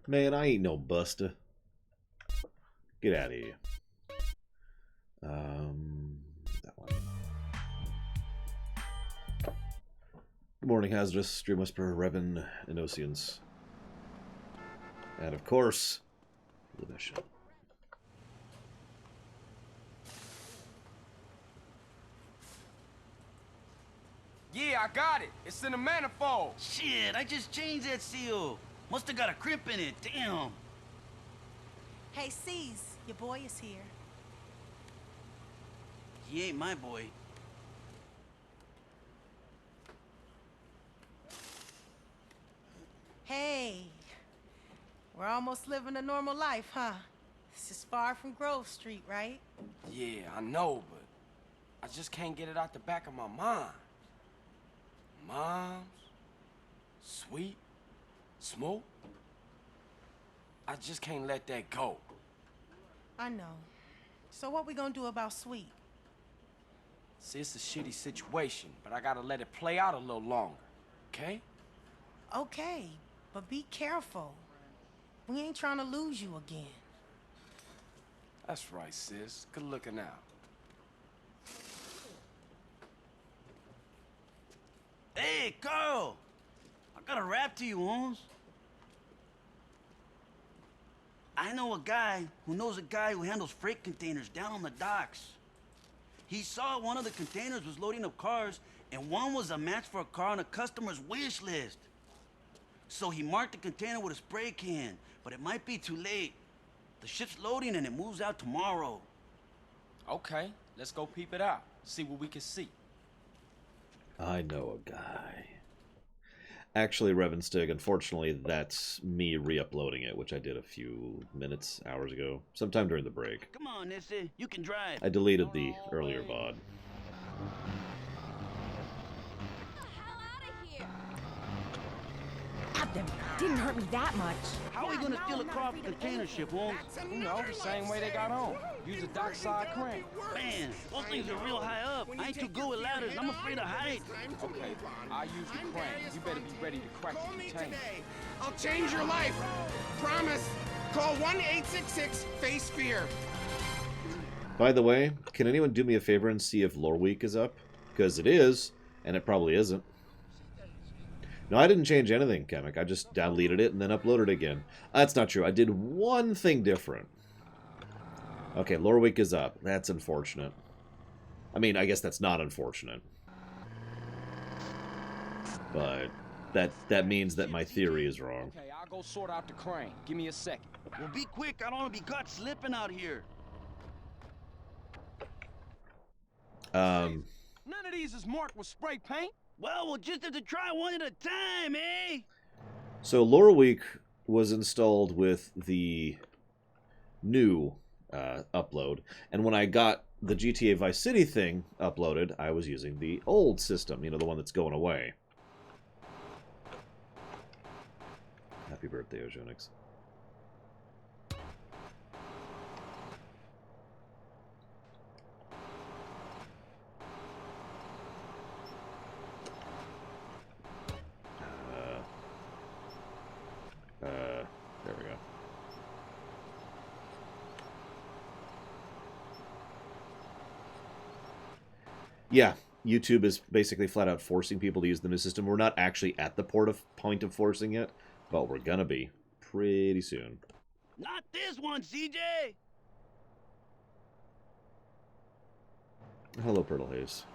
Man, I ain't no buster. Get out of here. That one. Good morning, Hazardous, Stream Whisperer, Revan, and Oceans. And of course, the mission. Yeah, I got it. It's in the manifold. Shit, I just changed that seal. Must have got a crimp in it. Damn. Hey, C's, your boy is here. He ain't my boy. Hey, we're almost living a normal life, huh? This is far from Grove Street, right? Yeah, I know, but I just can't get it out the back of my mind. Moms, sweet, smoke. I just can't let that go. I know. So what we gonna do about Sweet? See, it's a shitty situation, but I gotta let it play out a little longer, okay? Okay, but be careful. We ain't trying to lose you again. That's right, sis. Good looking out. Hey, Carl! I got a rap to you, Holmes. I know a guy who knows a guy who handles freight containers down on the docks. He saw one of the containers was loading up cars, and one was a match for a car on a customer's wish list. So he marked the container with a spray can, but it might be too late. The ship's loading and it moves out tomorrow. Okay, let's go peep it out. See what we can see. I know a guy. Actually, Revan Stig, unfortunately, that's me re-uploading it, which I did a few minutes, hours ago, sometime during the break. Come on, Nissy, you can drive. I deleted the earlier VOD. Didn't hurt me that much. How are we gonna steal a car from container ship, Holmes? You know, the same way they got home. Use a dockside crane. Man, those things are real high up. I ain't too good with ladders. I'm afraid of heights. Okay, I'll use the crane. You better be ready to crack the container. I'll change your life. Promise. Call 1-866-FACE-FEAR. By the way, can anyone do me a favor and see if Lore Week is up? Because it is, and it probably isn't. No, I didn't change anything, Chemic. I just deleted it and then uploaded it again. That's not true. I did one thing different. Okay, Lore Week is up. That's unfortunate. I mean, I guess that's not unfortunate. But that means that my theory is wrong. Okay, I'll go sort out the crane. Give me a second. Well, be quick. I don't want to be caught slipping out here. None of these is marked with spray paint. Well, we'll just have to try one at a time, eh? So Lore Week was installed with the new upload, and when I got the GTA Vice City thing uploaded, I was using the old system, you know, the one that's going away. Happy birthday, Ojonix. There we go. Yeah, YouTube is basically flat out forcing people to use the new system. We're not actually at the point of forcing it, but we're gonna be pretty soon. Not this one, CJ! Hello, Purtle Haze.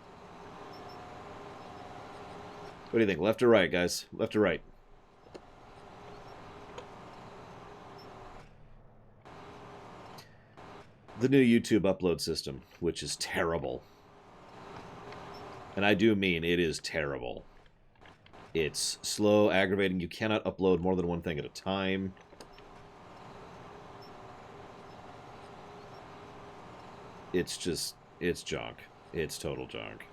What do you think? Left or right, guys? Left or right? The new YouTube upload system, which is terrible. And I do mean it is terrible. It's slow, aggravating. You cannot upload more than one thing at a time. It's just, it's junk. It's total junk.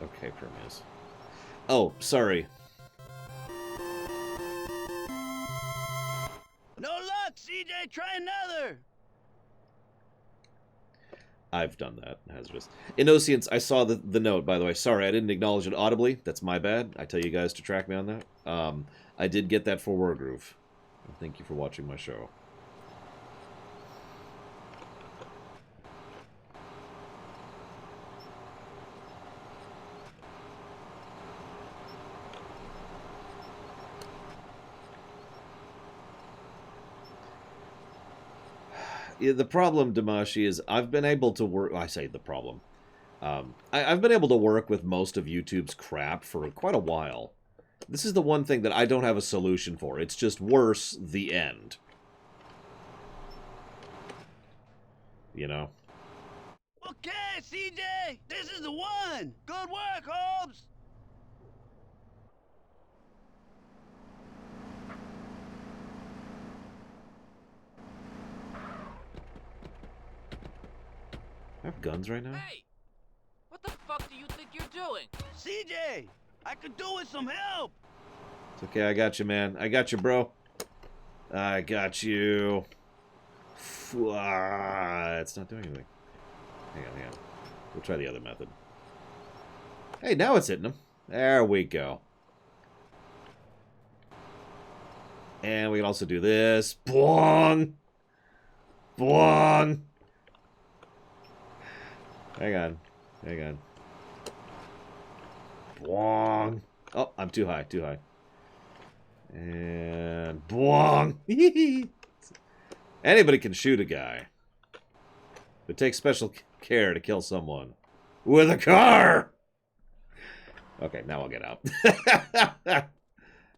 Okay, Prometheus. Oh, sorry. No luck, CJ. Try another. I've done that. Hazardous. Innocence, I saw the note, by the way. Sorry, I didn't acknowledge it audibly. That's my bad. I tell you guys to track me on that. I did get that for Wargroove. Thank you for watching my show. The problem, Damashi, is I've been able to work... I say the problem. I've been able to work with most of YouTube's crap for quite a while. This is the one thing that I don't have a solution for. It's just worse, the end. You know? Okay, CJ! This is the one! Good work, Holmes! I have guns right now? Hey! What the fuck do you think you're doing? CJ! I could do with some help! It's okay, I got you, man. I got you, bro. I got you. It's not doing anything. Hang on. We'll try the other method. Hey, now it's hitting him. There we go. And we can also do this. Bwong! Bwong! Hang on. Bwong! Oh, I'm too high. And bwong! Anybody can shoot a guy. But take special care to kill someone. With a car! Okay, now I'll get out. Gotta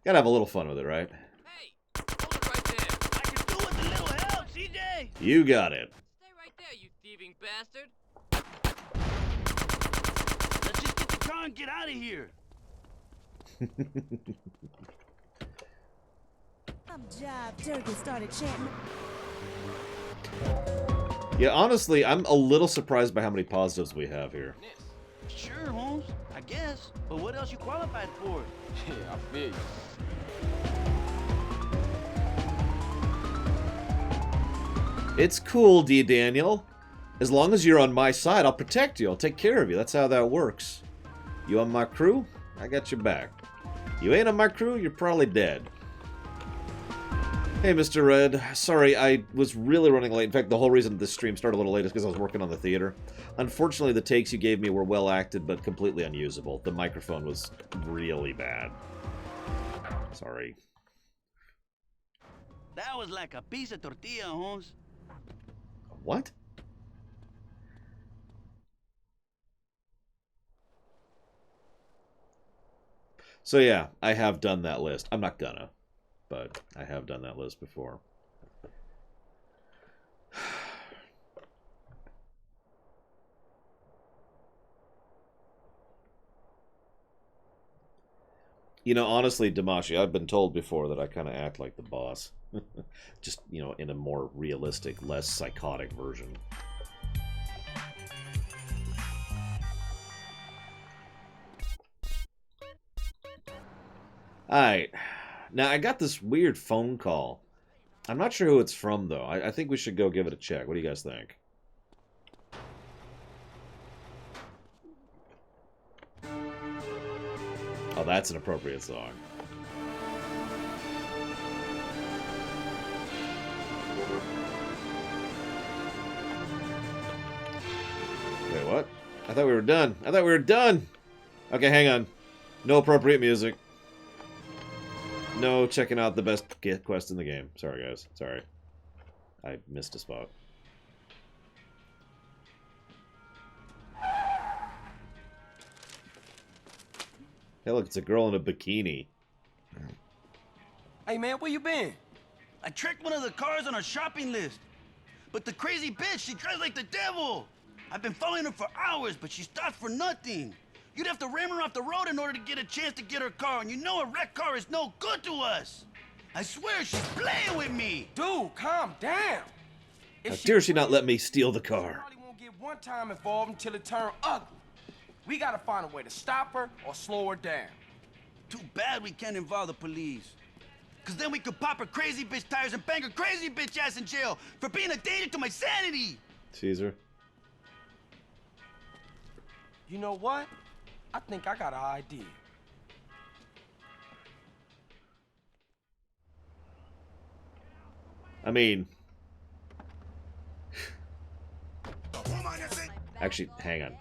have a little fun with it, right? Hey! Hold it right there! I can do with a little help, CJ! You got it. Stay right there, you thieving bastard! Let's just get the car and get out of here! I'm jive Durgan started chanting. Yeah, honestly, I'm a little surprised by how many positives we have here. Sure, Holmes, I guess. But what else you qualified for? Yeah, I feel you. It's cool, D. Daniel. As long as you're on my side, I'll protect you. I'll take care of you. That's how that works. You on my crew? I got your back. You ain't on my crew? You're probably dead. Hey, Mr. Red. Sorry, I was really running late. In fact, the whole reason this stream started a little late is because I was working on the theater. Unfortunately, the takes you gave me were well acted, but completely unusable. The microphone was really bad. Sorry. That was like a piece of tortilla, Holmes. What? So yeah, I have done that list. I'm not gonna, but I have done that list before. You know, honestly, Damashi, I've been told before that I kind of act like the boss. Just, you know, in a more realistic, less psychotic version. Alright. Now, I got this weird phone call. I'm not sure who it's from, though. I think we should go give it a check. What do you guys think? Oh, that's an appropriate song. Wait, what? I thought we were done. Okay, hang on. No appropriate music. No checking out the best quest in the game. Sorry, guys. Sorry. I missed a spot. Hey, look, it's a girl in a bikini. Hey, man, where you been? I tracked one of the cars on our shopping list. But the crazy bitch, she drives like the devil. I've been following her for hours, but she stopped for nothing. You'd have to ram her off the road in order to get a chance to get her car, and you know a wrecked car is no good to us. I swear she's playing with me. Dude, calm down. How dare she not let me steal the car? Probably won't get one time involved until it turn ugly. We gotta find a way to stop her or slow her down. Too bad we can't involve the police. Cause then we could pop her crazy bitch tires and bang her crazy bitch ass in jail for being a danger to my sanity. Caesar. You know what? I think I got an idea. I mean... Actually, hang on.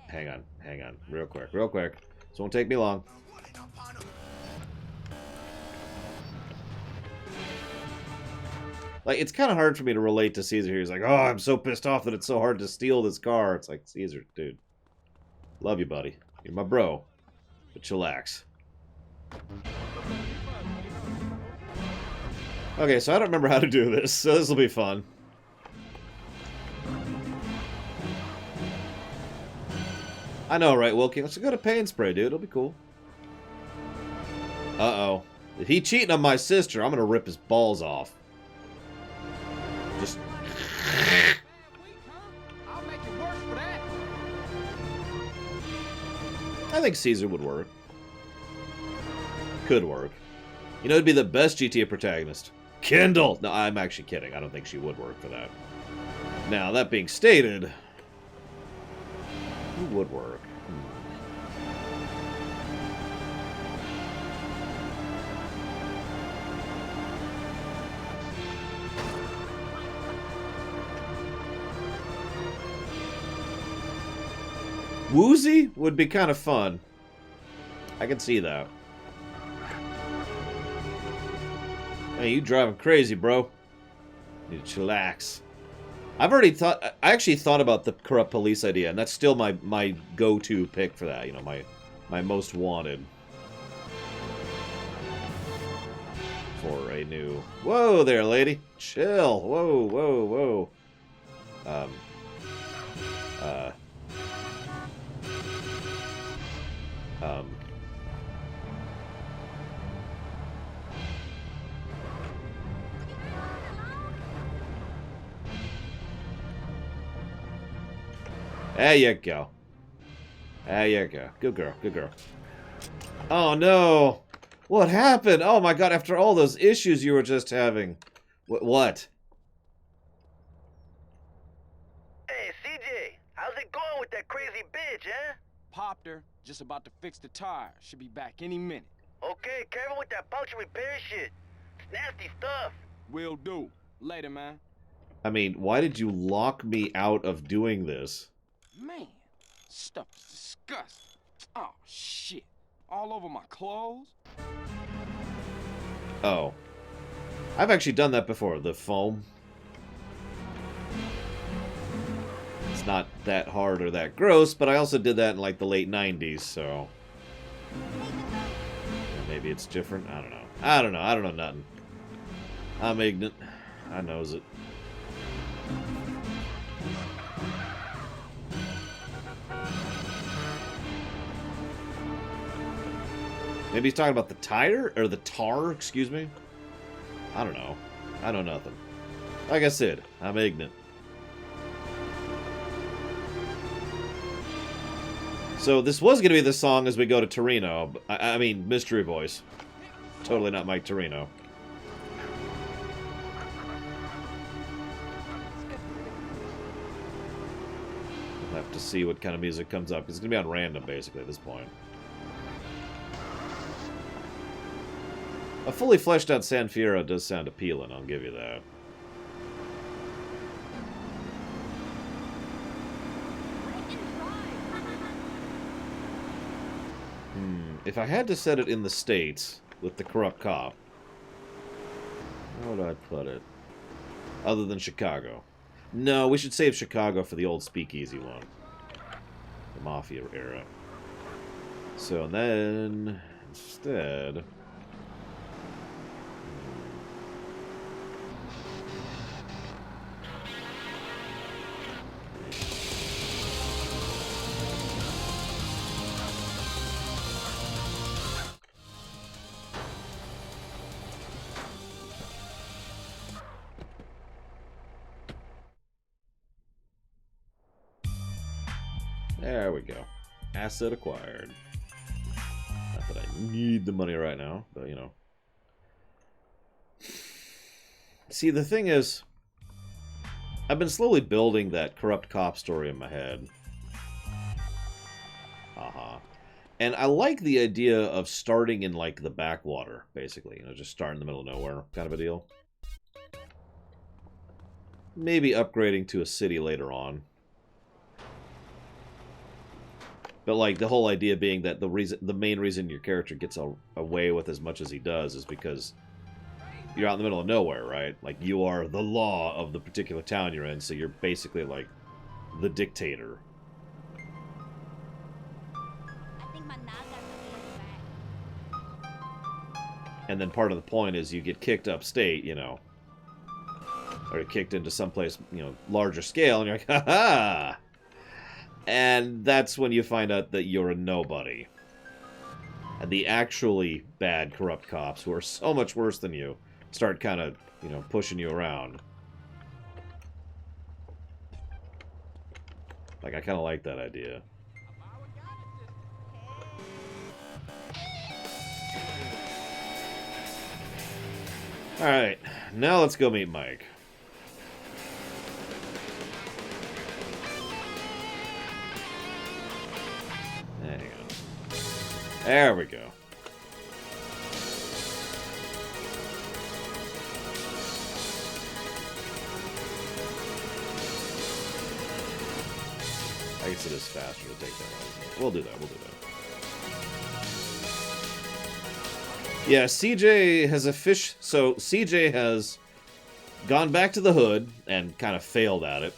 Real quick. This won't take me long. Like, it's kind of hard for me to relate to Caesar. He's like, oh, I'm so pissed off that it's so hard to steal this car. It's like, Caesar, dude. Love you, buddy. You're my bro. But chillax. Okay, so I don't remember how to do this, so this will be fun. I know, right, Wilkie? Let's go to Pain Spray, dude. It'll be cool. Uh-oh. If he cheating on my sister, I'm gonna rip his balls off. Just... I'll make it work for that. I think Caesar would work. Could work. You know, it'd be the best GTA protagonist. Kendall! No, I'm actually kidding. I don't think she would work for that. Now, that being stated... Who would work? Woozy would be kind of fun. I can see that. Hey, you driving crazy, bro. Need to chillax. I actually thought about the corrupt police idea, and that's still my go-to pick for that. You know, my most wanted. For a new... Whoa there, lady. Chill. Whoa. There you go. There you go. Good girl. Oh, no. What happened? Oh, my God. After all those issues you were just having. What? Hey, CJ, how's it going with that crazy bitch, huh? Popped her. Just about to fix the tire. Should be back any minute. Okay, careful with that puncture repair shit. It's nasty stuff. Will do. Later, man. I mean, why did you lock me out of doing this? Man, stuff is disgusting. Oh, shit. All over my clothes? Oh. I've actually done that before, the foam. It's not that hard or that gross, but I also did that in like the late 90s, so... Maybe it's different? I don't know. I don't know nothing. I'm ignorant. I knows it. Maybe he's talking about the tire? Or the tar, excuse me? I don't know. I know nothing. Like I said, I'm ignorant. So this was going to be the song as we go to Torino. I mean, Mystery Voice. Totally not Mike Torino. We'll have to see what kind of music comes up. It's going to be on random, basically, at this point. A fully fleshed out San Fierro does sound appealing, I'll give you that. If I had to set it in the States with the corrupt cop, where would I put it? Other than Chicago. No, we should save Chicago for the old speakeasy one. The Mafia era. So then, instead... There we go. Asset acquired. Not that I need the money right now, but you know. See, the thing is, I've been slowly building that corrupt cop story in my head. And I like the idea of starting in, like, the backwater, basically. You know, just start in the middle of nowhere kind of a deal. Maybe upgrading to a city later on. But, like, the whole idea being that the main reason your character gets away with as much as he does is because you're out in the middle of nowhere, right? Like, you are the law of the particular town you're in, so you're basically, like, the dictator. And then part of the point is you get kicked upstate, you know, or kicked into someplace, you know, larger scale, and you're like, ha-ha! And that's when you find out that you're a nobody. And the actually bad, corrupt cops, who are so much worse than you, start kind of, you know, pushing you around. Like, I kind of like that idea. Alright, now let's go meet Mike. Hang on. There we go. I guess it is faster to take that out. We'll do that, we'll do that. Yeah, CJ has so CJ has gone back to the hood and kind of failed at it.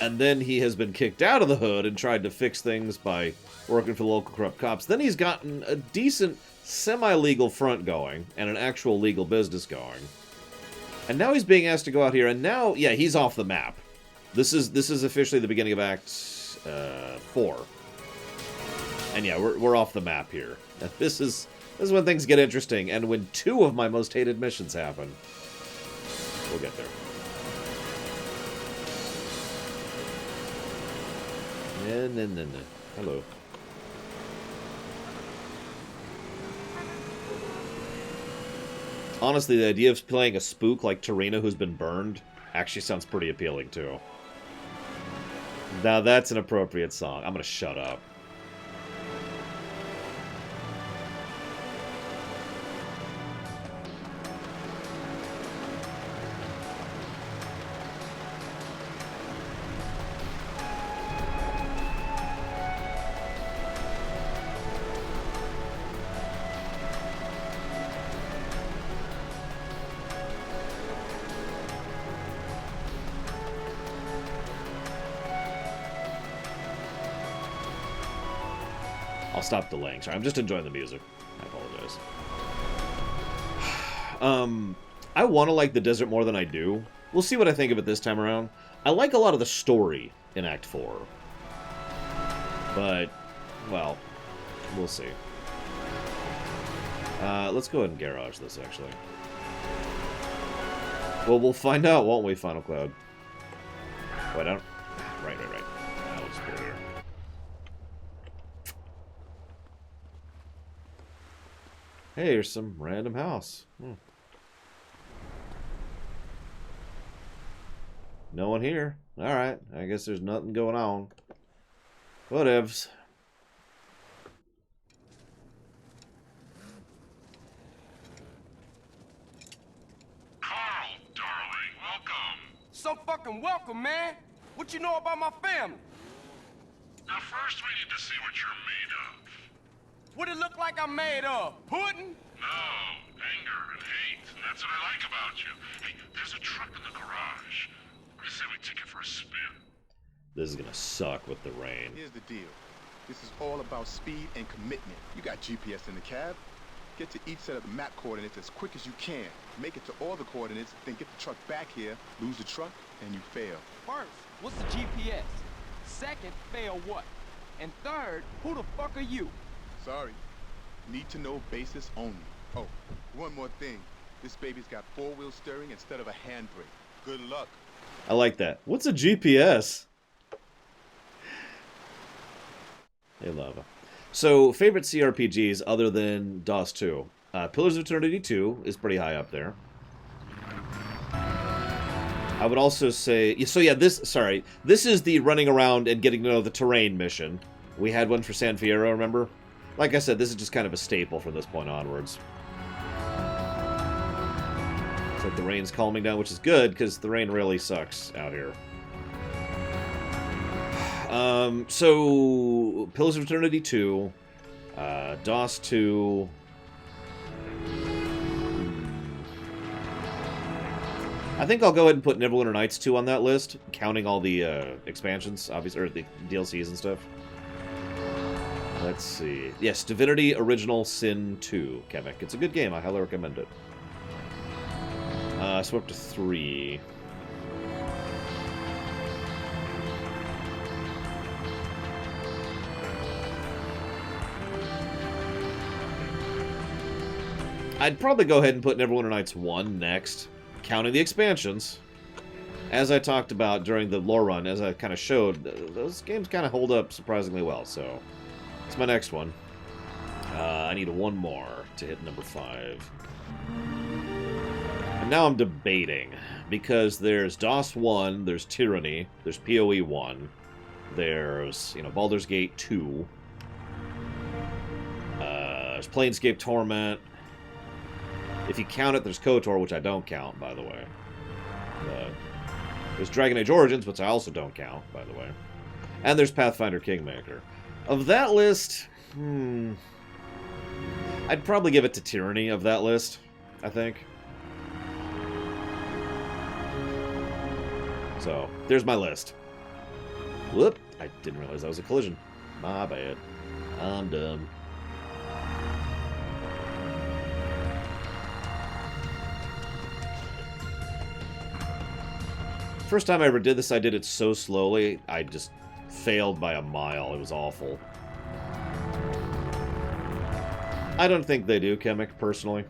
And then he has been kicked out of the hood and tried to fix things by working for the local corrupt cops. Then he's gotten a decent semi-legal front going and an actual legal business going. And now he's being asked to go out here, and now, yeah, he's off the map. This is officially the beginning of Act 4. And yeah, we're off the map here. And this is when things get interesting, and when 2 of my most hated missions happen. We'll get there. No. Hello. Honestly, the idea of playing a spook like Torino who's been burned actually sounds pretty appealing, too. Now that's an appropriate song. I'm gonna shut up. I'll stop delaying. Sorry, I'm just enjoying the music. I apologize. I want to like the desert more than I do. We'll see what I think of it this time around. I like a lot of the story in Act 4. But, well, we'll see. Let's go ahead and garage this, actually. Well, we'll find out, won't we, Final Cloud? Wait, I don't... Right. I'll just put it here. Hey, here's some random house. No one here. Alright, I guess there's nothing going on. Whatevs. Carl, darling, welcome. So fucking welcome, man. What you know about my family? Now first we need to see what you're made of. What it look like I'm made of? Pudding? No, anger and hate, and that's what I like about you. Hey, there's a truck in the garage. I say we take it for a spin. This is gonna suck with the rain. Here's the deal. This is all about speed and commitment. You got GPS in the cab. Get to each set of the map coordinates as quick as you can. Make it to all the coordinates, then get the truck back here, lose the truck, and you fail. First, what's the GPS? Second, fail what? And third, who the fuck are you? Sorry. Need to know basis only. Oh, one more thing. This baby's got 4-wheel steering instead of a handbrake. Good luck. I like that. What's a GPS? Hey, lava. So, favorite CRPGs other than DOS 2. Pillars of Eternity 2 is pretty high up there. I would also say... So yeah, this is the running around and getting to know the terrain mission. We had one for San Fierro, remember? Like I said, this is just kind of a staple from this point onwards. It's like the rain's calming down, which is good, because the rain really sucks out here. So, Pillars of Eternity 2, DOS 2... I think I'll go ahead and put Neverwinter Nights 2 on that list, counting all the expansions, obviously, or the DLCs and stuff. Let's see. Yes, Divinity Original Sin 2, Kamek. It's a good game. I highly recommend it. So we're up to 3. I'd probably go ahead and put Neverwinter Nights 1 next, counting the expansions. As I talked about during the lore run, as I kind of showed, those games kind of hold up surprisingly well, so it's my next one. I need one more to hit number 5. And now I'm debating, because there's DOS 1, there's Tyranny, there's PoE 1, there's, Baldur's Gate 2, there's Planescape Torment. If you count it, there's KOTOR, which I don't count, by the way. There's Dragon Age Origins, which I also don't count, by the way. And there's Pathfinder Kingmaker. Of that list, I'd probably give it to Tyranny of that list, I think. So, there's my list. Whoop, I didn't realize that was a collision. My bad. I'm dumb. First time I ever did this, I did it so slowly, I just failed by a mile. It was awful. I don't think they do, Kamek, personally.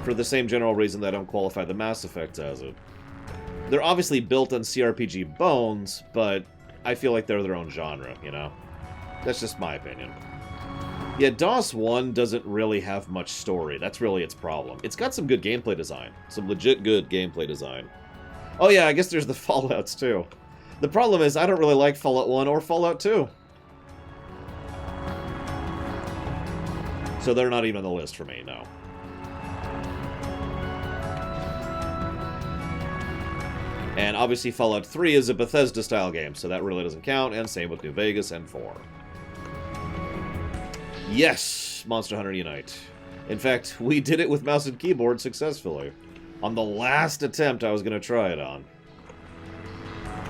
For the same general reason that I don't qualify the Mass Effect as it. They're obviously built on CRPG bones, but I feel like they're their own genre, That's just my opinion. Yeah, DOS 1 doesn't really have much story. That's really its problem. It's got some good gameplay design. Some legit good gameplay design. Oh yeah, I guess there's the Fallouts too. The problem is I don't really like Fallout 1 or Fallout 2. So they're not even on the list for me, no. And obviously Fallout 3 is a Bethesda-style game, so that really doesn't count, and same with New Vegas and 4. Yes, Monster Hunter Unite. In fact, we did it with mouse and keyboard successfully. On the last attempt I was going to try it on.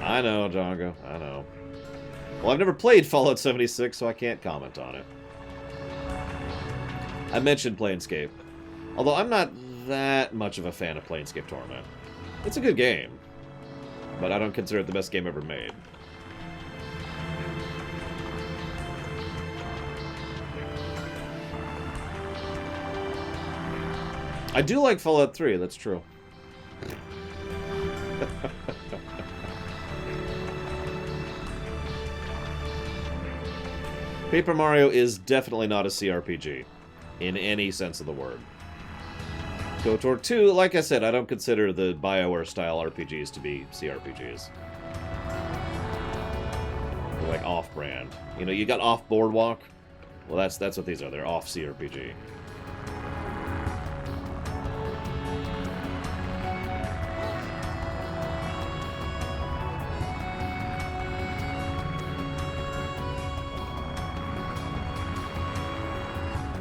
I know, Django, I know. Well, I've never played Fallout 76, so I can't comment on it. I mentioned Planescape. Although I'm not that much of a fan of Planescape Torment. It's a good game, but I don't consider it the best game ever made. I do like Fallout 3, that's true. Paper Mario is definitely not a CRPG, in any sense of the word. KOTOR 2, like I said, I don't consider the BioWare-style RPGs to be CRPGs. They're like off-brand. You got off-Boardwalk? Well, that's what these are. They're off-CRPG.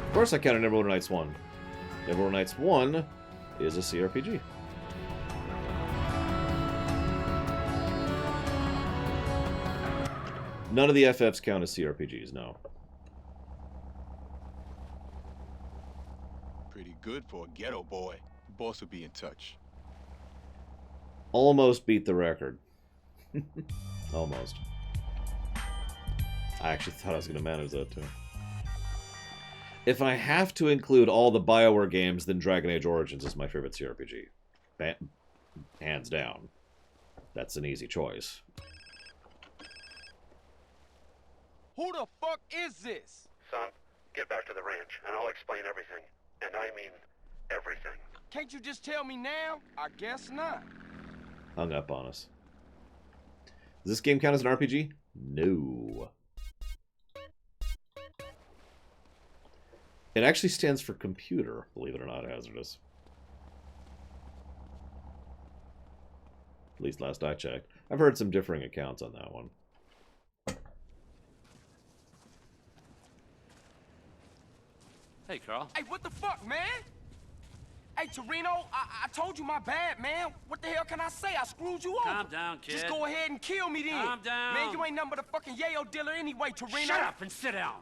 Of course I counted Neverwinter Nights 1. Neverwinter Nights 1 is a CRPG. None of the FFs count as CRPGs, no. Pretty good for a ghetto boy. The boss will be in touch. Almost beat the record. Almost. I actually thought I was going to manage that, too. If I have to include all the BioWare games, then Dragon Age Origins is my favorite CRPG. Hands down. That's an easy choice. Who the fuck is this? Son, get back to the ranch, and I'll explain everything. And I mean everything. Can't you just tell me now? I guess not. Hung up on us. Does this game count as an RPG? No. It actually stands for computer, believe it or not, Hazardous. At least last I checked. I've heard some differing accounts on that one. Hey, Carl. Hey, what the fuck, man? Hey, Torino, I told you my bad, man. What the hell can I say? I screwed you over. Calm down, kid. Just go ahead and kill me then. Calm down. Man, you ain't nothing but a fucking yayo dealer anyway, Torino. Shut up and sit down.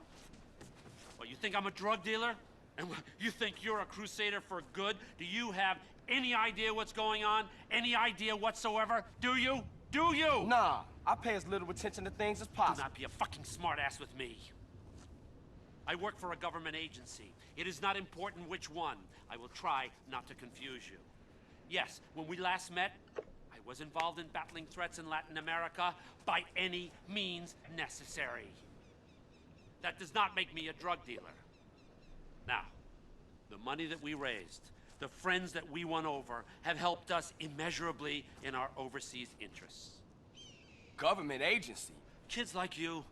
What, you think I'm a drug dealer? And you think you're a crusader for good? Do you have any idea what's going on? Any idea whatsoever? Do you? Do you? Nah, I pay as little attention to things as Do possible. not be a fucking smartass with me. I work for a government agency. It is not important which one. I will try not to confuse you. Yes, when we last met, I was involved in battling threats in Latin America by any means necessary. That does not make me a drug dealer. Now, the money that we raised, the friends that we won over, have helped us immeasurably in our overseas interests. Government agency? Kids like you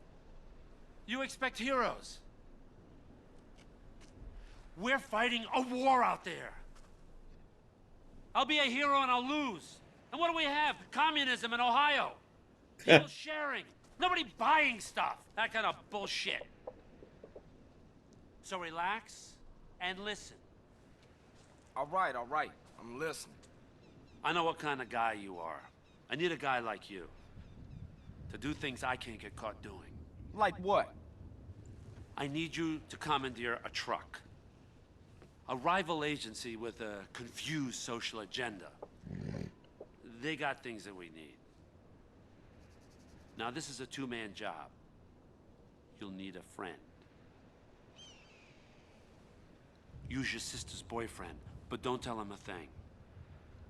expect heroes. We're fighting a war out there. I'll be a hero and I'll lose. And what do we have? Communism in Ohio. People sharing. Nobody buying stuff. That kind of bullshit. So relax and listen. All right. I'm listening. I know what kind of guy you are. I need a guy like you to do things I can't get caught doing. Like what? I need you to commandeer a truck. A rival agency with a confused social agenda. They got things that we need. Now, this is a two-man job. You'll need a friend. Use your sister's boyfriend, but don't tell him a thing.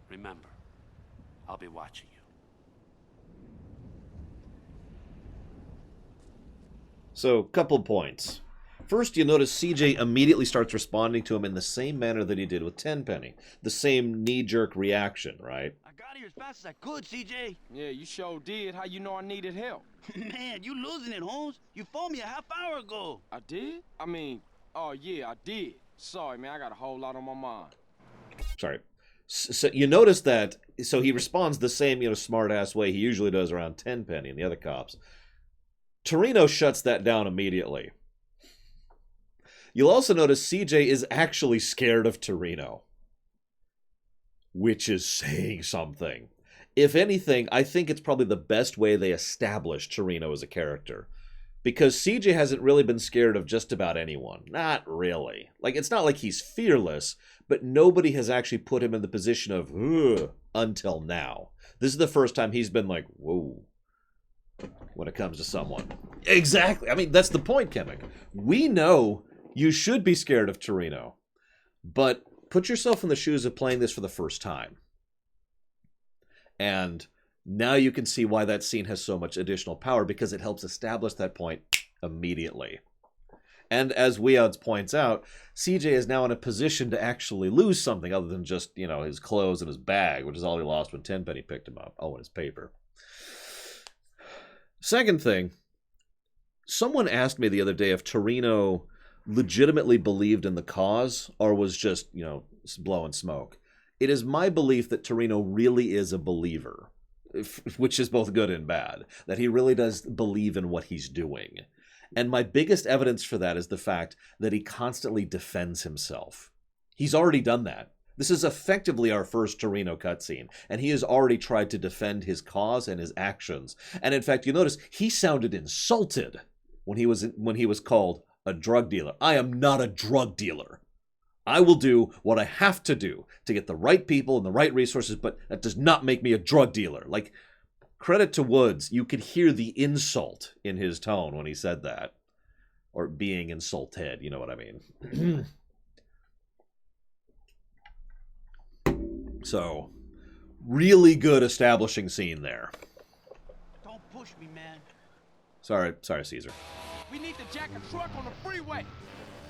Remember, I'll be watching you. So, couple points. First, you notice CJ immediately starts responding to him in the same manner that he did with Tenpenny. The same knee-jerk reaction, right? I got here as fast as I could, CJ. Yeah, you sure did. How you know I needed help? Man, you losing it, Holmes. You phoned me a half hour ago. I did? I mean, oh yeah, I did. Sorry, man, I got a whole lot on my mind. Sorry. So you notice that, so he responds the same, smart-ass way he usually does around Tenpenny and the other cops. Torino shuts that down immediately. You'll also notice CJ is actually scared of Torino, which is saying something. If anything, I think it's probably the best way they establish Torino as a character. Because CJ hasn't really been scared of just about anyone. Not really. Like, it's not like he's fearless, but nobody has actually put him in the position of, ugh, until now. This is the first time he's been like, whoa, when it comes to someone. Exactly. I mean, that's the point, Kemek. We know you should be scared of Torino, but put yourself in the shoes of playing this for the first time. And now you can see why that scene has so much additional power, because it helps establish that point immediately. And as Weouds points out, CJ is now in a position to actually lose something other than just, his clothes and his bag, which is all he lost when Tenpenny picked him up. Oh, and his paper. Second thing, someone asked me the other day if Torino legitimately believed in the cause or was just, blowing smoke. It is my belief that Torino really is a believer, which is both good and bad, that he really does believe in what he's doing. And my biggest evidence for that is the fact that he constantly defends himself. He's already done that. This is effectively our first Torino cutscene, and he has already tried to defend his cause and his actions. And in fact, you notice he sounded insulted when he was called a drug dealer. I am not a drug dealer. I will do what I have to do to get the right people and the right resources, but that does not make me a drug dealer. Like, credit to Woods, you could hear the insult in his tone when he said that. Or being insulted, you know what I mean. So, really good establishing scene there. Don't push me, man. Sorry, Caesar. We need to jack a truck on the freeway.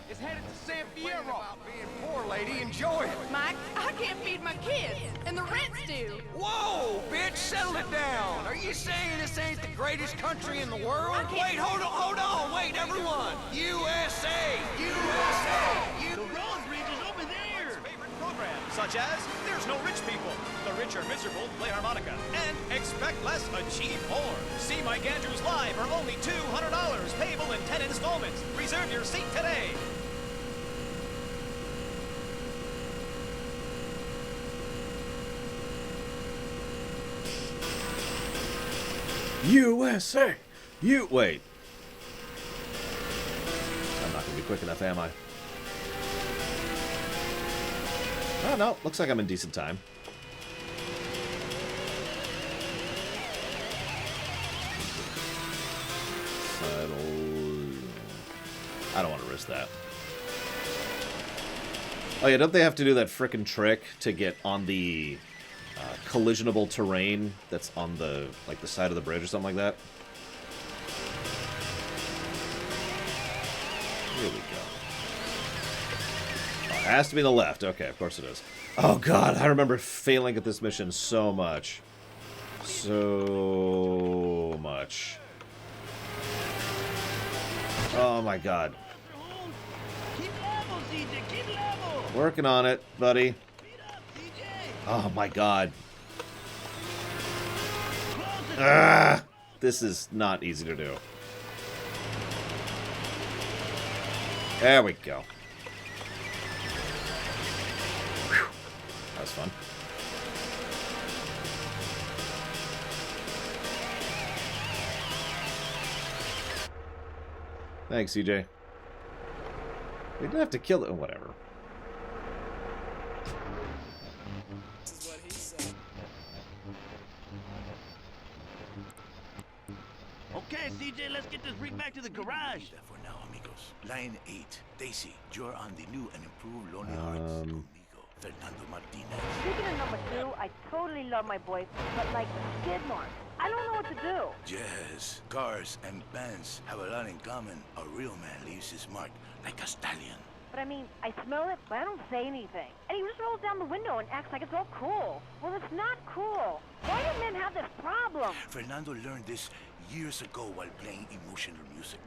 It's headed to San Fierro. About being poor, lady. Enjoy it. Mike, I can't feed my kids, and the rent's due. Whoa, bitch. settle it down. Are you saying this ain't the greatest country in the world? Wait, hold on, wait, everyone. USA! USA! The road bridge is over there. Favorite programs, such as There's No Rich People, The Rich Are Miserable Play Harmonica, and Expect Less, Achieve More. See Mike Andrews live for only $200, payable in 10 installments. Reserve your seat today. USA! Wait. I'm not gonna be quick enough, am I? Oh, no. Looks like I'm in decent time. I don't want to risk that. Oh, yeah, don't they have to do that frickin' trick to get on the collisionable terrain that's on the, like, the side of the bridge or something like that? Here we go. Oh, it has to be the left. Okay, of course it is. Oh, God, I remember failing at this mission so much. So much. Oh, my God. Keep level, CJ. Keep level. Working on it, buddy. Oh, my God. Ah, this is not easy to do. There we go. Whew. That was fun. Thanks, CJ. We didn't have to kill it. Whatever. Okay, CJ, let's get this rig back to the garage. For now, amigos. Line 8. Daisy, you're on the new and improved Lonely Hearts. Conmigo, Fernando Martinez. Speaking of number 2, I totally love my boy, but like skid marks. I don't know what to do. Yes, cars and bands have a lot in common. A real man leaves his mark like a stallion. But I mean, I smell it, but I don't say anything. And he just rolls down the window and acts like it's all cool. Well, it's not cool. Why do men have this problem? Fernando learned this years ago while playing emotional music.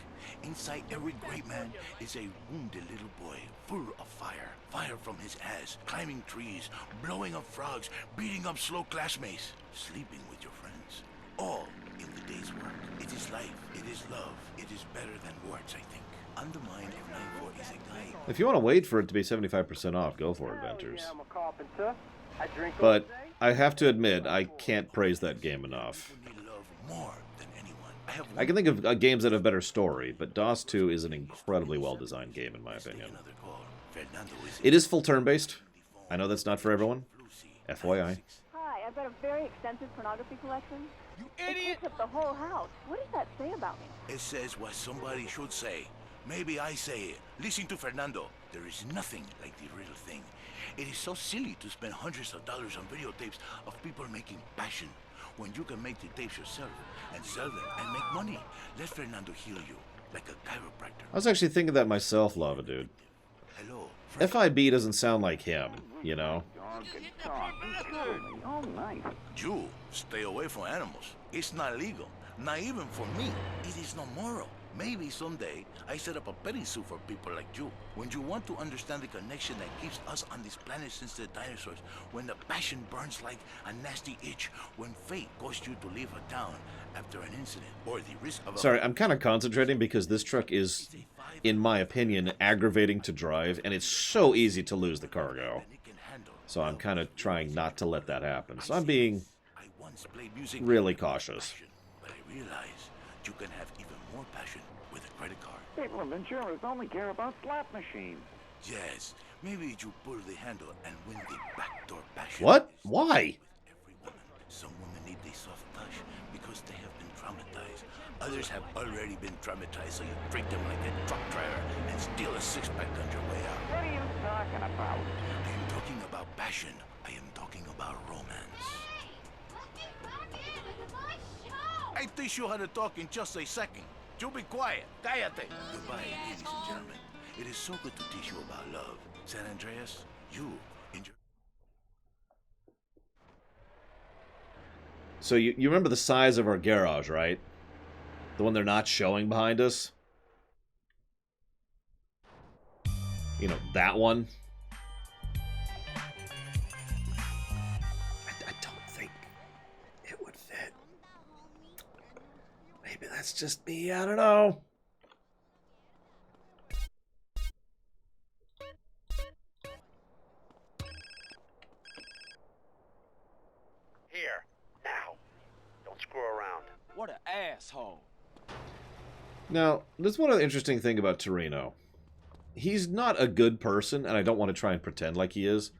Inside every great man is a wounded little boy full of fire. Fire from his ass, climbing trees, blowing up frogs, beating up slow classmates, sleeping with your friends. All in the day's work. It is life. It is love. It is better than words, I think. On the mind of 9-4 is a guy. If you want to wait for it to be 75% off, go for it, Ventures. But I have to admit, I can't praise that game enough. I can think of games that have better story, but DOS 2 is an incredibly well-designed game, in my opinion. It is full turn-based. I know that's not for everyone. FYI. Hi, I've got a very extensive pornography collection. You idiot! It takes up the whole house. What does that say about me? It says what somebody should say. Maybe I say it. Listen to Fernando. There is nothing like the real thing. It is so silly to spend hundreds of dollars on videotapes of people making passion when you can make the tapes yourself and sell them and make money. Let Fernando heal you like a chiropractor. I was actually thinking that myself, Lava Dude. Hello. FIB doesn't sound like him, you know? Oh, nice. You stay away from animals. It's not legal. Not even for me. It is not moral. Maybe someday I set up a petting zoo for people like you. When you want to understand the connection that keeps us on this planet since the dinosaurs, when the passion burns like a nasty itch, when fate caused you to leave a town after an incident, or the risk of a... Sorry, I'm kind of concentrating because this truck is, in my opinion, aggravating to drive, and it's so easy to lose the cargo. So I'm kind of trying not to let that happen. So I'm being really cautious. But I realize you can have even more passion with a credit card. People of Venturas only care about slot machines. Yes, maybe you pull the handle and win the backdoor passion. What? Why? Every woman. Some women need a soft touch because they have been traumatized. Others have already been traumatized, so you treat them like a truck driver and steal a six-pack on your way out. What are you talking about? I am talking about passion. I am talking about romance. I teach you how to talk in just a second. You be quiet. Cállate. Goodbye, ladies and gentlemen. It is so good to teach you about love. San Andreas, you enjoy. So you remember the size of our garage, right? The one they're not showing behind us? You know, that one. I don't think it would fit. Maybe that's just me, I don't know. Here, now. Don't screw around. What an asshole. Now, there's one other interesting thing about Torino. He's not a good person, and I don't want to try and pretend like he is,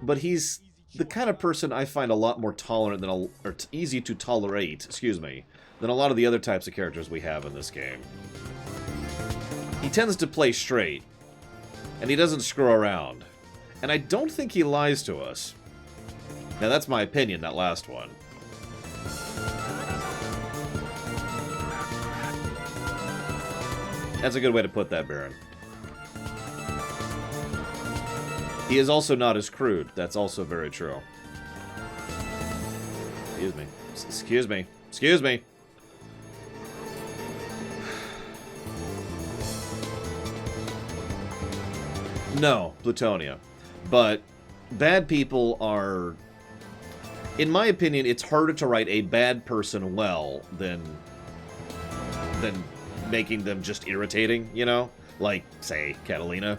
but he's the kind of person I find a lot more tolerant than or easy to tolerate, excuse me, than a lot of the other types of characters we have in this game. He tends to play straight, and he doesn't screw around, and I don't think he lies to us. Now, that's my opinion, that last one. That's a good way to put that, Baron. He is also not as crude. That's also very true. Excuse me. Excuse me. Excuse me. No, Plutonia. But bad people are... In my opinion, it's harder to write a bad person well than making them just irritating, you know? Like, say, Catalina.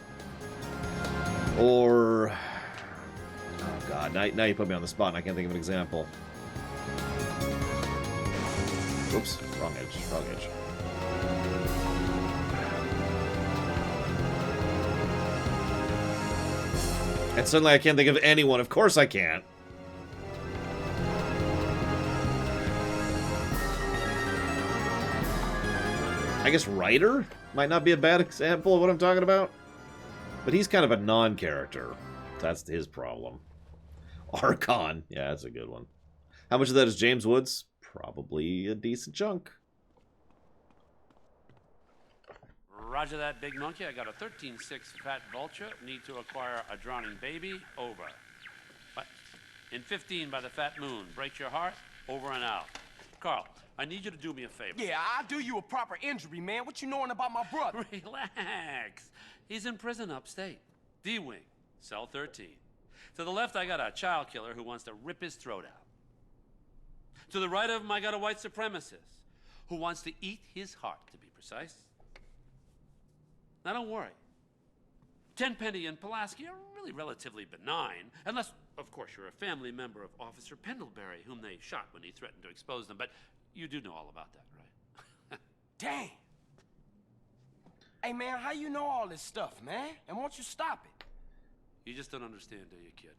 Or... Oh, God. Now you put me on the spot and I can't think of an example. Oops. Wrong edge. Wrong edge. And suddenly I can't think of anyone. Of course I can't. I guess Ryder might not be a bad example of what I'm talking about. But he's kind of a non-character. That's his problem. Archon. Yeah, that's a good one. How much of that is James Woods? Probably a decent chunk. Roger that, big monkey. I got a 13-6 fat vulture. Need to acquire a drowning baby. Over. What? In 15 by the fat moon. Break your heart. Over and out. Carl, I need you to do me a favor. Yeah, I'll do you a proper injury, man. What you knowing about my brother? Relax. He's in prison upstate. D-Wing, cell 13. To the left, I got a child killer who wants to rip his throat out. To the right of him, I got a white supremacist who wants to eat his heart, to be precise. Now, don't worry. Tenpenny and Pulaski are really relatively benign, unless, of course, you're a family member of Officer Pendlebury, whom they shot when he threatened to expose them. But you do know all about that, right? Damn. Hey, man, how you know all this stuff, man? And won't you stop it? You just don't understand, do you, kid?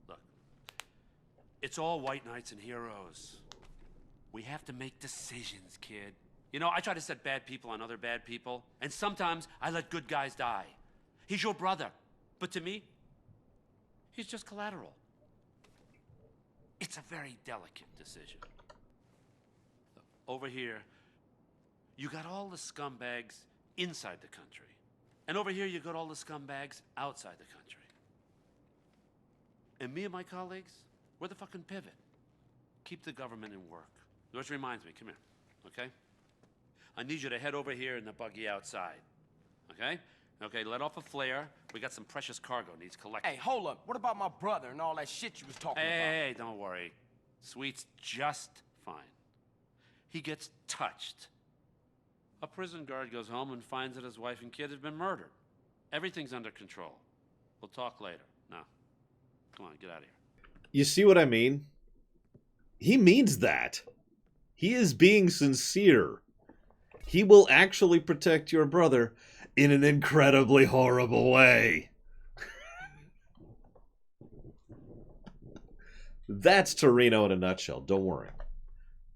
Look, it's all white knights and heroes. We have to make decisions, kid. You know, I try to set bad people on other bad people, and sometimes I let good guys die. He's your brother, but to me, he's just collateral. It's a very delicate decision. Look, over here, you got all the scumbags inside the country. And over here, you got all the scumbags outside the country. And me and my colleagues, we're the fucking pivot. Keep the government in work. Which reminds me, come here, okay? I need you to head over here in the buggy outside, okay? Okay, let off a flare. We got some precious cargo needs collecting. Hey, hold up. What about my brother and all that shit you was talking about? Hey, don't worry. Sweet's just fine. He gets touched. A prison guard goes home and finds that his wife and kid have been murdered. Everything's under control. We'll talk later. Now, come on, get out of here. You see what I mean? He means that. He is being sincere. He will actually protect your brother in an incredibly horrible way. That's Torino in a nutshell. Don't worry.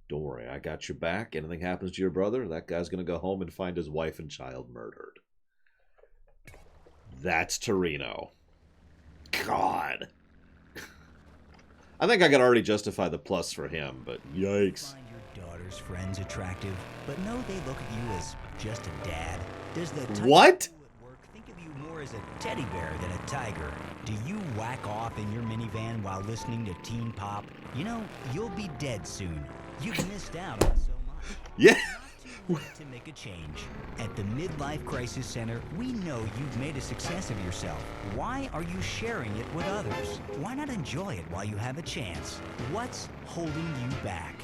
Don't worry, I got your back. Anything happens to your brother, that guy's going to go home and find his wife and child murdered. That's Torino. God. I think I could already justify the plus for him, but yikes. Find your daughter's friends attractive, but no, they look at you as just a dad. Does the type What? of people at work think of you more is a teddy bear than a tiger. Do you whack off in your minivan while listening to teen pop? You know, you'll be dead soon. You've missed out on so much. Yeah. To make a change. At the Midlife Crisis Center, we know you've made a success of yourself. Why are you sharing it with others? Why not enjoy it while you have a chance? What's holding you back?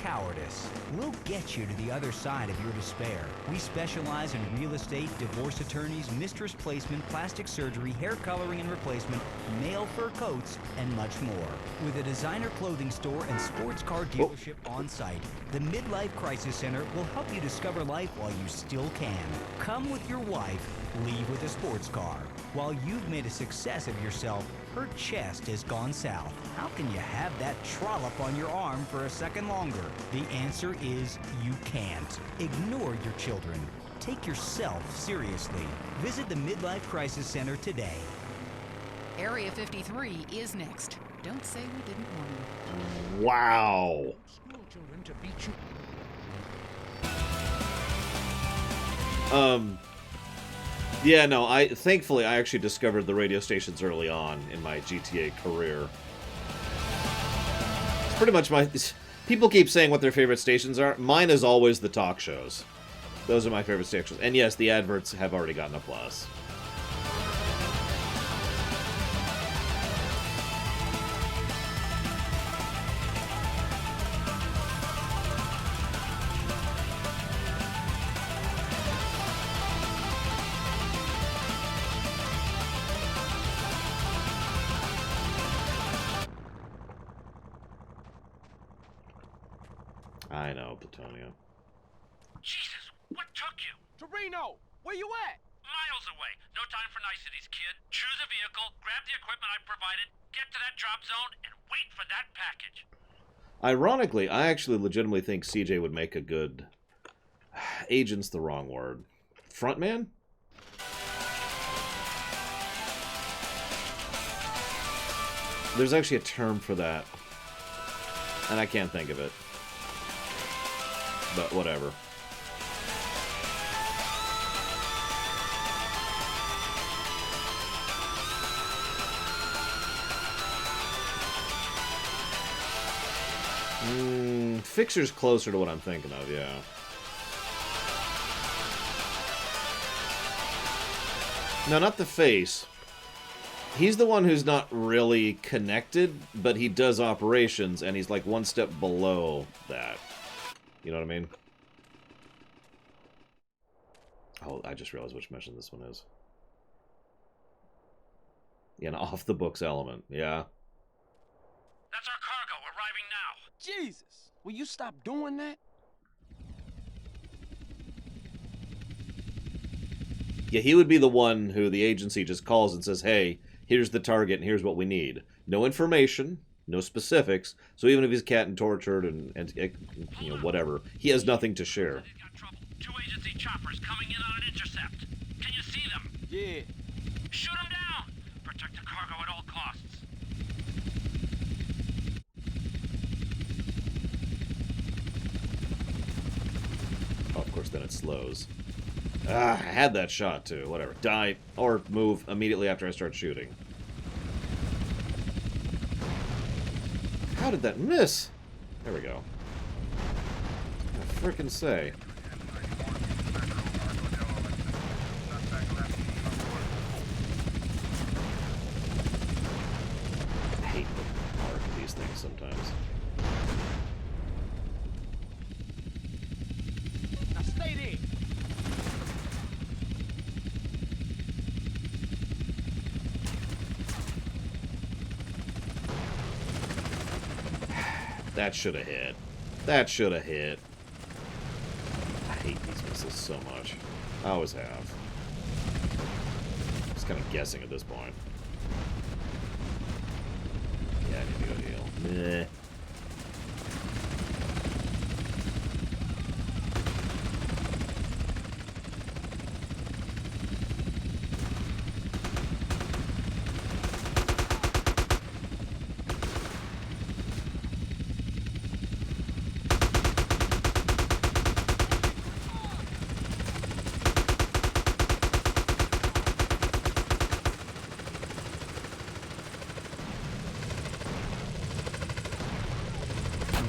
Cowardice. We'll get you to the other side of your despair. We specialize in real estate, divorce attorneys, mistress placement, plastic surgery, hair coloring and replacement, male fur coats, and much more. With a designer clothing store and sports car dealership on site, the Midlife Crisis Center will help you discover life while you still can. Come with your wife, leave with a sports car. While you've made a success of yourself, her chest has gone south. How can you have that trollop on your arm for a second longer? The answer is you can't. Ignore your children. Take yourself seriously. Visit the Midlife Crisis Center today. Area 53 is next. Don't say we didn't warn you. Wow. Yeah, no, thankfully I actually discovered the radio stations early on in my GTA career. It's pretty much people keep saying what their favorite stations are. Mine is always the talk shows. Those are my favorite stations. And yes, the adverts have already gotten a plus. I know, Plutonio. Jesus, what took you? Torino, where you at? Miles away. No time for niceties, kid. Choose a vehicle, grab the equipment I provided, get to that drop zone, and wait for that package. Ironically, I actually legitimately think CJ would make a good... Agent's the wrong word. Frontman? There's actually a term for that. And I can't think of it. But whatever. Fixer's closer to what I'm thinking of, yeah. No, not the face. He's the one who's not really connected, but he does operations, and he's like one step below that. You know what I mean? Oh, I just realized which mission this one is. Yeah, an off-the-books element, yeah. That's our cargo, arriving now. Jesus, will you stop doing that? Yeah, he would be the one who the agency just calls and says, hey, here's the target and here's what we need. No information, no specifics, so even if he's cat and tortured and you know, whatever, he has nothing to share. Two agency choppers coming in on an intercept. Can you see them? Yeah. Shoot them down! Protect the cargo at all costs. Oh, of course, then it slows. Ah, I had that shot, too. Whatever. Die, or move immediately after I start shooting. How did that miss? There we go. I frickin' say. I hate the arc of these things sometimes. Now stay there. That should have hit. That should have hit. I hate these missiles so much. I always have. Just kind of guessing at this point. Yeah, I need to go heal. Meh.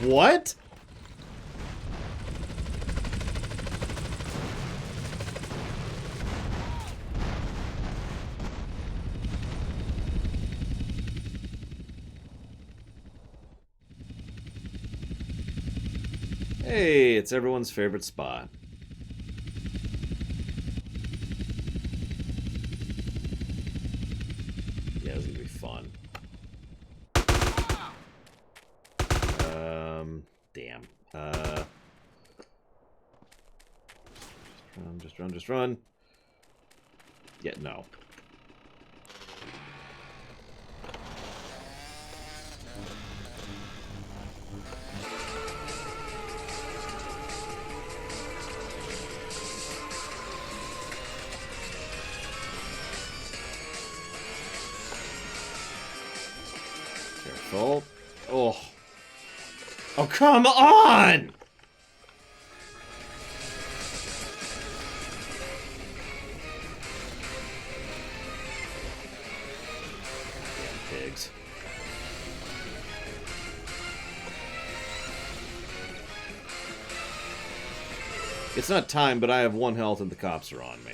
What? Hey, it's everyone's favorite spot. Yeah, this is gonna be fun. Damn. Just run. Yeah, no. Careful. Oh. Oh, come on! Damn pigs. It's not time, but I have 1 health and the cops are on me.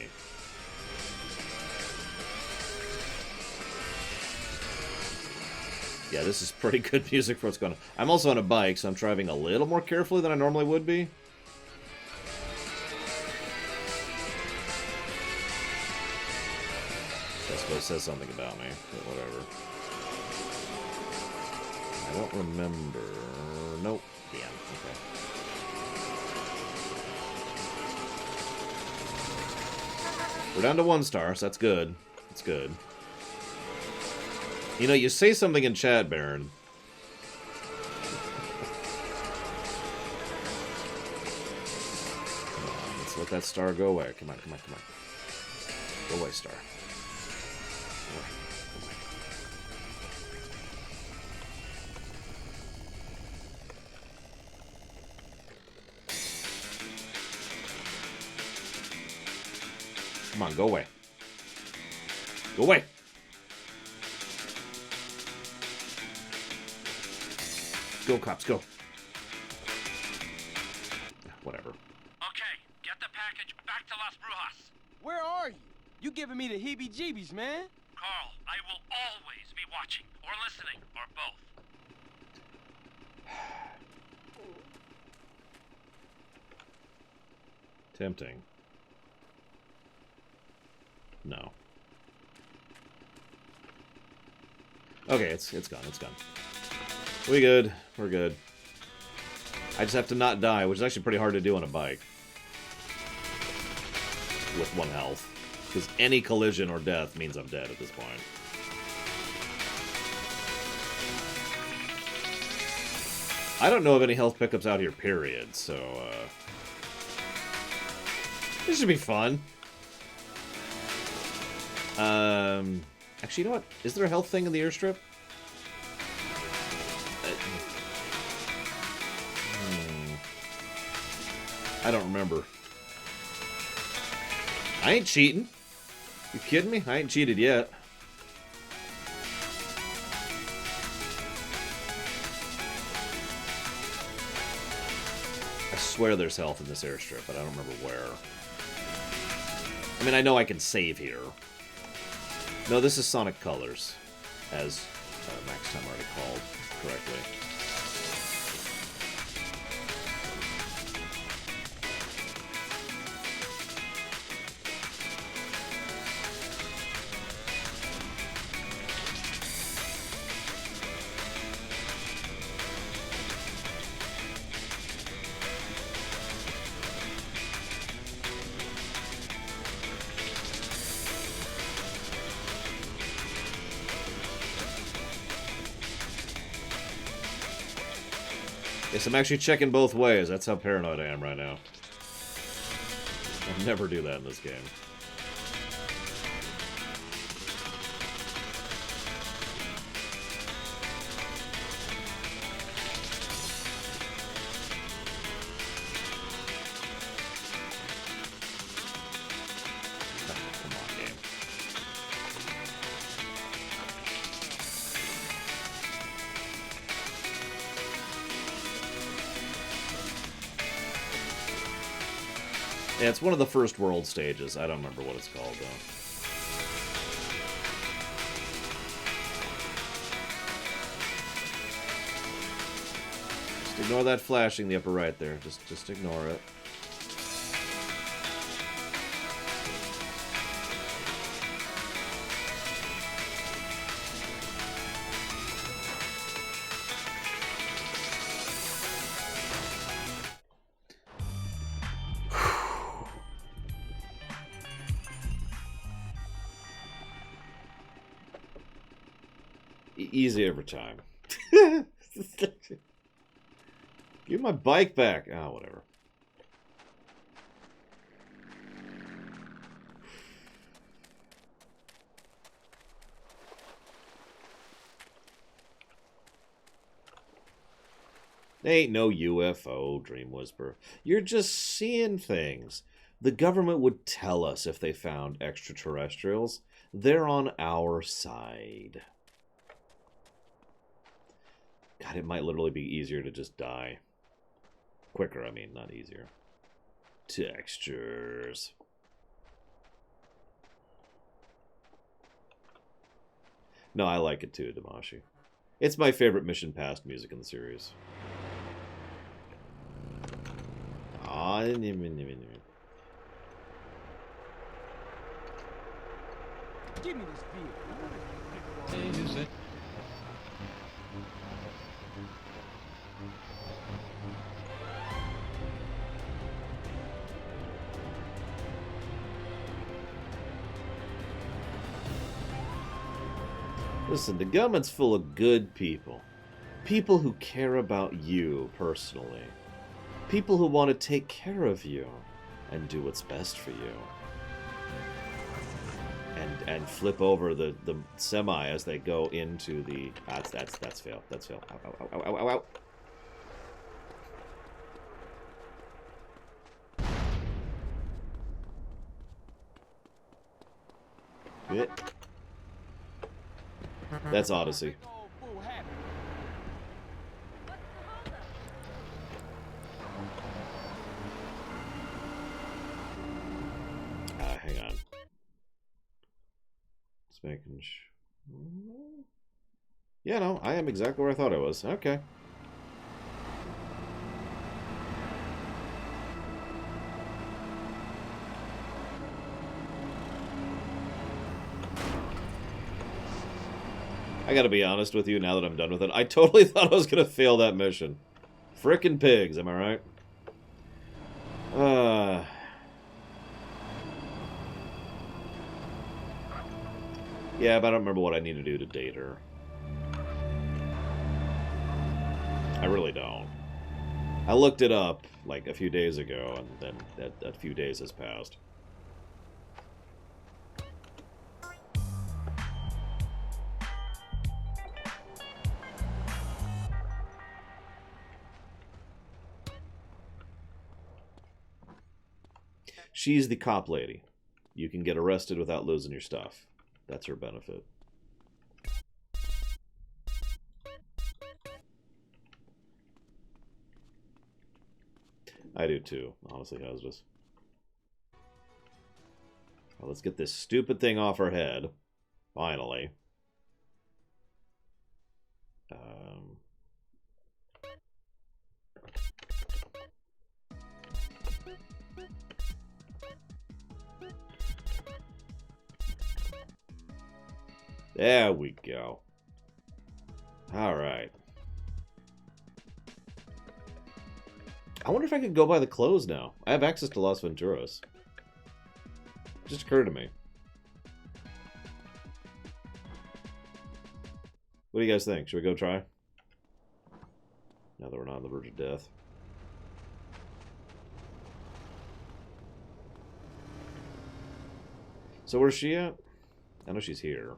Yeah, this is pretty good music for what's going on. I'm also on a bike, so I'm driving a little more carefully than I normally would be. I suppose it says something about me, but whatever. I don't remember... Nope. Damn, okay. We're down to 1 star, so that's good. That's good. You know, you say something in chat, Baron. Come on, let's let that star go away. Come on, come on, come on. Go away, star. Go away. Go away. Come on, go away. Go away. Go, cops, go. Whatever. Okay, get the package back to Las Brujas. Where are you? You giving me the heebie-jeebies, man. Carl, I will always be watching, or listening, or both. Tempting. No. Okay, it's gone, it's gone. We good. We're good. I just have to not die, which is actually pretty hard to do on a bike. With 1 health. Because any collision or death means I'm dead at this point. I don't know of any health pickups out here, period, so, this should be fun. Actually, you know what? Is there a health thing in the airstrip? I don't remember. I ain't cheating. You kidding me? I ain't cheated yet. I swear there's health in this airstrip, but I don't remember where. I mean, I know I can save here. No, this is Sonic Colors, as Max Time already called correctly. Yes, I'm actually checking both ways. That's how paranoid I am right now. I'll never do that in this game. Come on, game. Yeah, it's one of the first world stages. I don't remember what it's called, though. Just ignore that flashing in the upper right there. Just ignore it. Easy every time. Give my bike back. Oh, whatever. Ain't no UFO, Dream Whisperer. You're just seeing things. The government would tell us if they found extraterrestrials. They're on our side. God, it might literally be easier to just die. Quicker, I mean, not easier. Textures. No, I like it too, Damashi. It's my favorite mission past music in the series. Give me this beer. Listen, the government's full of good people. People who care about you personally. People who want to take care of you and do what's best for you. And flip over the semi as they go into the... That's fail. That's fail. Ow, ow, ow, ow, ow, ow. Good. That's Odyssey. Hang on. Just making sure. Yeah, no, I am exactly where I thought I was. Okay. I gotta be honest with you now that I'm done with it. I totally thought I was gonna fail that mission. Frickin' pigs, am I right? Yeah, but I don't remember what I need to do to date her. I really don't. I looked it up, like, a few days ago, and then that few days has passed. She's the cop lady. You can get arrested without losing your stuff. That's her benefit. I do too, honestly, Hazardous. Well, let's get this stupid thing off her head. Finally. There we go. Alright. I wonder if I could go buy the clothes now. I have access to Las Venturas. Just occurred to me. What do you guys think? Should we go try? Now that we're not on the verge of death. So where's she at? I know she's here.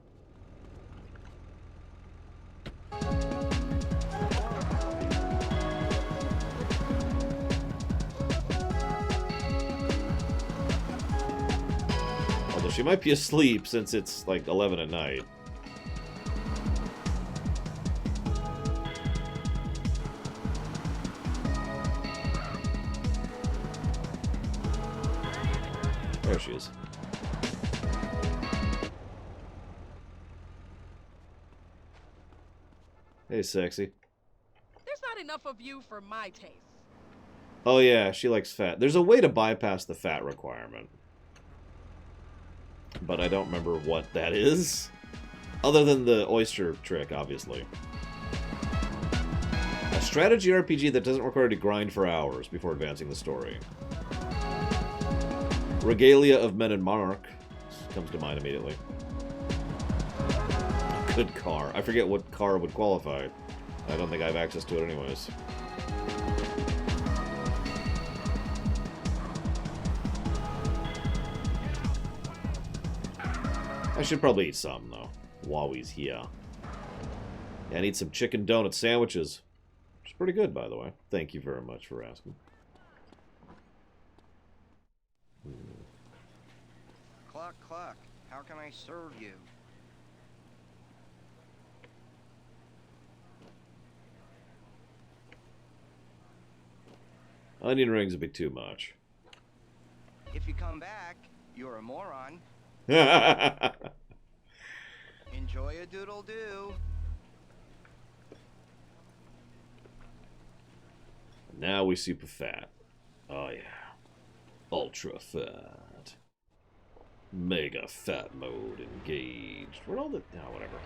Although she might be asleep since it's like 11 at night. There she is. Hey, sexy. There's not enough of you for my taste. Oh yeah, she likes fat. There's a way to bypass the fat requirement. But I don't remember what that is. Other than the oyster trick, obviously. A strategy RPG that doesn't require to grind for hours before advancing the story. Regalia of Men and Monarch comes to mind immediately. Good car. I forget what car would qualify. I don't think I have access to it anyways. I should probably eat some, though, while he's here. Yeah, I need some chicken donut sandwiches. Which is pretty good, by the way. Thank you very much for asking. Clock, clock. How can I serve you? Onion rings would be too much. If you come back, you're a moron. Enjoy a doodle-doo. Now we super fat. Oh yeah. Ultra fat. Mega fat mode engaged. Where'd all the... Oh, whatever.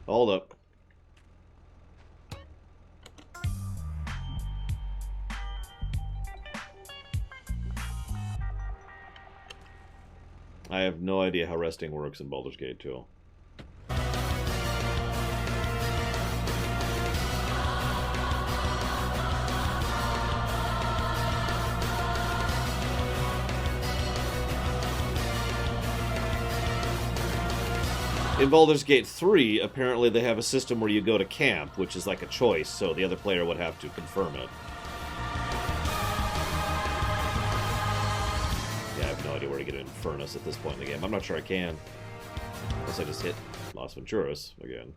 Hold up. I have no idea how resting works in Baldur's Gate 2. In Baldur's Gate 3, apparently they have a system where you go to camp, which is like a choice, so the other player would have to confirm it. Yeah, I have no idea where to get an Infernus at this point in the game. I'm not sure I can. Unless I just hit Las Venturas again.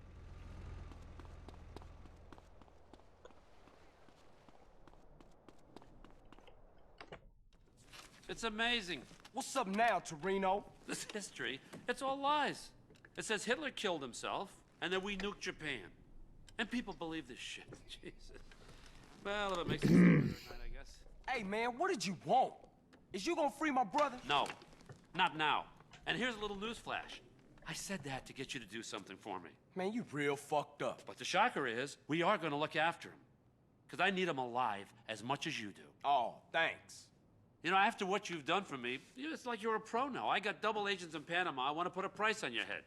It's amazing. What's up now, Torino? This history, it's all lies. It says Hitler killed himself, and then we nuked Japan. And people believe this shit. Jesus. Well, if it makes it night, I guess. Hey, man, what did you want? Is you gonna free my brother? No, not now. And here's a little news flash. I said that to get you to do something for me. Man, you real fucked up. But the shocker is, we are gonna look after him. Because I need him alive as much as you do. Oh, thanks. You know, after what you've done for me, it's like you're a pro now. I got double agents in Panama. I want to put a price on your head.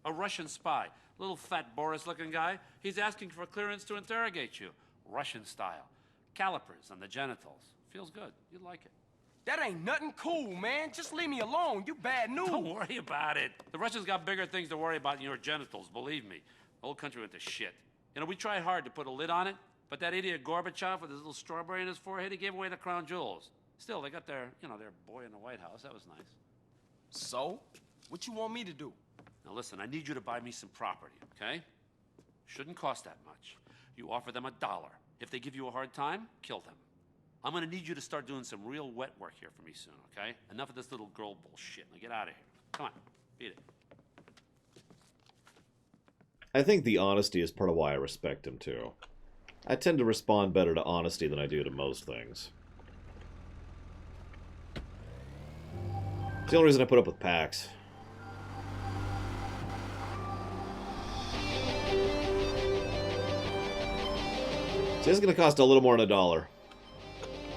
A Russian spy, little fat Boris-looking guy. He's asking for clearance to interrogate you. Russian style. Calipers on the genitals. Feels good. You'd like it. That ain't nothing cool, man. Just leave me alone. You bad news. Don't worry about it. The Russians got bigger things to worry about than your genitals, believe me. The whole country went to shit. You know, we tried hard to put a lid on it, but that idiot Gorbachev with his little strawberry in his forehead, he gave away the crown jewels. Still, they got their, you know, their boy in the White House. That was nice. So? What you want me to do? Now listen, I need you to buy me some property, okay? Shouldn't cost that much. You offer them $1. If they give you a hard time, kill them. I'm gonna need you to start doing some real wet work here for me soon, okay? Enough of this little girl bullshit. Now get out of here. Come on, beat it. I think the honesty is part of why I respect him, too. I tend to respond better to honesty than I do to most things. It's the only reason I put up with PAX. So this is going to cost a little more than $1.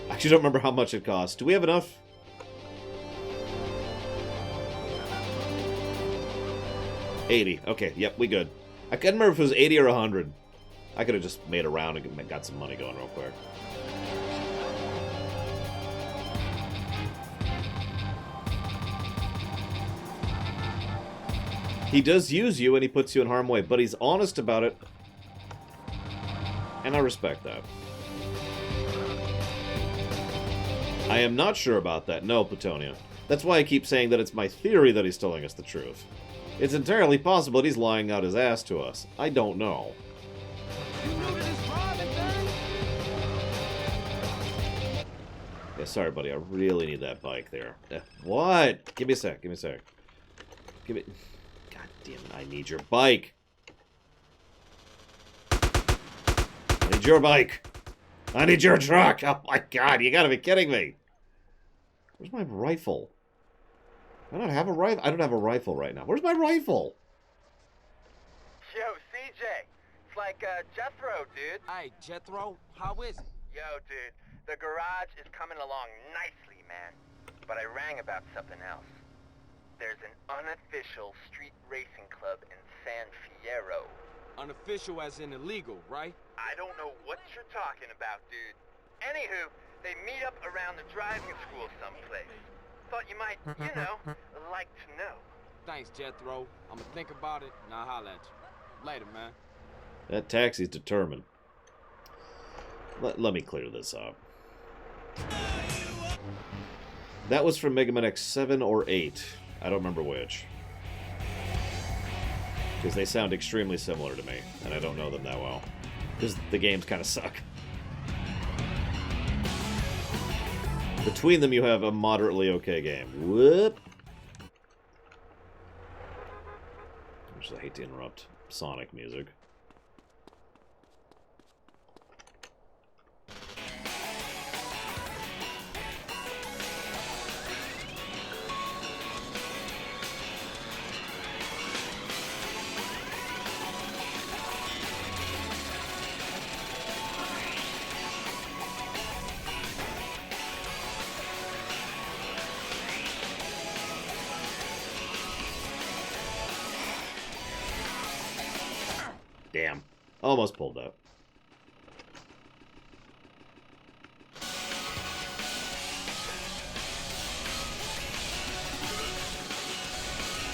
I actually don't remember how much it costs. Do we have enough? $80. Okay, yep, we good. I can't remember if it was 80 or 100. I could have just made a round and got some money going real quick. He does use you and he puts you in harm's way, but he's honest about it. And I respect that. I am not sure about that. No, Plutonia. That's why I keep saying that it's my theory that he's telling us the truth. It's entirely possible that he's lying out his ass to us. I don't know. Yeah, sorry, buddy. I really need that bike there. What? Give me a sec. Give me a sec. Give me... God damn it. I need your bike. I need your bike. I need your truck. Oh my god. You gotta be kidding me. Where's my rifle? I don't have a rifle. I don't have a rifle right now. Where's my rifle? Yo, CJ. It's like, Jethro, dude. Hey, Jethro, how is it? Yo, dude. The garage is coming along nicely, man. But I rang about something else. There's an unofficial street racing club in San Fierro. Unofficial as in illegal, right? I don't know what you're talking about, dude. Anywho, they meet up around the driving school someplace. Thought you might, you know, like to know. Thanks, Jethro. I'ma think about it, and I'll holler at you. Later, man. That taxi's determined. Let me clear this up. That was from Mega Man X7 or 8. I don't remember which. Because they sound extremely similar to me, and I don't know them that well. Because the games kind of suck. Between them, you have a moderately okay game. Whoop! I hate to interrupt Sonic music. Damn. Almost pulled up.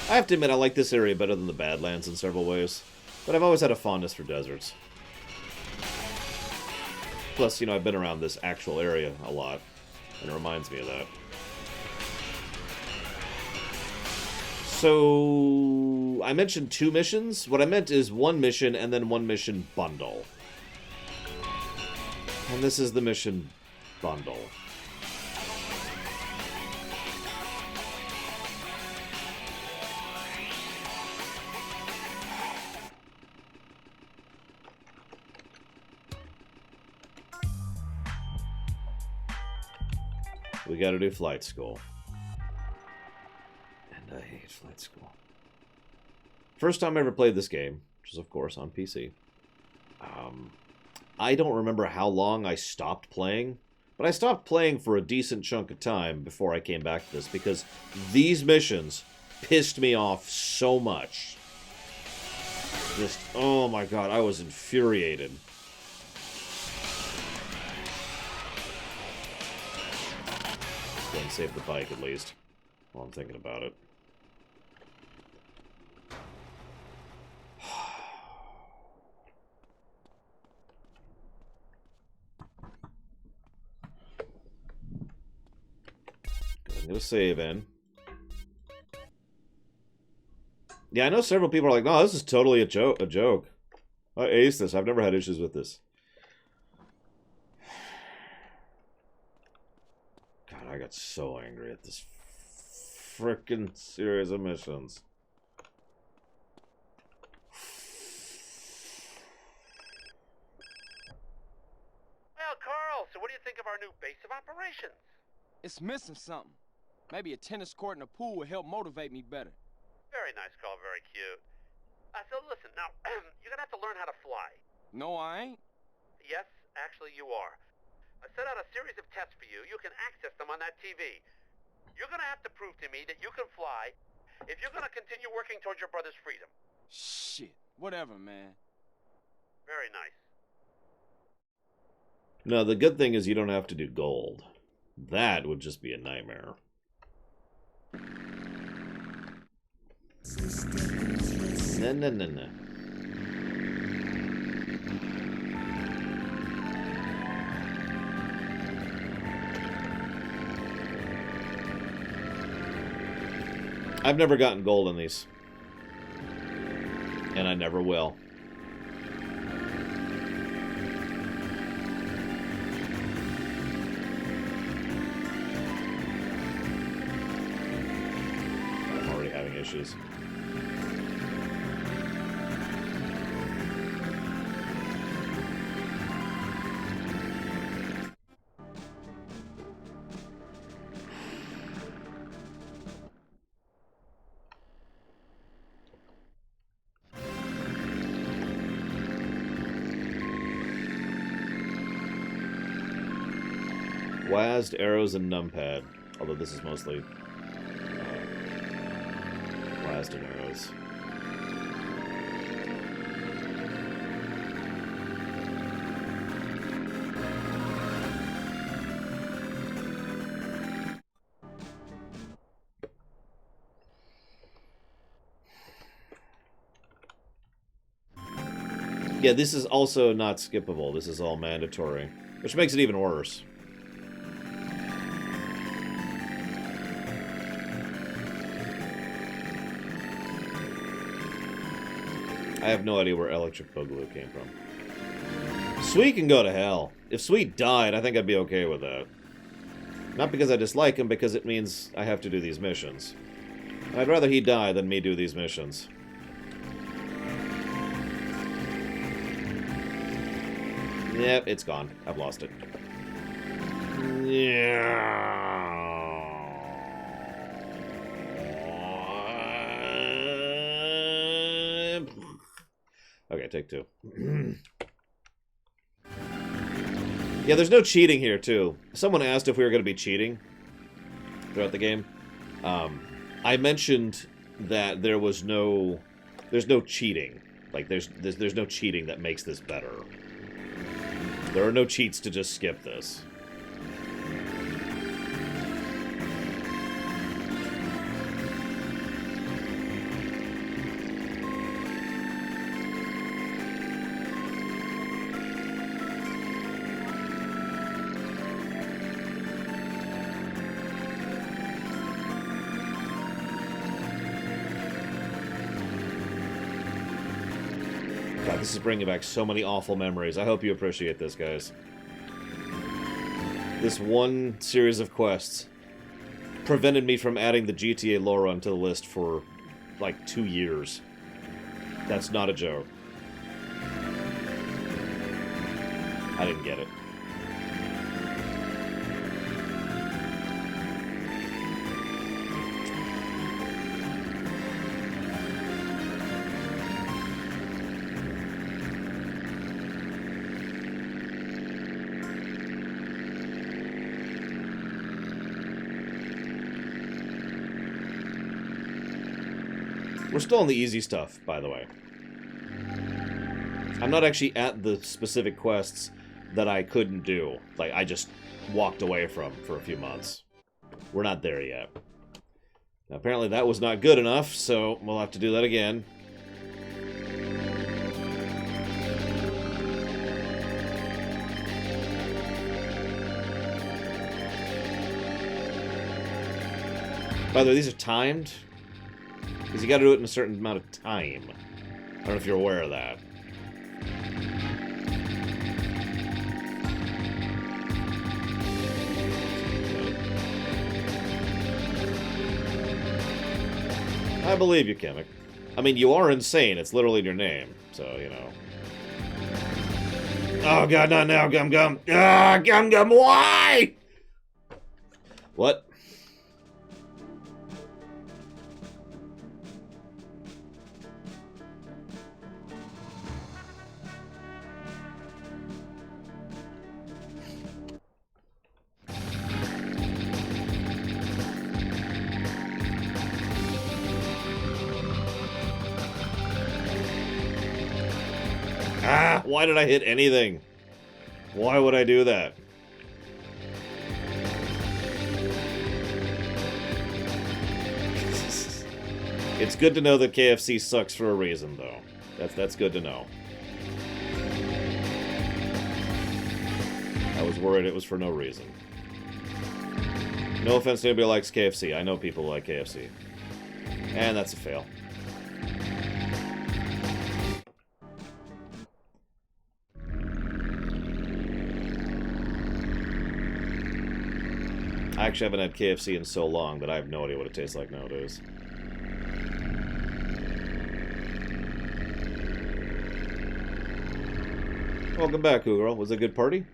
I have to admit, I like this area better than the Badlands in several ways. But I've always had a fondness for deserts. Plus, you know, I've been around this actual area a lot. And it reminds me of that. So, I mentioned 2 missions. What I meant is 1 mission and then 1 mission bundle. And this is the mission bundle. We gotta do flight school. I hate flight school. First time I ever played this game, which is of course on PC. I don't remember how long I stopped playing, but I stopped playing for a decent chunk of time before I came back to this because these missions pissed me off so much. Just, oh my god, I was infuriated. Go and save the bike at least, while I'm thinking about it. I'm gonna save in. Yeah, I know several people are like, no, this is totally a joke. I aced this. I've never had issues with this. God, I got so angry at this frickin' series of missions. Well, Carl, so what do you think of our new base of operations? It's missing something. Maybe a tennis court and a pool would help motivate me better. Very nice, Carl. Very cute. So listen, now, you're gonna have to learn how to fly. No, I ain't. Yes, actually you are. I set out a series of tests for you. You can access them on that TV. You're gonna have to prove to me that you can fly if you're gonna continue working towards your brother's freedom. Shit. Whatever, man. Very nice. No, the good thing is you don't have to do gold. That would just be a nightmare. No. I've never gotten gold in these. And I never will. I'm already having issues. WASD, arrows, and numpad. Although this is mostly WASD and arrows. Yeah, this is also not skippable. This is all mandatory, which makes it even worse. I have no idea where Electric Boogaloo came from. Sweet can go to hell. If Sweet died, I think I'd be okay with that. Not because I dislike him, because it means I have to do these missions. And I'd rather he die than me do these missions. Yep, it's gone. I've lost it. Yeah. Okay, take two. Yeah, there's no cheating here, too. Someone asked if we were going to be cheating throughout the game. I mentioned that there's no cheating. Like, there's no cheating that makes this better. There are no cheats to just skip this. God, this is bringing back so many awful memories. I hope you appreciate this, guys. This one series of quests prevented me from adding the GTA Lorerun to the list for, like, 2 years. That's not a joke. I didn't get it. We're still on the easy stuff, by the way. I'm not actually at the specific quests that I couldn't do. Like, I just walked away from for a few months. We're not there yet. Now, apparently that was not good enough, so we'll have to do that again. By the way, these are timed. Because you gotta do it in a certain amount of time. I don't know if you're aware of that. I believe you, Kamek. I mean, you are insane. It's literally in your name. So, you know. Oh, God, not now, Gum Gum. Ah, Gum Gum, why? What? Ah, why did I hit anything? Why would I do that? It's good to know that KFC sucks for a reason, though. That's good to know. I was worried it was for no reason. No offense to anybody who likes KFC. I know people like KFC. And that's a fail. I actually haven't had KFC in so long that I have no idea what it tastes like nowadays. Welcome back, Girl. Was it a good party?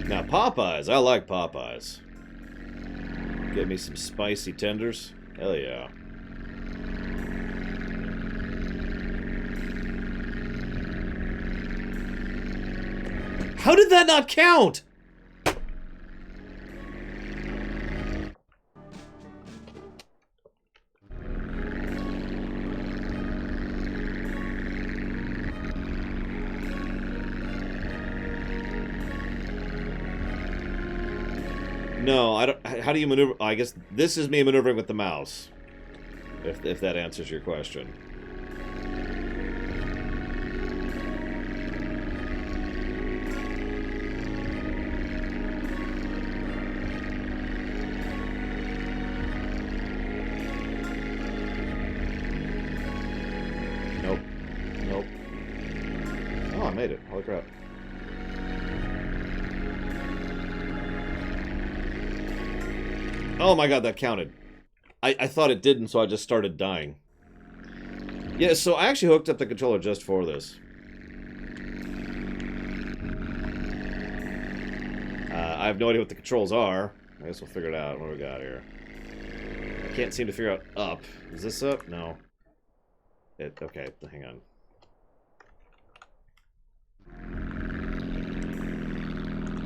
Now, Popeyes. I like Popeyes. Give me some spicy tenders. Hell yeah. How did that not count? No, I don't. How do you maneuver? I guess this is me maneuvering with the mouse. If that answers your question. Nope. Nope. Oh, I made it. Holy crap. Oh my god, that counted. I thought it didn't, so I just started dying. Yeah, so I actually hooked up the controller just for this. I have no idea what the controls are. I guess we'll figure it out. What do we got here? I can't seem to figure out up. Is this up? No. Okay, hang on.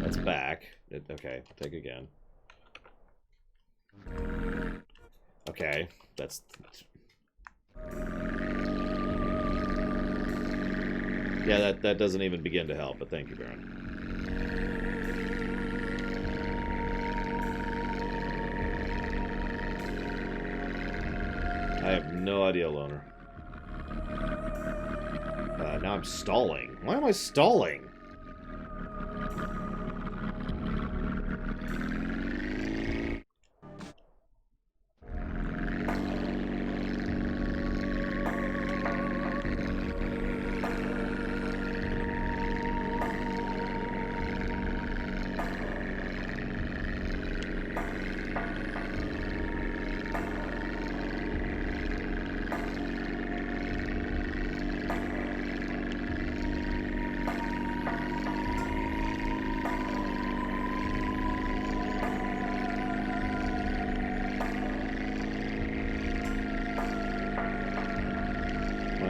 That's back. Okay, take again. Okay, that's... Yeah, that doesn't even begin to help, but thank you, Baron. I have no idea, Loner. Now I'm stalling. Why am I stalling?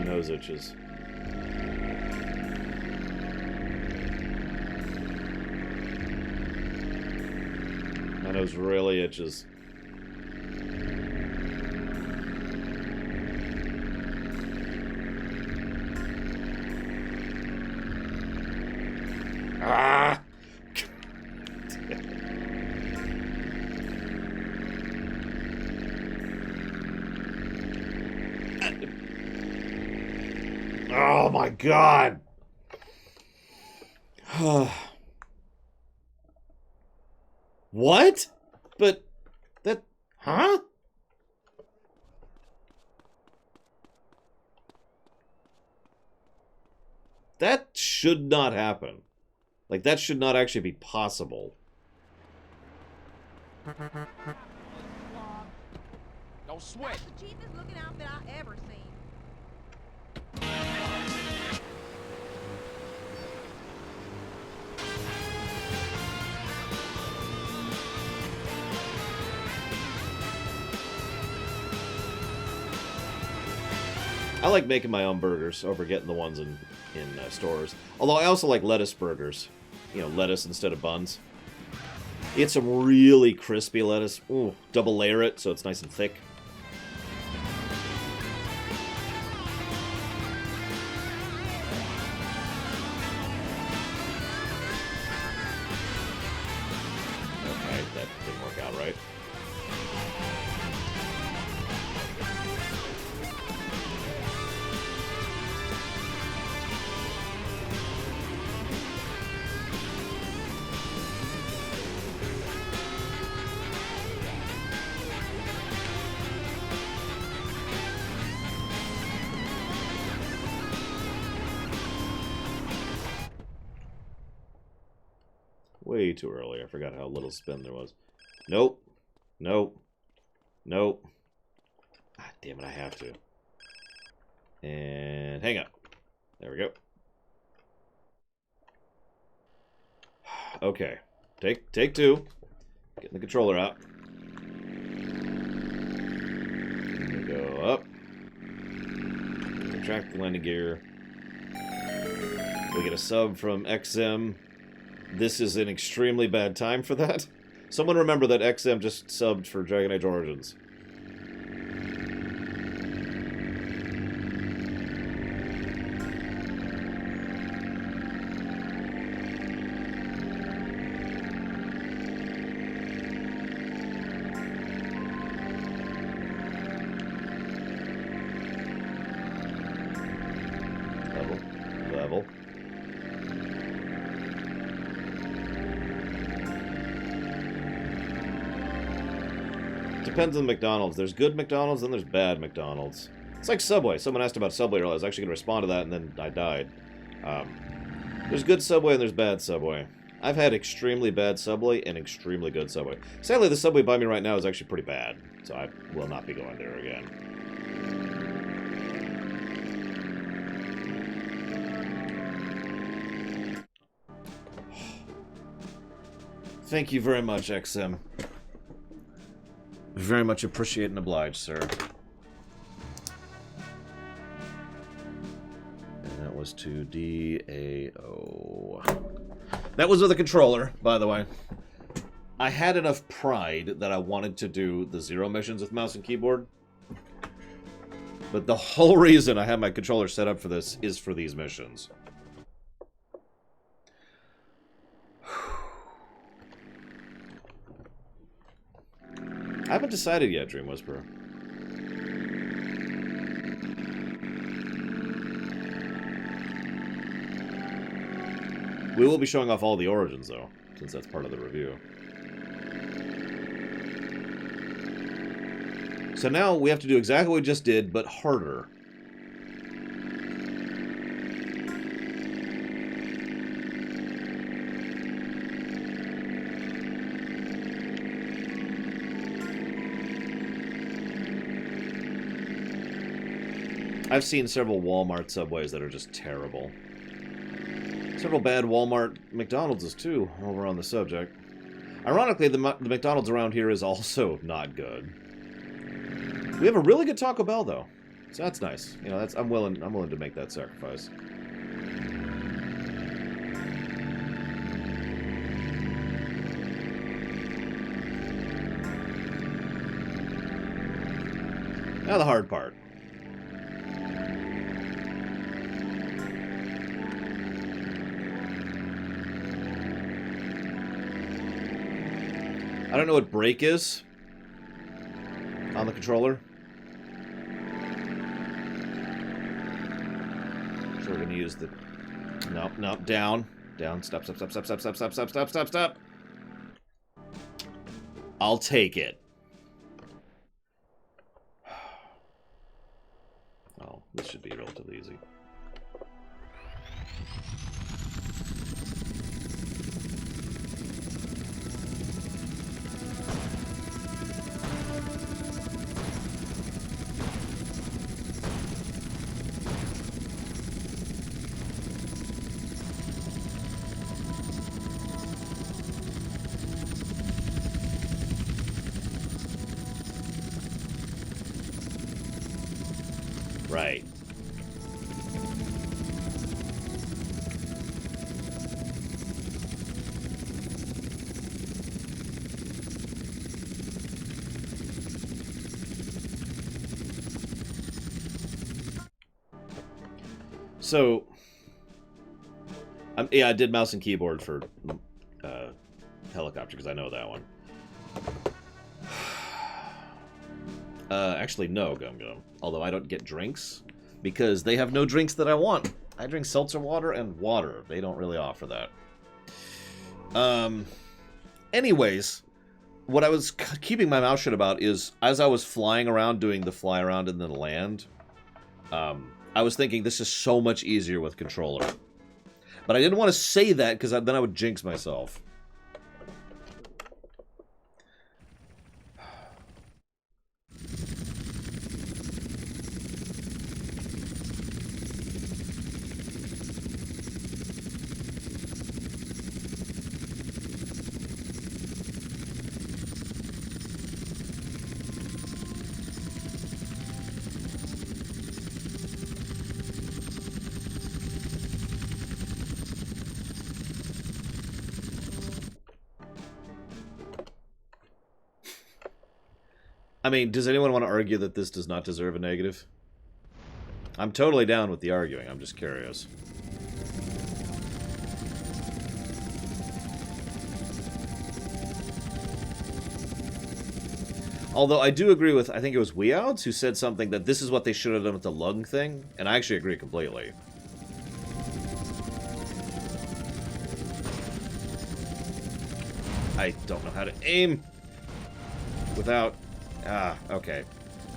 Nose itches. My nose really itches. Ah! Oh my god! What? But that... Huh? That should not happen. Like, that should not actually be possible. No sweat. That's the cheapest looking outfit I've ever seen. I like making my own burgers over getting the ones in stores. Although I also like lettuce burgers. You know, lettuce instead of buns. Get some really crispy lettuce. Ooh, double layer it so it's nice and thick. Okay, that didn't work out right. Way too early. I forgot how little spin there was. Nope. Nope. Nope. Ah, damn it, I have to. And hang up. There we go. Okay. Take two. Getting the controller out. We go up. Retract the landing gear. We get a sub from XM. This is an extremely bad time for that. Someone remember that XM just subbed for Dragon Age Origins. Level. Depends on the McDonald's. There's good McDonald's and there's bad McDonald's. It's like Subway. Someone asked about Subway earlier. I was actually going to respond to that and then I died. There's good Subway and there's bad Subway. I've had extremely bad Subway and extremely good Subway. Sadly, the Subway by me right now is actually pretty bad. So I will not be going there again. Thank you very much, XM. Very much appreciate and oblige, sir. And that was to DAO. That was with a controller, by the way. I had enough pride that I wanted to do the 0 missions with mouse and keyboard. But the whole reason I have my controller set up for this is for these missions. I haven't decided yet, Dream Whisperer. We will be showing off all the origins, though, since that's part of the review. So now we have to do exactly what we just did, but harder. I've seen several Walmart Subways that are just terrible. Several bad Walmart McDonald's too, while we're on the subject. Ironically, the McDonald's around here is also not good. We have a really good Taco Bell, though. So that's nice. You know, I'm willing to make that sacrifice. Now the hard part. I don't know what break is on the controller. So we're going to use the... Nope, down. Down, stop. I'll take it. Oh, this should be relatively easy. Right. So, yeah, I did mouse and keyboard for helicopter because I know that one. Actually, no, Gum Gum. Although I don't get drinks, because they have no drinks that I want. I drink seltzer water and water. They don't really offer that. Anyways, what I was keeping my mouth shut about is, as I was flying around doing the fly around and then land, I was thinking this is so much easier with controller. But I didn't want to say that, because then I would jinx myself. I mean, does anyone want to argue that this does not deserve a negative? I'm totally down with the arguing. I'm just curious. Although I do agree with, I think it was Weouds who said something that this is what they should have done with the lung thing, and I actually agree completely. I don't know how to aim without... Ah, okay.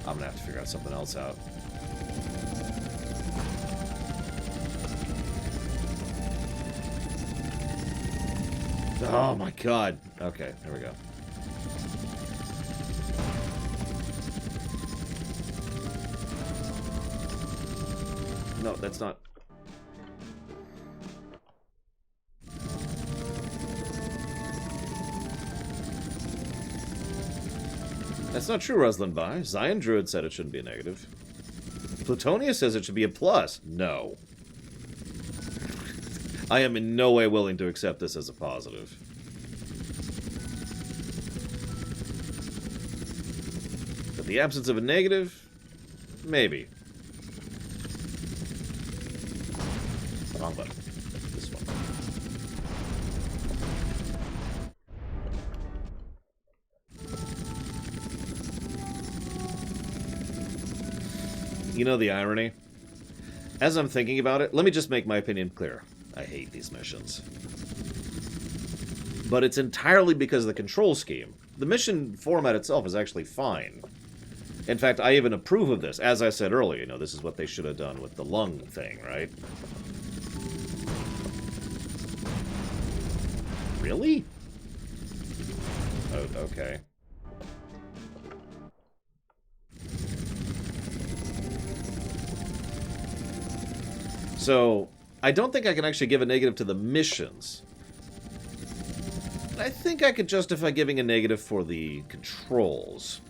I'm gonna have to figure out something else out. Oh my god. Okay, there we go. No, that's not... That's not true, Ruslan Bai. Zion Druid said it shouldn't be a negative. Plutonia says it should be a plus. No. I am in no way willing to accept this as a positive. But the absence of a negative? Maybe. Wrong button. This one. You know the irony? As I'm thinking about it, let me just make my opinion clear. I hate these missions. But it's entirely because of the control scheme. The mission format itself is actually fine. In fact, I even approve of this. As I said earlier, you know, this is what they should have done with the lung thing, right? Really? Oh, okay. So, I don't think I can actually give a negative to the missions. I think I could justify giving a negative for the controls.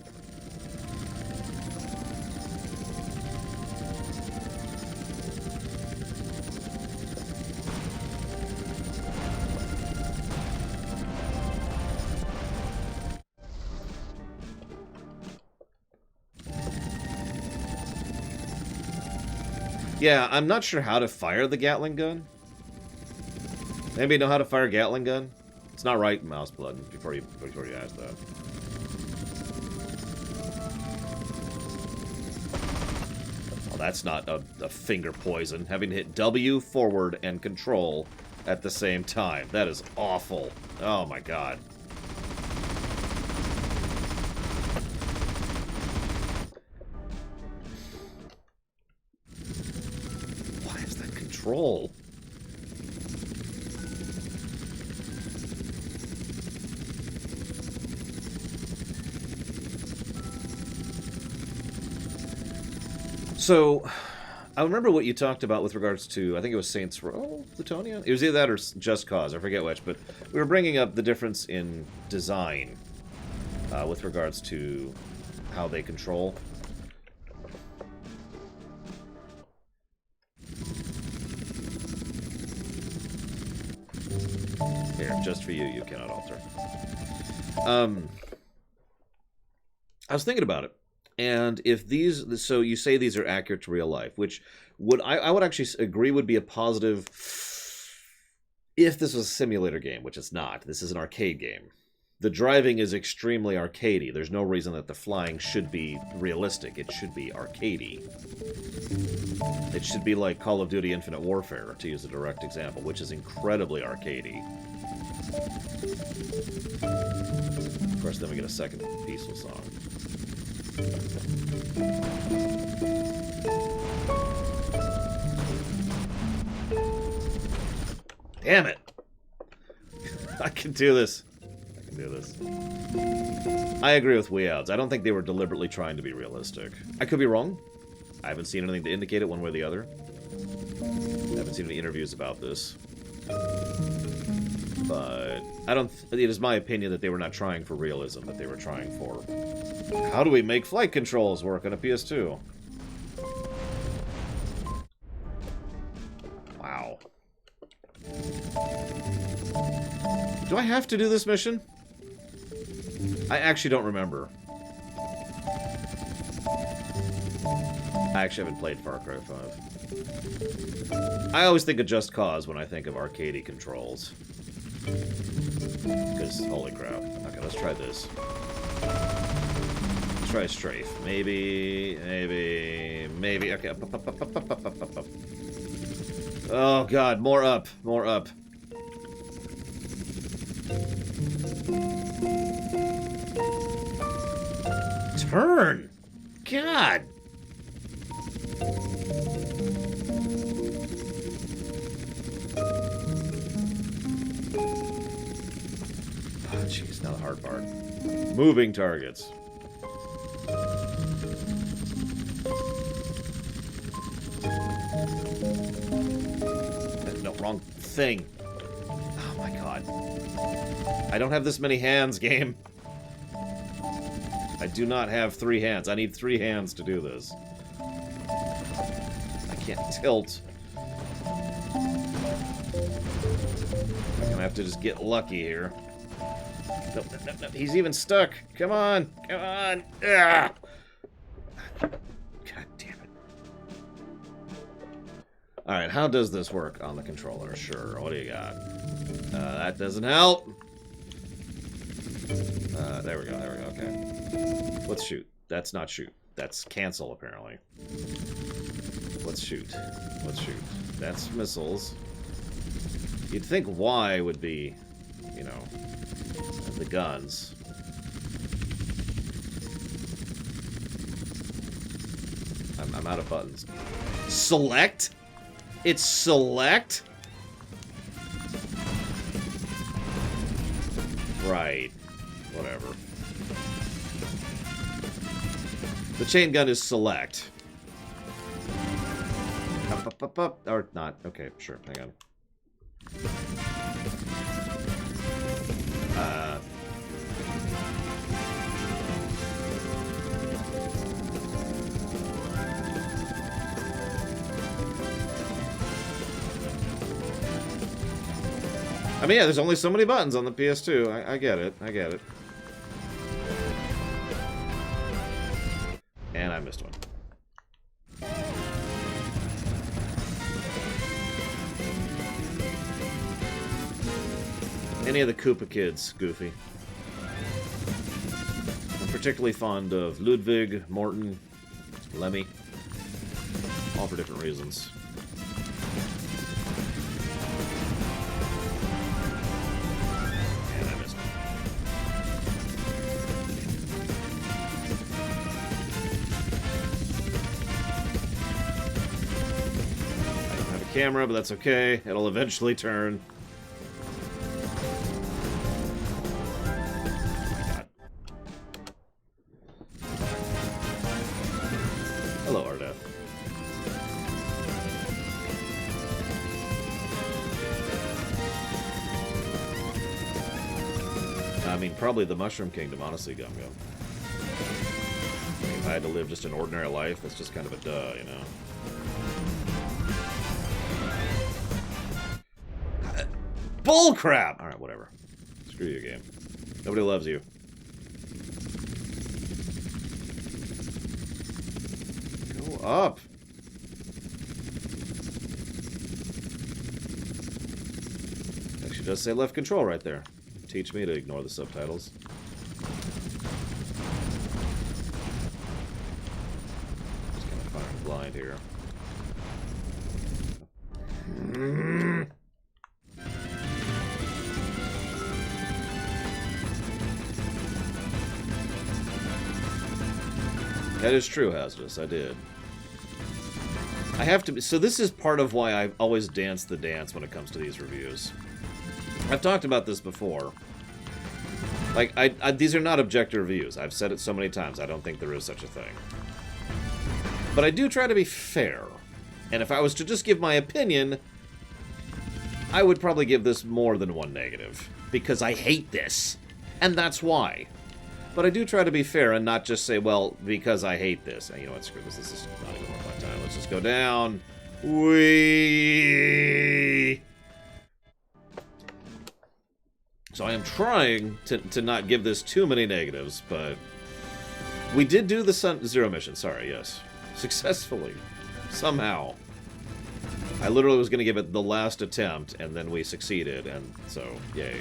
Yeah, I'm not sure how to fire the Gatling gun. Anybody know how to fire a Gatling gun? It's not right, mouse blood, before you ask that. Well, that's not a finger poison. Having to hit W, forward, and control at the same time. That is awful. Oh my god. Control. So, I remember what you talked about with regards to, I think it was Saints Row, Plutonia? It was either that or Just Cause, I forget which, but we were bringing up the difference in design with regards to how they control. Here, just for you, you cannot alter. I was thinking about it, and if these, so you say these are accurate to real life, which would I would actually agree would be a positive if this was a simulator game, which it's not. This is an arcade game. The driving is extremely arcadey. There's no reason that the flying should be realistic. It should be arcadey. It should be like Call of Duty Infinite Warfare, to use a direct example, which is incredibly arcadey. Of course, then we get a second peaceful song. Damn it! I can do this. I can do this. I agree with Weouds. I don't think they were deliberately trying to be realistic. I could be wrong. I haven't seen anything to indicate it one way or the other. I haven't seen any interviews about this. But I don't... It is my opinion that they were not trying for realism, that they were trying for... How do we make flight controls work on a PS2? Wow. Do I have to do this mission? I actually don't remember. I actually haven't played Far Cry 5. I always think of Just Cause when I think of arcadey controls. Because, holy crap. Okay, let's try this. Let's try strafe. Maybe. Okay. Up. Oh, God. More up. More up. Turn! God! Oh, jeez, now the hard part. Moving targets. No, wrong thing. Oh my god. I don't have this many hands, game. I do not have 3 hands. I need 3 hands to do this. I can't tilt. I'm gonna have to just get lucky here. No. He's even stuck. Come on. Come on. Ah! God damn it. Alright, how does this work on the controller? Sure. What do you got? That doesn't help. There we go, okay. Let's shoot. That's not shoot. That's cancel, apparently. Let's shoot. That's missiles. You'd think Y would be, you know, the guns. I'm out of buttons. Select? It's select? Right. Whatever. The chain gun is select. Up. Or not. Okay, sure. Hang on. I mean, yeah, there's only so many buttons on the PS2. I get it. And I missed one. Any of the Koopa kids, Goofy. I'm particularly fond of Ludwig, Morton, Lemmy. All for different reasons. And I missed one. I don't have a camera, but that's okay. It'll eventually turn. Probably the Mushroom Kingdom, honestly, Gum Gum. If I had to live just an ordinary life, that's just kind of a duh, you know? Bullcrap! Alright, whatever. Screw you, game. Nobody loves you. Go up! Actually, does say left control right there. Teach me to ignore the subtitles. Just kind of firing blind here. That is true, Hazardous. I did. I have to be... So this is part of why I always dance the dance when it comes to these reviews. I've talked about this before. Like, these are not objective reviews. I've said it so many times. I don't think there is such a thing. But I do try to be fair. And if I was to just give my opinion, I would probably give this more than 1 negative. Because I hate this. And that's why. But I do try to be fair and not just say, well, because I hate this. You know what, screw this. This is not even worth my time. Let's just go down. Whee! So I am trying to not give this too many negatives, but we did do the Zero mission. Sorry, yes. Successfully. Somehow. I literally was going to give it the last attempt, and then we succeeded, and so, yay.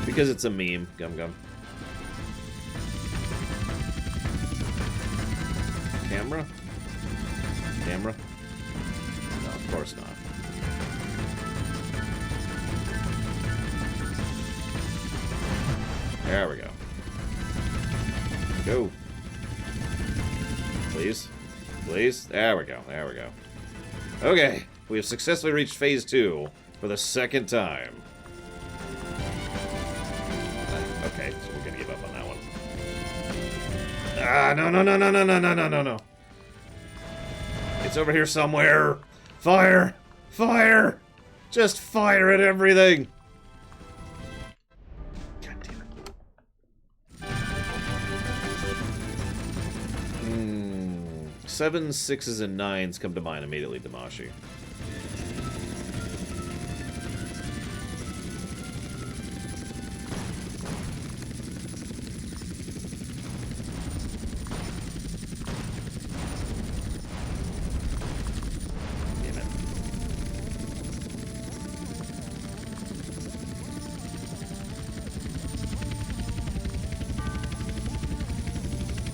Because it's a meme, Gum Gum. Camera? Camera? No, of course not. There we go. Go. Please. Please. There we go. There we go. Okay. We have successfully reached phase 2 for the second time. Okay, so we're gonna give up on that one. Ah, no, no, no, no, no, no, no, no, no, no. It's over here somewhere. Fire! Fire! Just fire at everything! 7, 6s, and 9s come to mind immediately, Damashi. Damn it.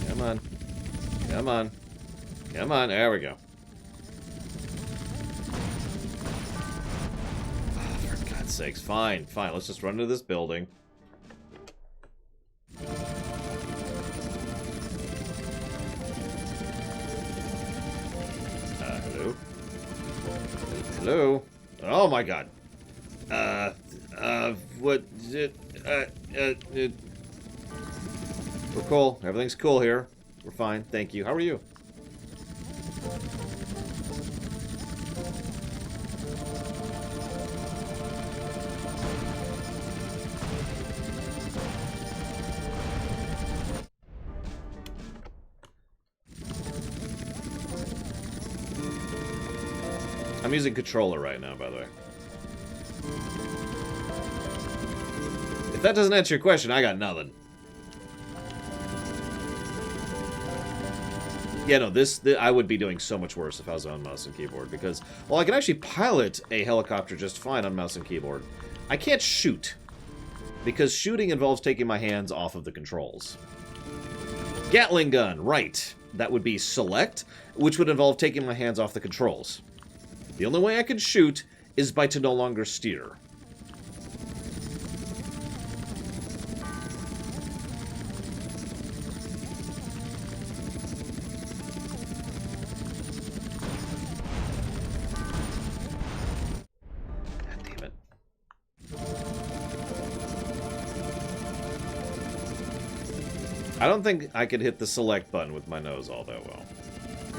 Come on. Come on. Come on, there we go. Oh, for God's sakes. Fine, fine. Let's just run into this building. Hello? Hello? Oh my God. What is it? We're cool. Everything's cool here. We're fine. Thank you. How are you? I'm using controller right now, by the way. If that doesn't answer your question, I got nothing. Yeah, no, I would be doing so much worse if I was on mouse and keyboard, because, well, I can actually pilot a helicopter just fine on mouse and keyboard. I can't shoot, because shooting involves taking my hands off of the controls. Gatling gun, right. That would be select, which would involve taking my hands off the controls. The only way I can shoot is by to no longer steer. God damn it. I don't think I could hit the select button with my nose all that well.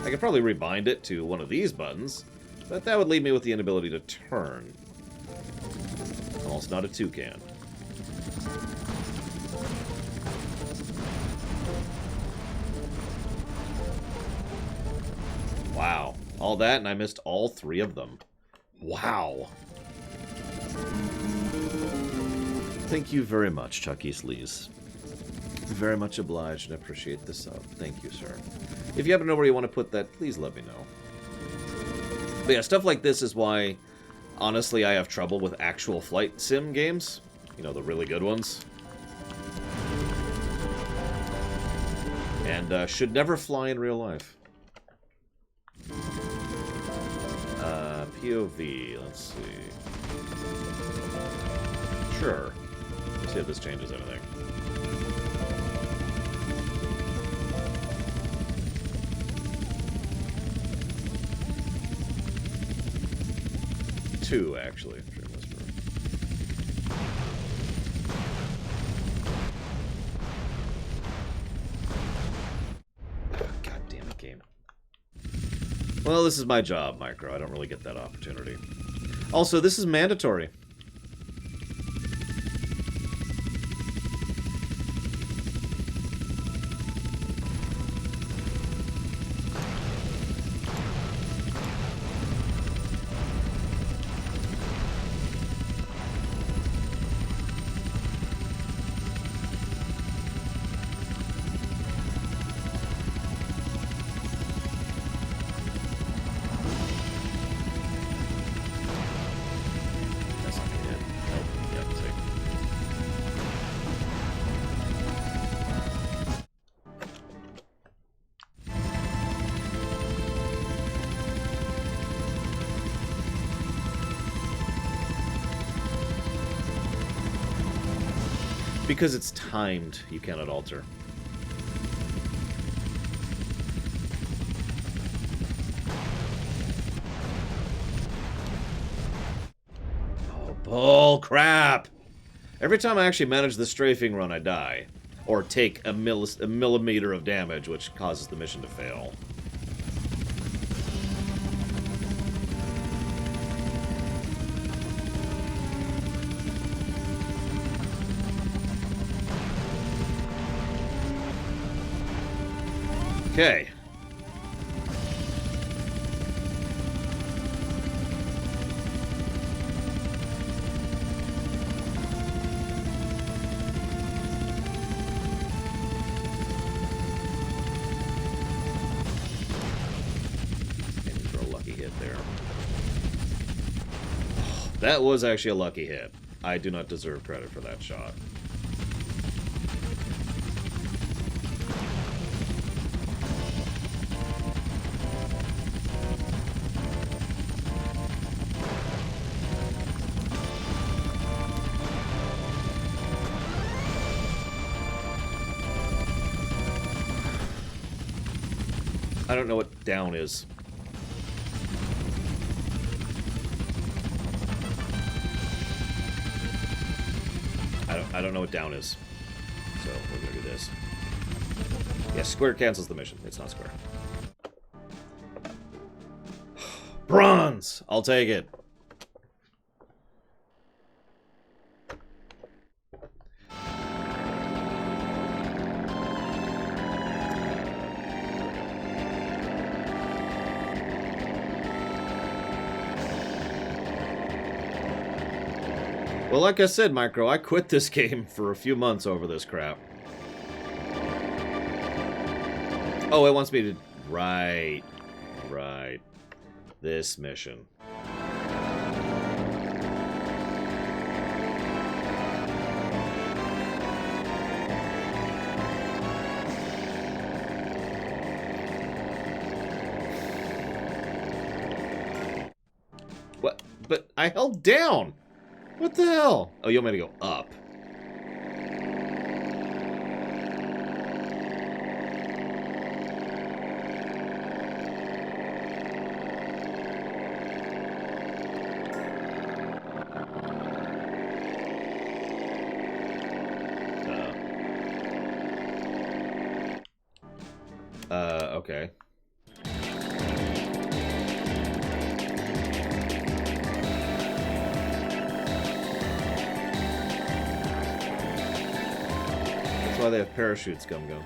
I could probably rebind it to one of these buttons, but that would leave me with the inability to turn. Almost not a toucan. Wow. All that, and I missed all 3 of them. Wow. Thank you very much, Chucky Sleaze. Very much obliged and appreciate the sub. Thank you, sir. If you happen to know where you want to put that, please let me know. But yeah, stuff like this is why, honestly, I have trouble with actual flight sim games. You know, the really good ones. And should never fly in real life. POV, let's see. Sure. Let's see if this changes anything. Two, actually. God damn it, game. Well, this is my job, Micro. I don't really get that opportunity. Also, this is mandatory. because it's timed, you cannot alter. Oh, bull crap! Every time I actually manage the strafing run, I die. Or take a millimeter of damage, which causes the mission to fail. Okay. Aiming for a lucky hit there. That was actually a lucky hit. I do not deserve credit for that shot. I don't know what down is. I don't know what down is. So we're gonna do this. Yes, square cancels the mission. It's not square. Bronze! I'll take it. Well, like I said, Micro, I quit this game for a few months over this crap. Oh, it wants me to... Right. Right. This mission. What? But I held down! What the hell? Oh, you want me to go up? Okay. That's why they have parachutes, Gum Gum.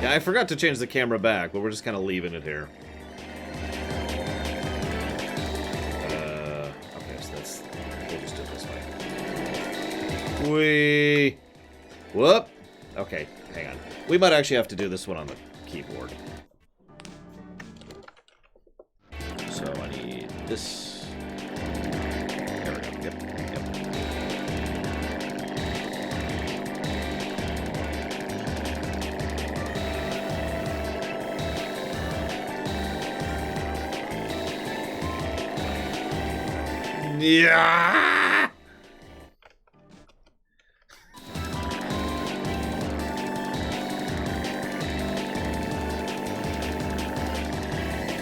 Yeah, I forgot to change the camera back, but we're just kind of leaving it here. Okay, so that's... We'll just do it this way. Whee! Whoop! Okay, hang on. We might actually have to do this one on the keyboard. So I need this... There we go. Yep, yep. Yeah.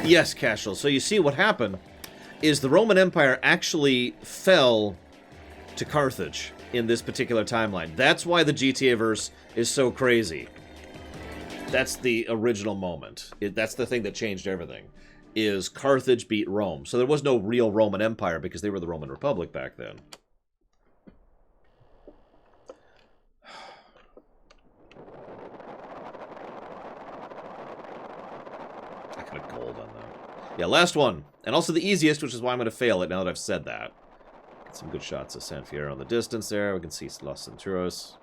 Yes, Cashel. So you see what happened is the Roman Empire actually fell to Carthage in this particular timeline. That's why the GTA verse is so crazy. That's the original moment. That's the thing that changed everything. Is Carthage beat Rome. So there was no real Roman Empire because they were the Roman Republic back then. I got a gold on that. Yeah, last one. And also the easiest, which is why I'm going to fail it now that I've said that. Get some good shots of San Fierro on the distance there. We can see Las Venturas.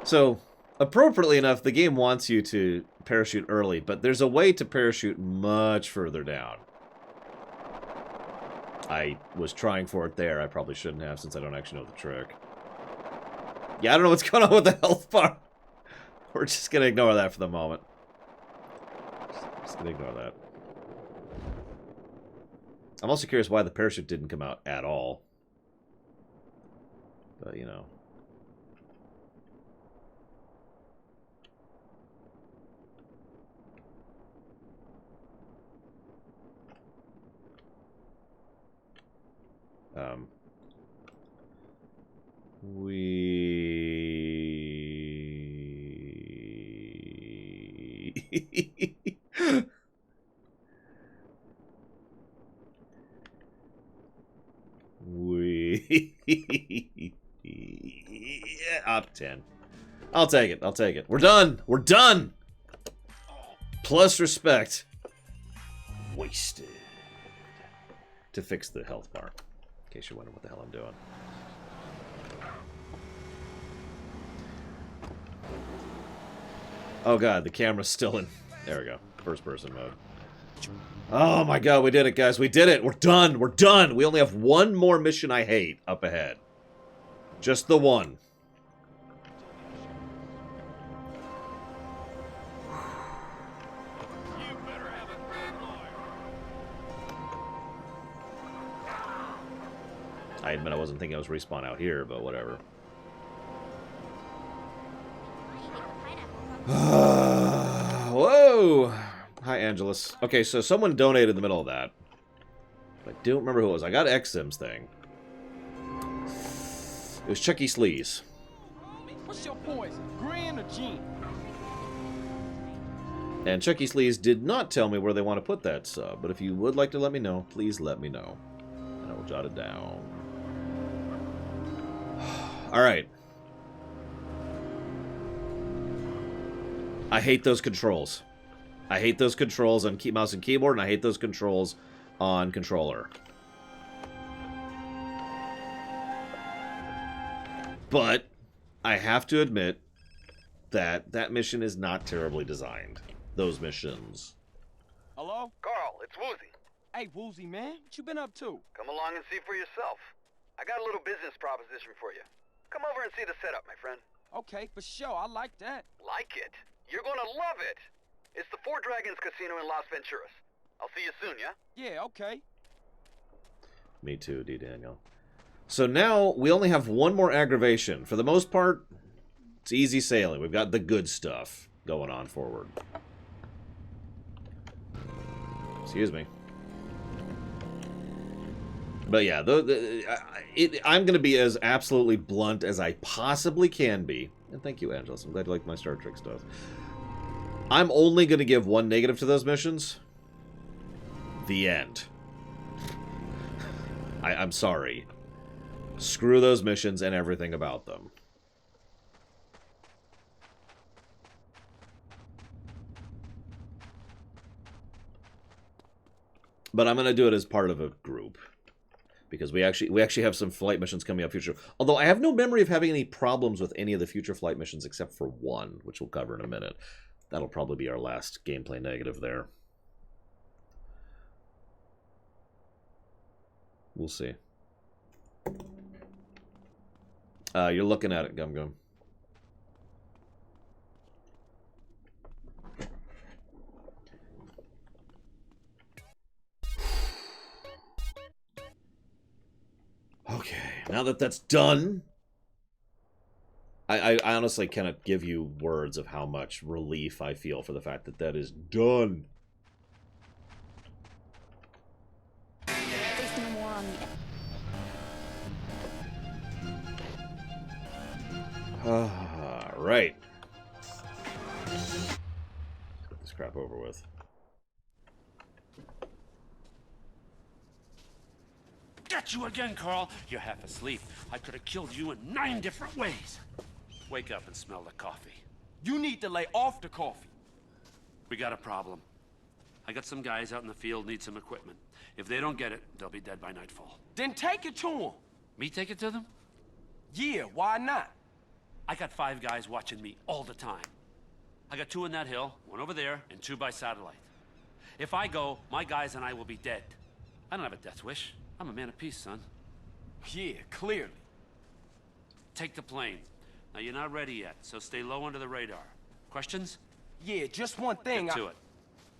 So, appropriately enough, the game wants you to parachute early, but there's a way to parachute much further down. I was trying for it there. I probably shouldn't have, since I don't actually know the trick. Yeah, I don't know what's going on with the health bar. We're just going to ignore that for the moment. Just going to ignore that. I'm also curious why the parachute didn't come out at all. But, you know. Up 10. I'll take it. I'll take it. We're done. We're done. Plus respect. Wasted. To fix the health bar. In case you're wondering what the hell I'm doing. Oh god, the camera's still in. There we go. First person mode. Oh my god, we did it, guys. We did it. We're done. We're done. We only have one more mission I hate up ahead. Just the one. I admit I wasn't thinking I was respawn out here, but whatever. Whoa! Hi, Angelus. Okay, so someone donated in the middle of that. I don't remember who it was. I got X-Sims thing. It was Chucky Sleaze. What's your poison? Green or gin? And Chucky Sleaze did not tell me where they want to put that sub, but if you would like to let me know, please let me know. And I will jot it down. Alright. I hate those controls. I hate those controls on mouse and keyboard, and I hate those controls on controller. But I have to admit that that mission is not terribly designed. Those missions. Hello? Carl, it's Woozy. Hey, Woozy, man. What you been up to? Come along and see for yourself. I got a little business proposition for you. Come over and see the setup, my friend. Okay, for sure. I like that. Like it? You're gonna love it. It's the Four Dragons Casino in Las Venturas. I'll see you soon, yeah? Yeah, okay. Me too, D. Daniel. So now we only have one more aggravation. For the most part, it's easy sailing. We've got the good stuff going on forward. Excuse me. But yeah, I'm going to be as absolutely blunt as I possibly can be. And thank you, Angelus. I'm glad you like my Star Trek stuff. I'm only going to give one negative to those missions. The end. I'm sorry. Screw those missions and everything about them. But I'm going to do it as part of a group. Because we actually have some flight missions coming up future. Although I have no memory of having any problems with any of the future flight missions except for one, which we'll cover in a minute. That'll probably be our last gameplay negative there. We'll see. You're looking at it, Gum Gum. Okay, now that that's done, I honestly cannot give you words of how much relief I feel for the fact that that is done. Alright. Let's get this crap over with. Got you again, Carl. You're half asleep. I could have killed you in 9 different ways. Wake up and smell the coffee. You need to lay off the coffee. We got a problem. I got some guys out in the field need some equipment. If they don't get it, they'll be dead by nightfall. Then take it to them. Me take it to them? Yeah, why not? I got 5 guys watching me all the time. I got 2 in that hill, 1 over there, and 2 by satellite. If I go, my guys and I will be dead. I don't have a death wish. I'm a man of peace, son. Yeah, clearly. Take the plane. Now, you're not ready yet, so stay low under the radar. Questions? Yeah, just one thing. Get to it.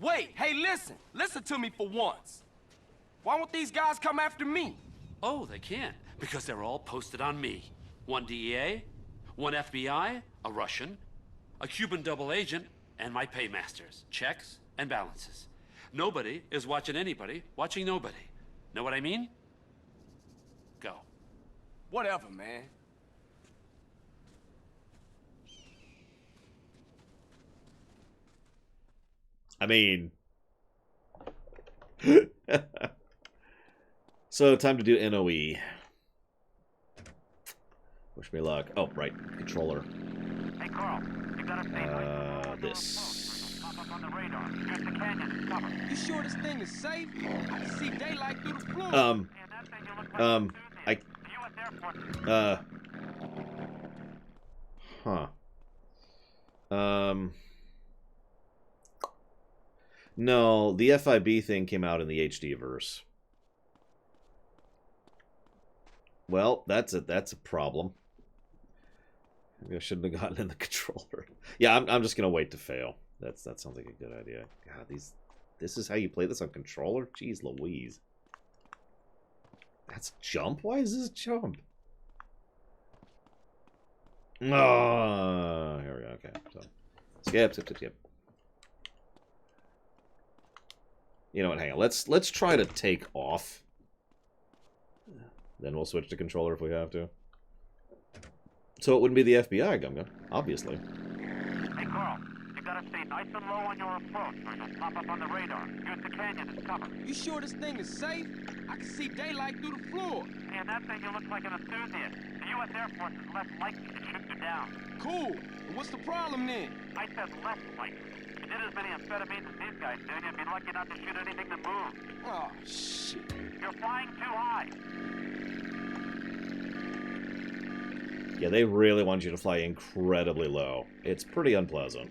Wait, hey, listen. Listen to me for once. Why won't these guys come after me? Oh, they can't, because they're all posted on me. 1 DEA, 1 FBI, a Russian, a Cuban double agent, and my paymasters. Checks and balances. Nobody is watching anybody, watching nobody. Know what I mean? Go. Whatever, man. I mean... So, time to do NOE. Wish me luck. Oh, right. Controller. Hey, Carl, you gotta This. pop up on the radar. Here's the canyon. It's covered. You sure this thing is safe? I can see daylight through the floor. No, the FIB thing came out in the HD verse. Well, that's a problem. Maybe I shouldn't have gotten in the controller. Yeah, I'm just gonna wait to fail. That sounds like a good idea. God, this is how you play this on controller? Jeez Louise. That's jump? Why is this jump? Oh, here we go. Okay, so skip. You know what? Hang on. Let's try to take off. Then we'll switch to controller if we have to. So it wouldn't be the FBI, Gum-Gum, obviously. Hey, Carl, you gotta stay nice and low on your approach, or you'll pop up on the radar. Here's the canyon. It's covered. You sure this thing is safe? I can see daylight through the floor. Man, that thing you look like an enthusiast. The U.S. Air Force is less likely to shoot you down. Cool. And what's the problem then? I said less likely. If you did as many amphetamines as these guys did, you'd be lucky not to shoot anything that moves. Oh, shit. You're flying too high. Yeah, they really want you to fly incredibly low. It's pretty unpleasant.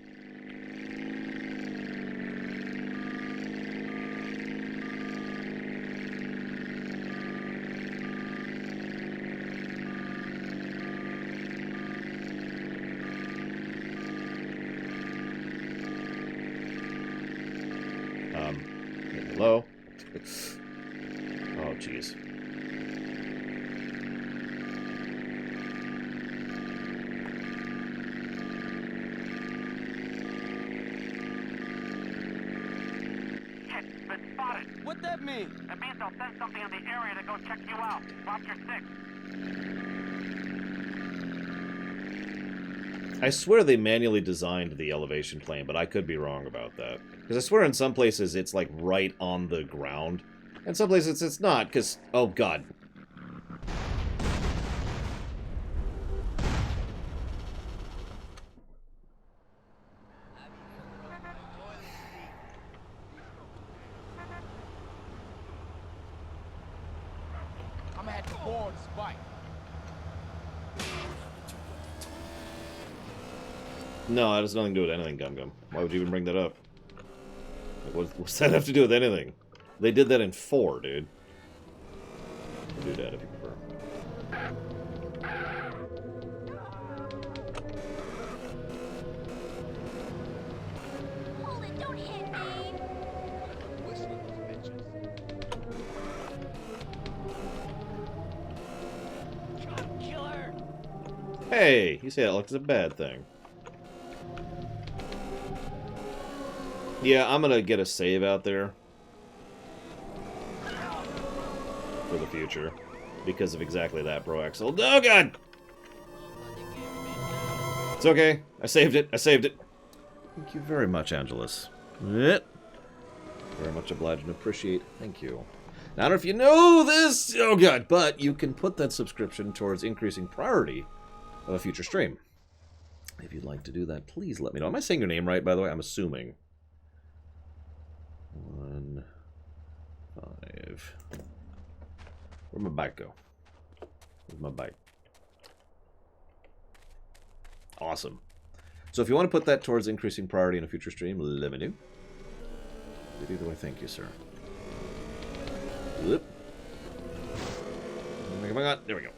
Hello? Oh, jeez. What that mean? It means they'll send something in the area to go check you out. Drop your six. I swear they manually designed the elevation plane, but I could be wrong about that. Because I swear in some places it's like right on the ground. And some places it's not, because... Oh, God. I'm at the board spike. No, that has nothing to do with anything, Gum-Gum. Why would you even bring that up? Like, what's that have to do with anything? They did that in 4, dude. Do that if you prefer. Hold it, don't hit me! Killer! Hey! You say that like it's a bad thing. Yeah, I'm gonna get a save out there. For the future. Because of exactly that, Bro Axel. Oh, God! It's okay. I saved it. I saved it. Thank you very much, Angelus. Very much obliged and appreciate. Thank you. Now, I don't know if you know this, oh God, but you can put that subscription towards increasing priority of a future stream. If you'd like to do that, please let me know. Am I saying your name right, by the way? I'm assuming. 1, 5. Where'd my bike go? Where's my bike? Awesome. So if you want to put that towards increasing priority in a future stream, let me know. But either way, thank you, sir. Whoop. Oh my god, there we go.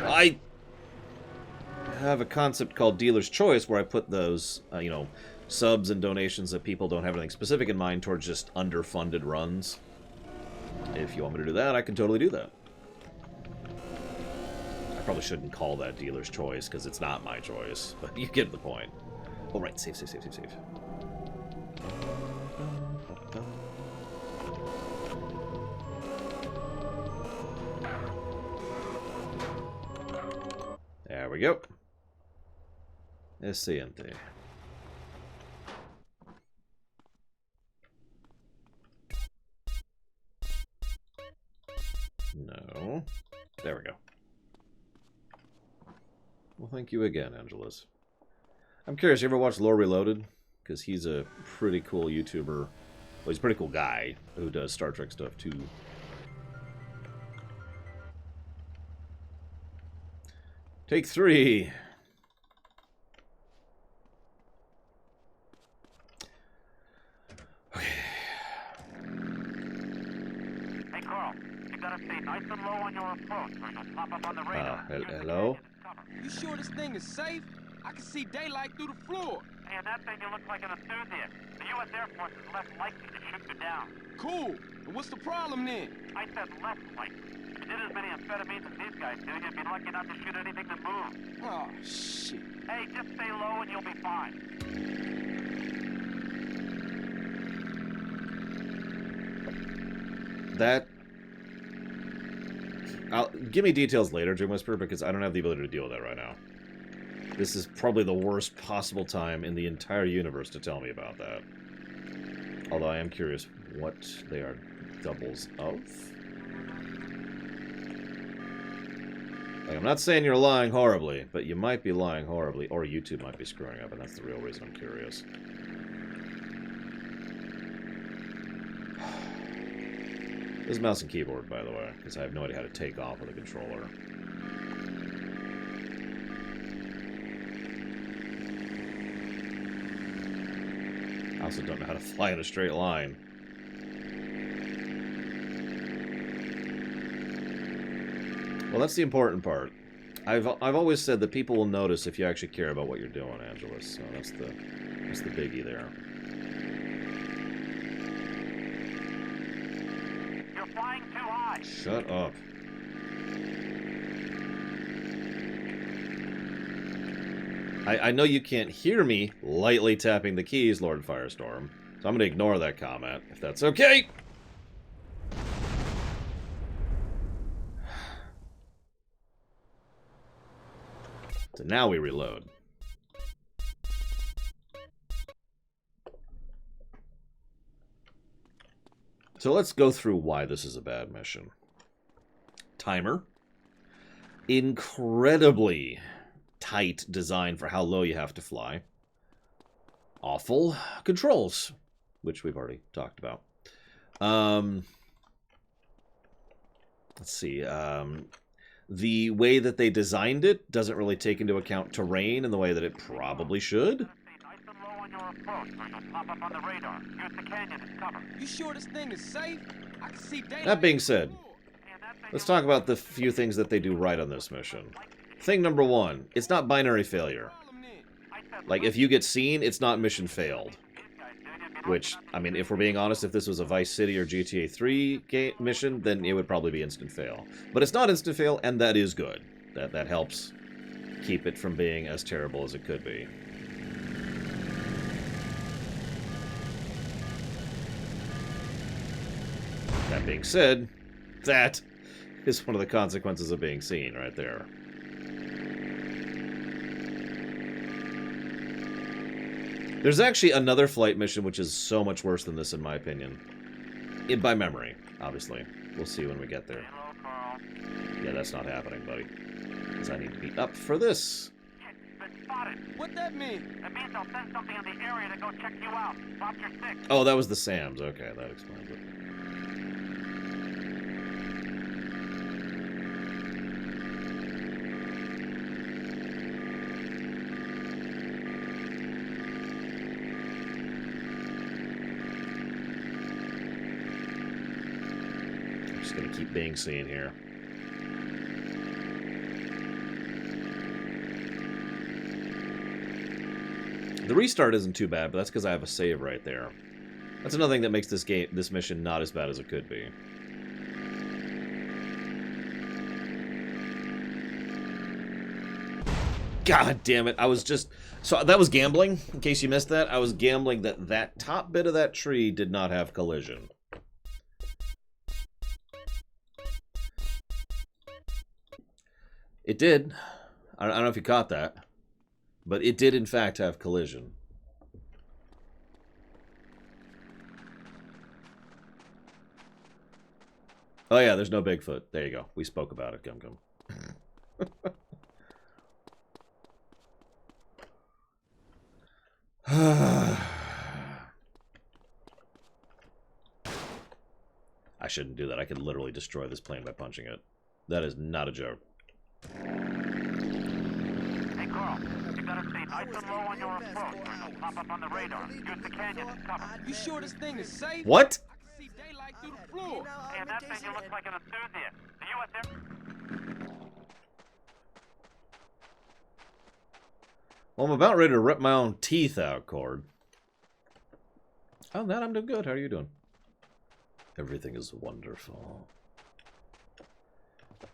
I have a concept called Dealer's Choice where I put those, you know, subs and donations that people don't have anything specific in mind towards just underfunded runs. If you want me to do that, I can totally do that. I probably shouldn't call that Dealer's Choice because it's not my choice, but you get the point. Oh, right, save. There we go. Siguiente. No. There we go. Well, thank you again, Angeles. I'm curious, you ever watch Lore Reloaded? Because he's a pretty cool YouTuber. Well, he's a pretty cool guy who does Star Trek stuff, too. Take 3. Hey, Carl, you gotta stay nice and low on your approach or you'll pop up on the radar. Hello? You sure this thing is safe? I can see daylight through the floor. Hey, in that thing you look like an enthusiast. The U.S. Air Force is less likely to shoot you down. Cool. And what's the problem then? I said less likely. If you did as many amphetamines as these guys do, you'd be lucky not to shoot anything that moves. Oh, shit. Hey, just stay low and you'll be fine. That... give me details later, Jim Whisper, because I don't have the ability to deal with that right now. This is probably the worst possible time in the entire universe to tell me about that. Although I am curious what they are doubles of. Like, I'm not saying you're lying horribly, but you might be lying horribly, or YouTube might be screwing up, and that's the real reason I'm curious. This is mouse and keyboard, by the way, because I have no idea how to take off with a controller. I also don't know how to fly in a straight line. Well, that's the important part. I've always said that people will notice if you actually care about what you're doing, Angeles. So that's the biggie there. You're flying too high. Shut up. I know you can't hear me lightly tapping the keys, Lord Firestorm, so I'm going to ignore that comment, if that's okay. So now we reload. So let's go through why this is a bad mission. Timer. Incredibly tight design for how low you have to fly. Awful controls, which we've already talked about. Let's see. The way that they designed it doesn't really take into account terrain in the way that it probably should. You sure this thing is safe? I can see daylight. That being said, let's talk about the few things that they do right on this mission. Thing number 1, it's not binary failure. Like, if you get seen, it's not mission failed. Which, I mean, if we're being honest, if this was a Vice City or GTA 3 mission, then it would probably be instant fail. But it's not instant fail, and that is good. That helps keep it from being as terrible as it could be. That being said, that is one of the consequences of being seen right there. There's actually another flight mission which is so much worse than this in my opinion. By memory, obviously. We'll see when we get there. Yeah, that's not happening, buddy. Because I need to be up for this. What that mean? It means they'll send something in the area to go check you out. Drop your stick. Oh, that was the SAMs. Okay, that explains it. keep being seen here. The restart isn't too bad, but that's because I have a save right there. That's another thing that makes this mission not as bad as it could be. God damn it, I was just... So that was gambling, in case you missed that. I was gambling that that top bit of that tree did not have collision. It did. I don't know if you caught that. But it did, in fact, have collision. Oh, yeah, there's no Bigfoot. There you go. We spoke about it, Gum Gum. I shouldn't do that. I could literally destroy this plane by punching it. That is not a joke. Hey, Carl, you gotta stay nice and low on your approach, or it'll pop up on the radar. Use the canyon as cover. You sure this thing is safe? What? I can see daylight through the floor. Hey, that thing you look like an enthusiast. Are you out there? Well, I'm about ready to rip my own teeth out, Cord. Oh, that I'm doing good. How are you doing? Everything is wonderful.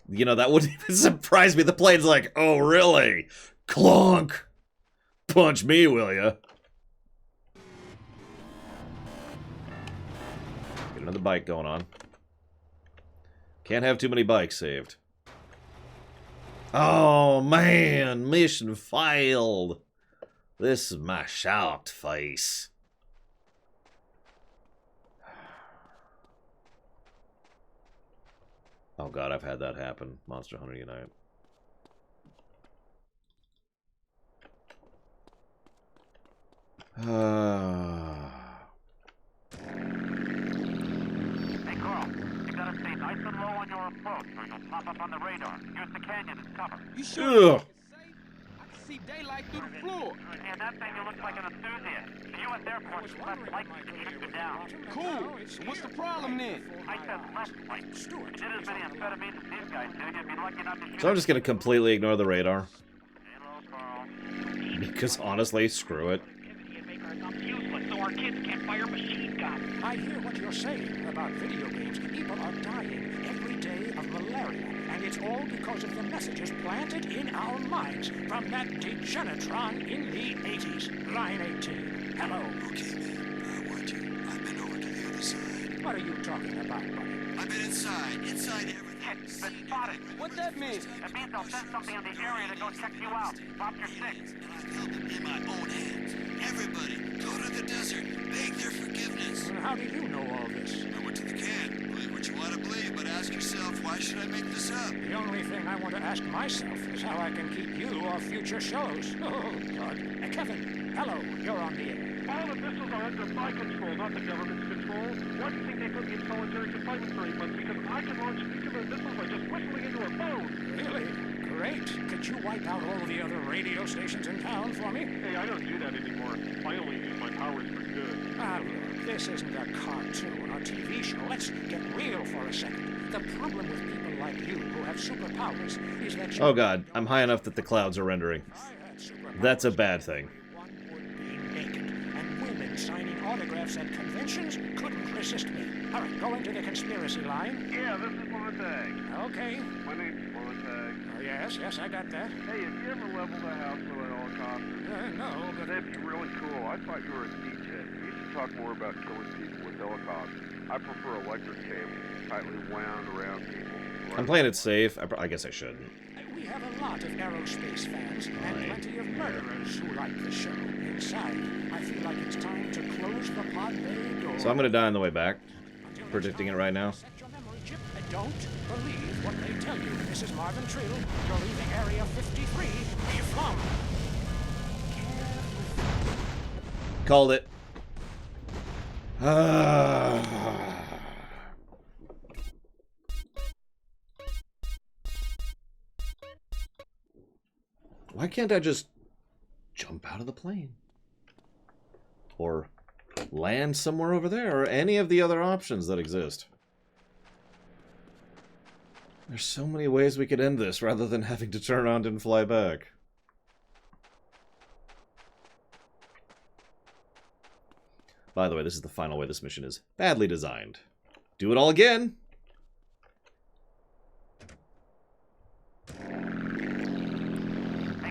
You know, that wouldn't even surprise me. The plane's like, oh, really? Clonk! Punch me, will ya? Get another bike going on. Can't have too many bikes saved. Oh, man! Mission failed! This is my shocked face. Oh god, I've had that happen. Monster Hunter Unite. Hey, Carl, you gotta stay nice and low on your approach, or you'll pop up on the radar. Use the canyon as cover. You sure it's safe? I can see daylight through the floor. And that thing you look like an enthusiast. The U.S. Air Force is less likely to shoot you down. Cool. So what's the problem then? I said less likely. If you did as many amphetamines as these guys do, you'd be lucky not to shoot. So I'm just gonna completely ignore the radar. Hello, Carl. Because honestly, screw it. Useless, so our kids can't fire machine guns. I hear what you're saying about video games. People are dying every day of malaria, and it's all because of the messages planted in our minds from that degenitron in the 80s. Line 18. Hello. Okay, man. I want you. I've been over to the other side. What are you talking about, buddy? I've been inside everything. Been spotted. What that mean? It means they'll send something in the area to go check you out. Pop your six. And I've held them in my own hands. Everybody, go to the desert, beg their forgiveness. How do you know all this? I went to the can. Believe what you want to believe, but ask yourself, why should I make this up? The only thing I want to ask myself is how I can keep you off future shows. Oh, God. Kevin, hello. You're on the air. All the missiles are under my control, not the government's control. Why do you think they put me in solitary confinement for 8 months? Because I can launch nuclear missiles by just whistling into a phone. Really? Great. Could you wipe out all the other radio stations in town for me? Hey, I don't do that anymore. I only use my powers for good. Ah, look, this isn't a cartoon or TV show. Let's get real for a second. The problem with people like you who have superpowers is that you... Oh god, I'm high enough that the clouds are rendering. That's a bad thing. Signing autographs at conventions couldn't resist me. All right, go into the conspiracy line. Yeah, this is Montag. Okay. My name's Montag. Oh, yes, I got that. Hey, have you ever leveled a house with an helicopter? No, but... That'd be really cool. I thought you were a DJ. You should talk more about killing people with helicopters. I prefer electric cables, tightly wound around people. I'm playing it safe. I guess I shouldn't. We have a lot of aerospace fans and plenty of murderers who like the show. Inside, I feel like it's time to close the pod bay door. So I'm gonna die on the way back. Predicting it right now. Set your memory chip and don't believe what they tell you. This is Marvin Trill. You're leaving Area 53. Be flung. Called it. Why can't I just jump out of the plane? Or land somewhere over there, or any of the other options that exist. There's so many ways we could end this rather than having to turn around and fly back. By the way, this is the final way this mission is badly designed. Do it all again! Hey,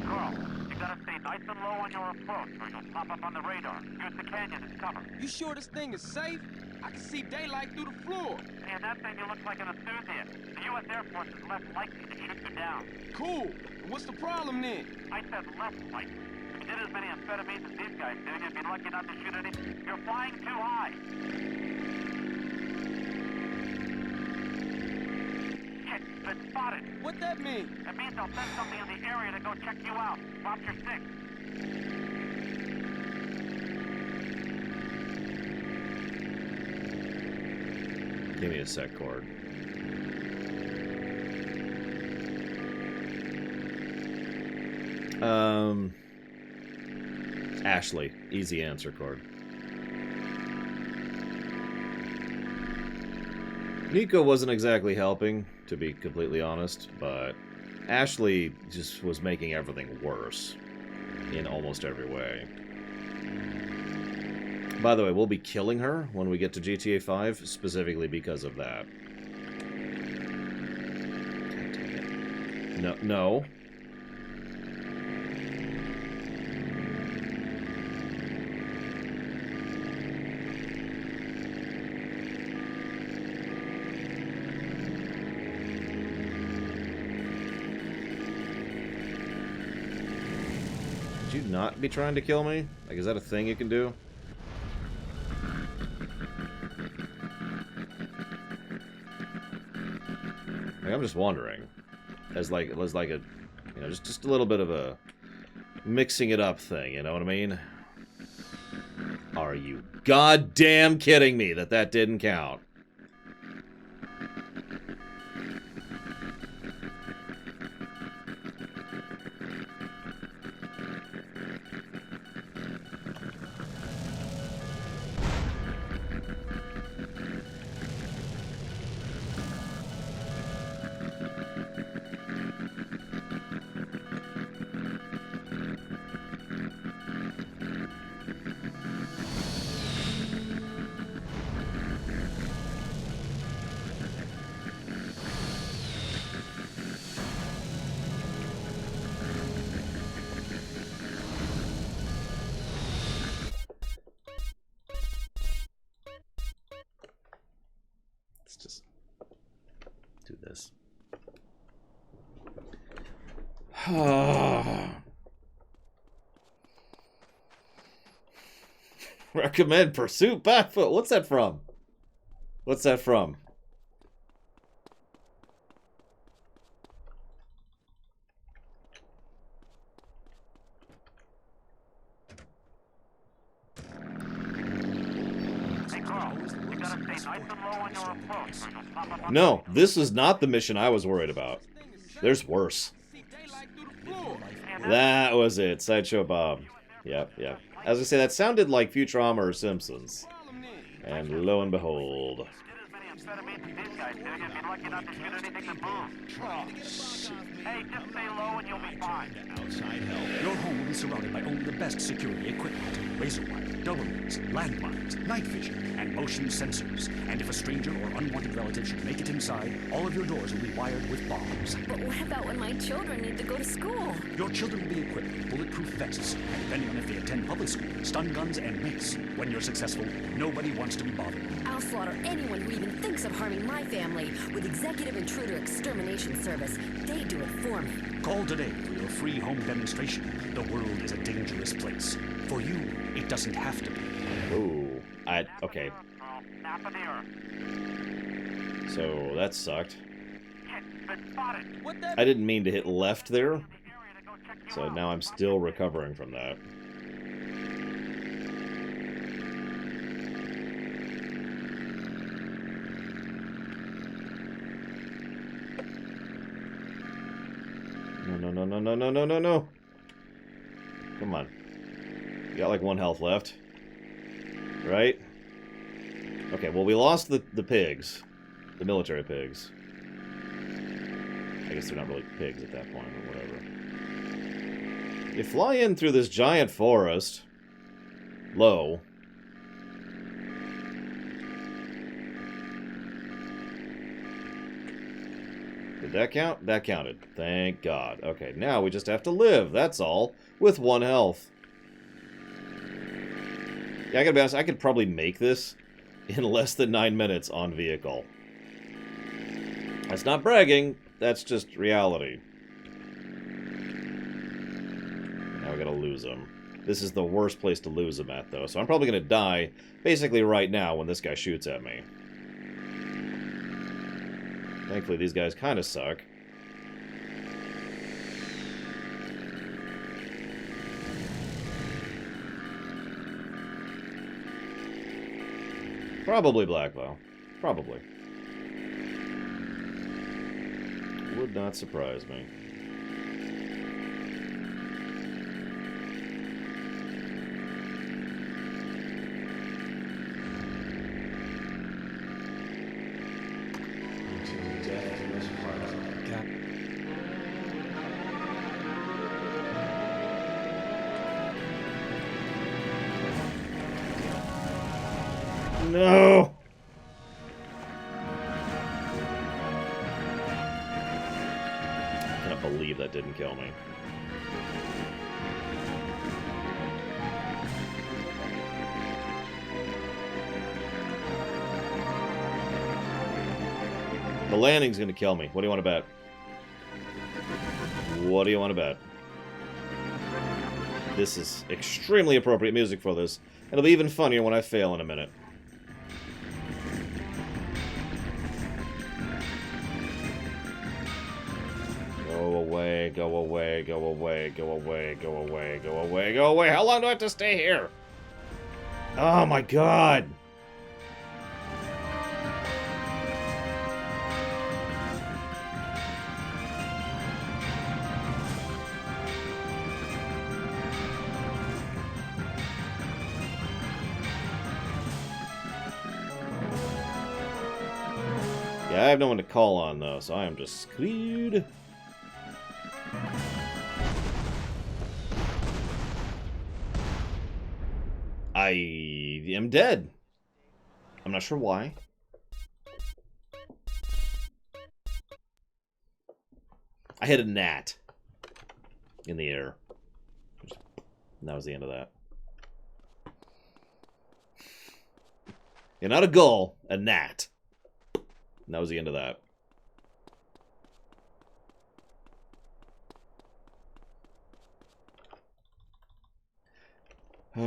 Carl, you gotta stay nice and low on your approach or you'll pop up on the radar. Use the canyon as cover. You sure this thing is safe? I can see daylight through the floor. Yeah, that thing you look like an enthusiast. The U.S. Air Force is less likely to shoot you down. Cool. What's the problem then? I said less likely. If you did as many amphetamines as these guys do, you'd be lucky not to shoot any. You're flying too high. Shit, been spotted. What that mean? It means they'll send something in the area to go check you out. Drop your six. Give me a sec, Cord. Ashley. Easy answer, Cord. Nico wasn't exactly helping, to be completely honest, but Ashley just was making everything worse in almost every way. By the way, we'll be killing her when we get to GTA 5, specifically because of that. God dang it. No, no. Would you not be trying to kill me? Like, is that a thing you can do? Like, I'm just wondering. As like a, you know, just a little bit of a mixing it up thing, you know what I mean? Are you goddamn kidding me that that didn't count? Just do this. Recommend Pursuit Backfoot. What's that from? What's that from? No, this is not the mission I was worried about. There's worse. That was it. Sideshow Bob. Yep, yep. As I say, that sounded like Futurama or Simpsons. And lo and behold. Hey, just stay low and you'll be fine. Outside help. Your home will be surrounded by only the best security equipment. Razor wire, double rings, landmines, night vision, and motion sensors. And if a stranger or unwanted relative should make it inside, all of your doors will be wired with bombs. But what about when my children need to go to school? Your children will be equipped with bulletproof vests, and depending on if they attend public school, stun guns and mace. When you're successful, nobody wants to be bothered. I'll slaughter anyone who even thinks of harming my family with Executive Intruder Extermination Service. They do it for me. Call today for your free home demonstration. The world is a dangerous place. For you, it doesn't have to be. Ooh. Okay. So, that sucked. I didn't mean to hit left there. So now I'm still recovering from that. No. Come on. You got like 1 health left. Right? Okay, well we lost the pigs. The military pigs. I guess they're not really pigs at that point, or whatever. You fly in through this giant forest. Low. Did that count? That counted. Thank God. Okay, now we just have to live, that's all. With 1 health. Yeah, I gotta be honest, I could probably make this in less than 9 minutes on vehicle. That's not bragging, that's just reality. Now we gotta lose him. This is the worst place to lose him at, though, so I'm probably gonna die basically right now when this guy shoots at me. Thankfully, these guys kind of suck. Probably Blackwell. Probably. Would not surprise me. No! I cannot believe that didn't kill me. The landing's gonna kill me. What do you want to bet? What do you want to bet? This is extremely appropriate music for this. It'll be even funnier when I fail in a minute. Go away, go away, go away, go away, go away, go away, go away. How long do I have to stay here? Oh my God. Yeah, I have no one to call on, though, so I am just screwed. I am dead. I'm not sure why. I hit a gnat in the air. And that was the end of that. Yeah, not a gull, a gnat. And that was the end of that. Hey,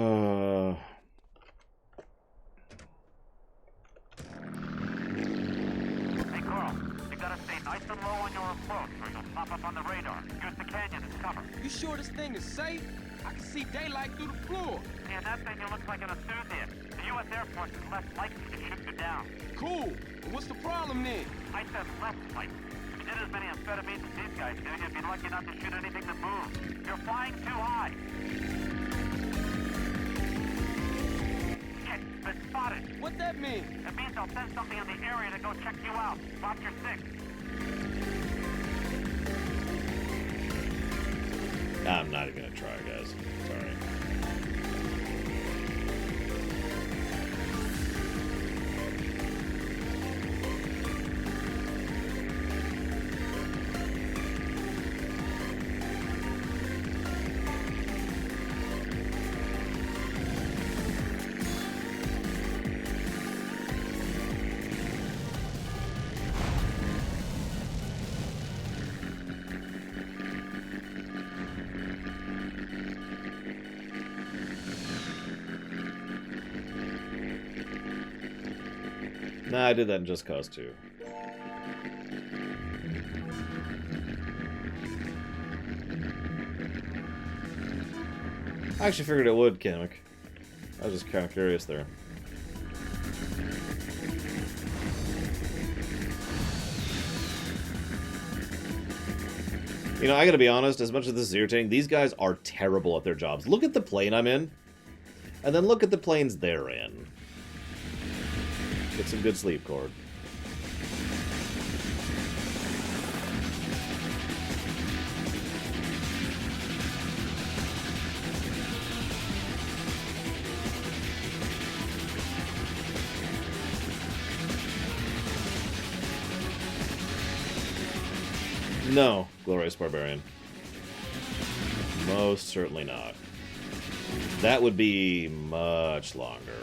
Carl, you gotta stay nice and low on your approach, or you'll pop up on the radar. Use the canyon as cover. You sure this thing is safe? I can see daylight through the floor. Yeah, that thing you look like an enthusiast. The U.S. Air Force is less likely to shoot you down. Cool. And what's the problem then? I said less likely. If you did as many amphetamines as these guys do, you'd be lucky not to shoot anything that moves. You're flying too high. Shit, been spotted. What that mean? It means they'll send something in the area to go check you out. Watch your six. I'm not even gonna try, guys. Sorry. Nah, I did that in Just Cause 2. I actually figured it would, Kamek. I was just kind of curious there. You know, I gotta be honest, as much as this is irritating, these guys are terrible at their jobs. Look at the plane I'm in, and then look at the planes they're in. Get some good sleep, Cord. No, Glorious Barbarian. Most certainly not. That would be much longer.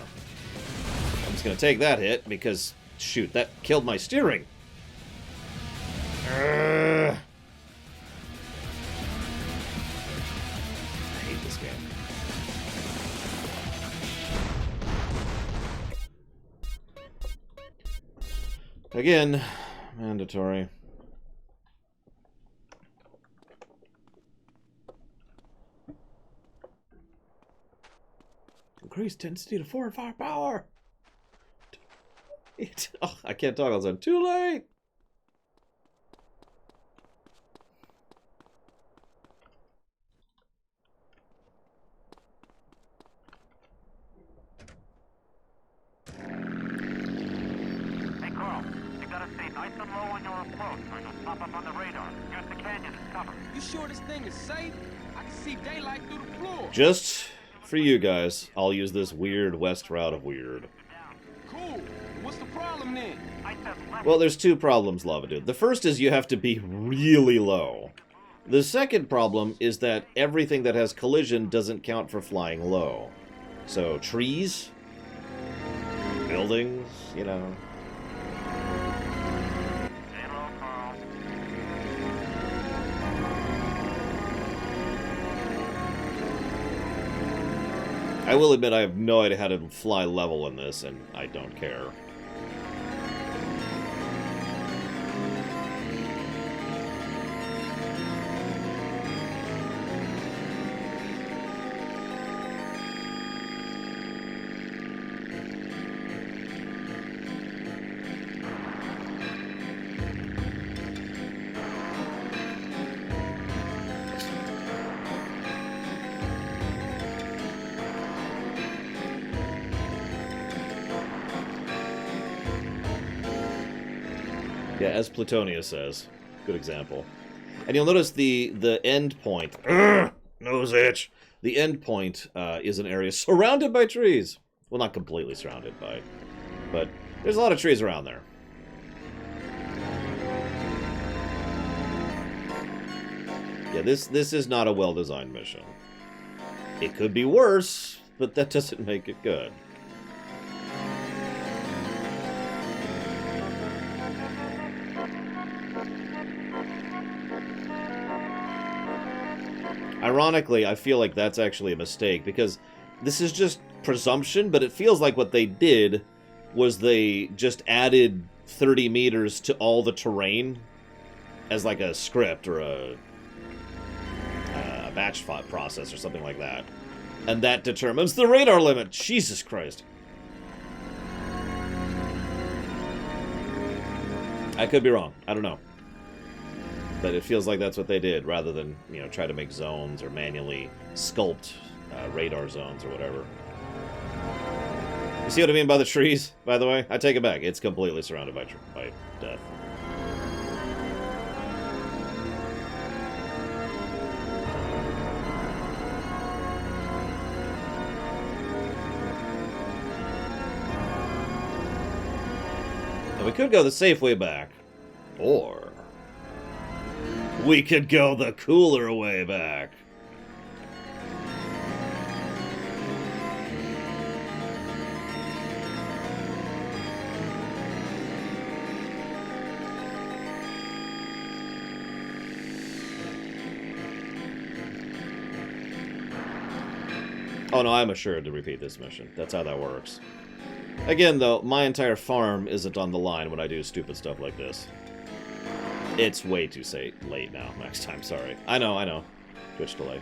I'm just gonna take that hit because, shoot, that killed my steering. I hate this game. Again, mandatory. Increase density to 4 and 5 power. Oh, I can't talk all the time. Too late. Hey, Carl, you gotta stay nice and low on your approach or you'll pop up on the radar. Use the canyon as cover. You sure this thing is safe? I can see daylight through the floor. Just for you guys, I'll use this weird west route of weird. Cool. What's the problem then? Well, there's two problems, Lava Dude. The first is you have to be really low. The second problem is that everything that has collision doesn't count for flying low. So, trees, buildings, you know. I will admit I have no idea how to fly level in this, and I don't care. Yeah, as Plutonia says. Good example. And you'll notice the end point. Nose itch. The end point is an area surrounded by trees. Well, not completely surrounded by, but there's a lot of trees around there. Yeah, this is not a well-designed mission. It could be worse, but that doesn't make it good. Ironically, I feel like that's actually a mistake, because this is just presumption, but it feels like what they did was they just added 30 meters to all the terrain as like a script or a batch process or something like that. And that determines the radar limit. Jesus Christ. I could be wrong. I don't know. But it feels like that's what they did, rather than, you know, try to make zones or manually sculpt radar zones or whatever. You see what I mean by the trees, by the way? I take it back. It's completely surrounded by death. Now, we could go the safe way back. Or we could go the cooler way back. Oh no, I'm assured to repeat this mission. That's how that works. Again, though, my entire farm isn't on the line when I do stupid stuff like this. It's way too late now. Next time, sorry. I know. Twitch delay.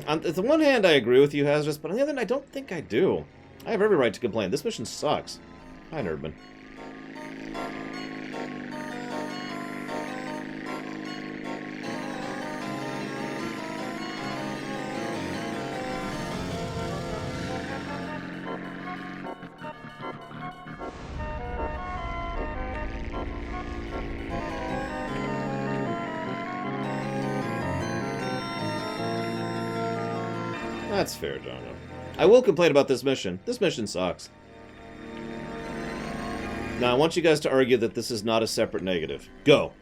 On the one hand, I agree with you, Hazardous, but on the other hand, I don't think I do. I have every right to complain. This mission sucks. Hi, Nerdman. That's fair, Jonah. I will complain about this mission. This mission sucks. Now, I want you guys to argue that this is not a separate negative. Go!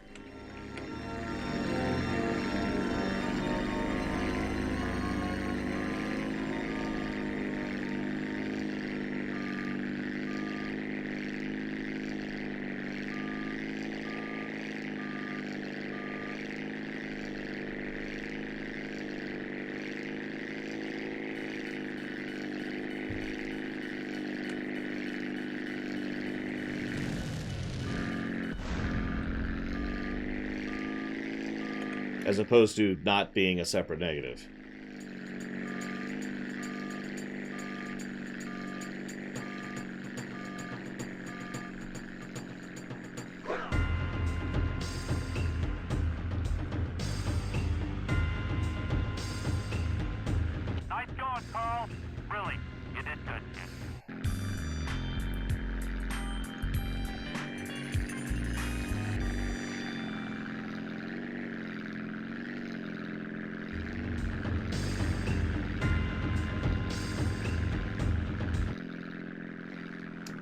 As opposed to not being a separate negative. Nice going, Carl. Really, you did good.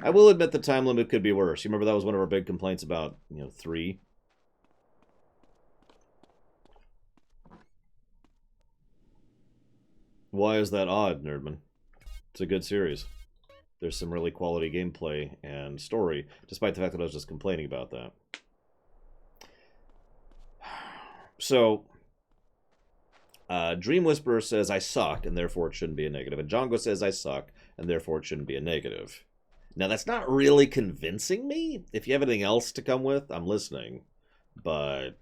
I will admit the time limit could be worse. You remember that was one of our big complaints about, 3? Why is that odd, Nerdman? It's a good series. There's some really quality gameplay and story, despite the fact that I was just complaining about that. So, Dream Whisperer says I suck, and therefore it shouldn't be a negative. And Django says I suck, and therefore it shouldn't be a negative. Now, that's not really convincing me. If you have anything else to come with, I'm listening. But...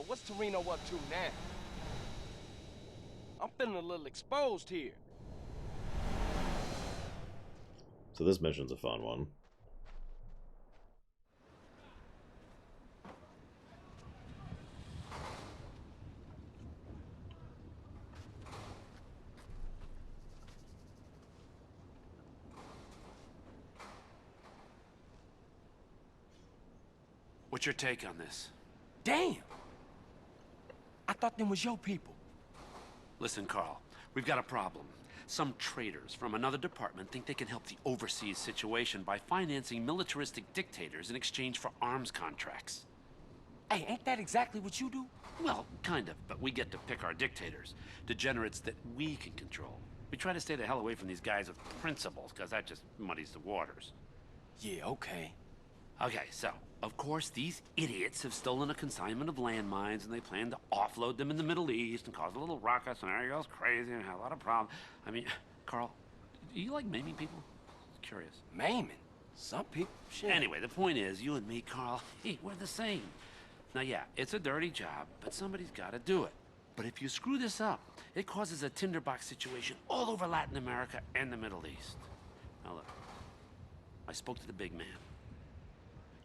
What's Torino up to now? I'm feeling a little exposed here. So this mission's a fun one. What's your take on this? Damn! I thought them was your people. Listen, Carl, we've got a problem. Some traitors from another department think they can help the overseas situation by financing militaristic dictators in exchange for arms contracts. Hey, ain't that exactly what you do? Well, kind of, but we get to pick our dictators. Degenerates that we can control. We try to stay the hell away from these guys with principles, because that just muddies the waters. Yeah, okay. Okay, so, of course, these idiots have stolen a consignment of landmines, and they plan to offload them in the Middle East and cause a little ruckus, and everybody goes crazy and have a lot of problems. I mean, Carl, do you like maiming people? Curious. Maiming? Some people, shit. Anyway, the point is, you and me, Carl, hey, we're the same. Now, yeah, it's a dirty job, but somebody's got to do it. But if you screw this up, it causes a tinderbox situation all over Latin America and the Middle East. Now, look, I spoke to the big man.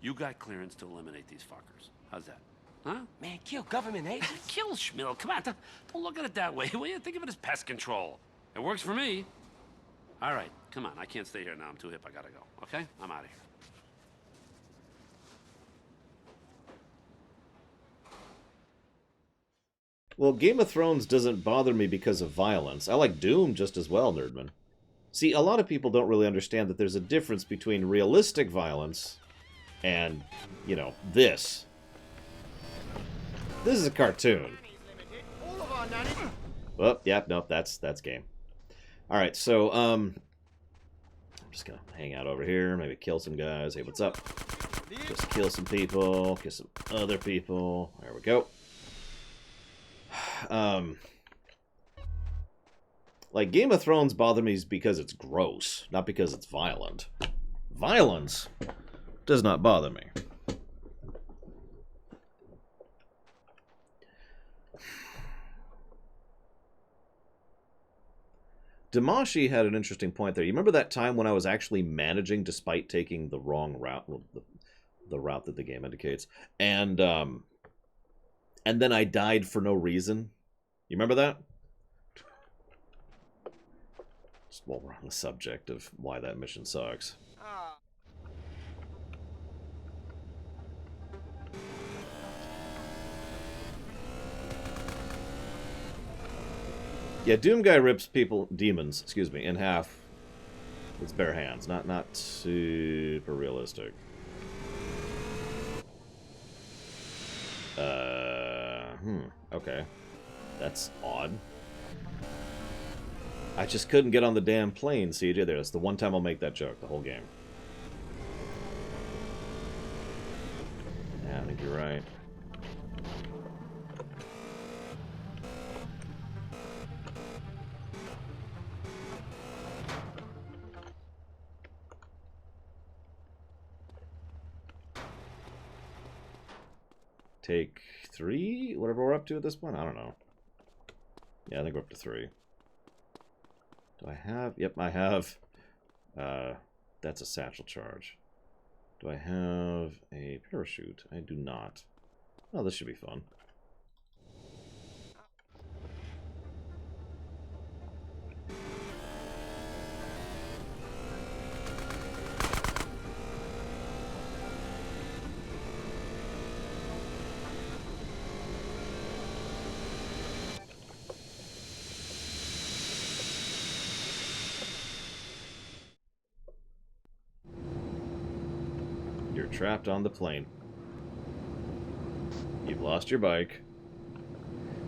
You got clearance to eliminate these fuckers. How's that? Huh? Man, kill government agents? Kill Schmill. Come on, don't look at it that way. Will you? Think of it as pest control. It works for me. All right, come on. I can't stay here now. I'm too hip. I gotta go. Okay? I'm out of here. Well, Game of Thrones doesn't bother me because of violence. I like Doom just as well, Nerdman. See, a lot of people don't really understand that there's a difference between realistic violence and, this. This is a cartoon. Oh, yep, nope, that's game. Alright, so, I'm just gonna hang out over here, maybe kill some guys. Hey, what's up? Just kill some people, kill some other people. There we go. Like, Game of Thrones bother me because it's gross, not because it's violent. Violence does not bother me. Damashi had an interesting point there. You remember that time when I was actually managing despite taking the wrong route, well, the route that the game indicates, and then I died for no reason? You remember that? Just while we're on the subject of why that mission sucks. Yeah, Doom Guy rips demons, excuse me, in half with his bare hands. Not super realistic. Okay. That's odd. I just couldn't get on the damn plane, CJ. That's the one time I'll make that joke, the whole game. Yeah, I think you're right. Take 3? Whatever we're up to at this point? I don't know. Yeah, I think we're up to 3. Do I have... Yep, I have... that's a satchel charge. Do I have a parachute? I do not. Oh, this should be fun. You're trapped on the plane. You've lost your bike.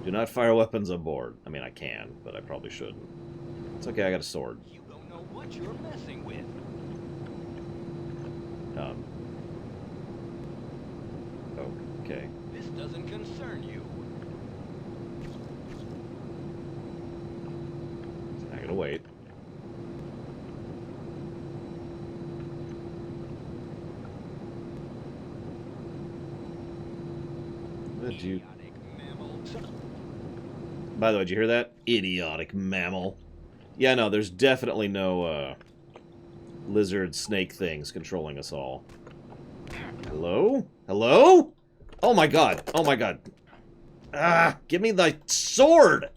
Do not fire weapons aboard. I mean, I can, but I probably shouldn't. It's okay, I got a sword. You don't know what you're messing with. Okay. This doesn't concern you. I gotta wait. Did you... By the way, did you hear that? Idiotic mammal. Yeah, no, there's definitely no lizard snake things controlling us all. Hello? Hello? Oh my god. Oh my god. Ah, give me the sword!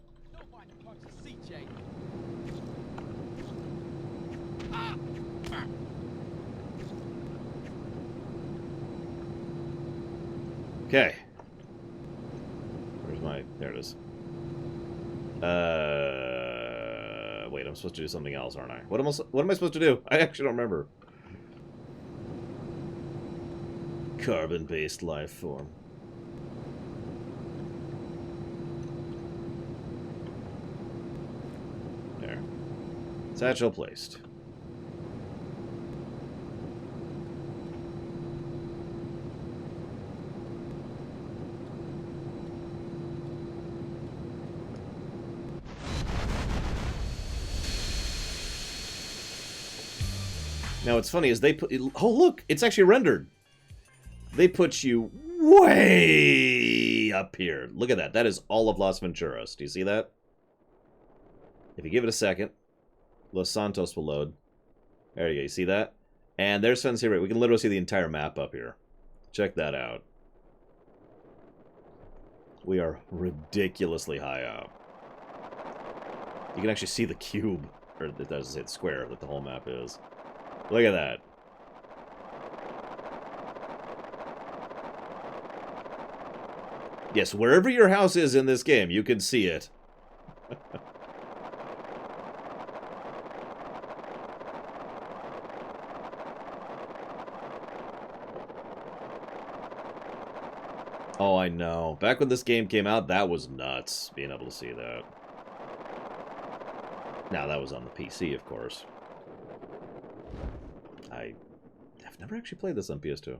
Okay. Where's my... There it is. Wait, I'm supposed to do something else, aren't I? What am I supposed to do? I actually don't remember. Carbon-based life form. There. Satchel placed. Now, what's funny is they put... Oh, look! It's actually rendered! They put you way up here. Look at that. That is all of Las Venturas. Do you see that? If you give it a second, Los Santos will load. There you go. You see that? And there's San Siro. We can literally see the entire map up here. Check that out. We are ridiculously high up. You can actually see the cube, or it doesn't say the square that the whole map is. Look at that. Yes, wherever your house is in this game, you can see it. Oh, I know. Back when this game came out, that was nuts, being able to see that. Now, that was on the PC, of course. I've never actually played this on PS2.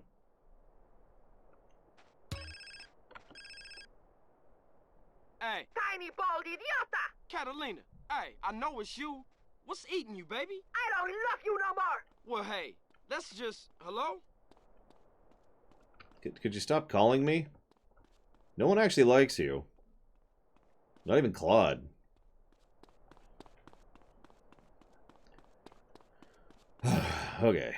Hey. Tiny bald idiota! Catalina, hey, I know it's you. What's eating you, baby? I don't love you no more! Well, hey, let's just... Hello? Could you stop calling me? No one actually likes you. Not even Claude. Okay.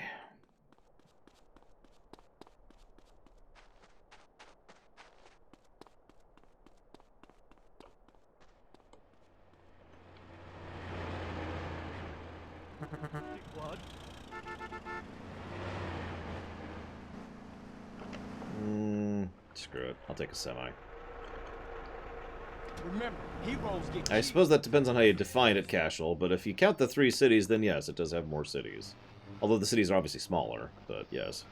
Screw it. I'll take a semi. Remember, heroes get I suppose that depends on how you define it, Cashel, but if you count the 3 cities, then yes, it does have more cities. Although the cities are obviously smaller, but yes.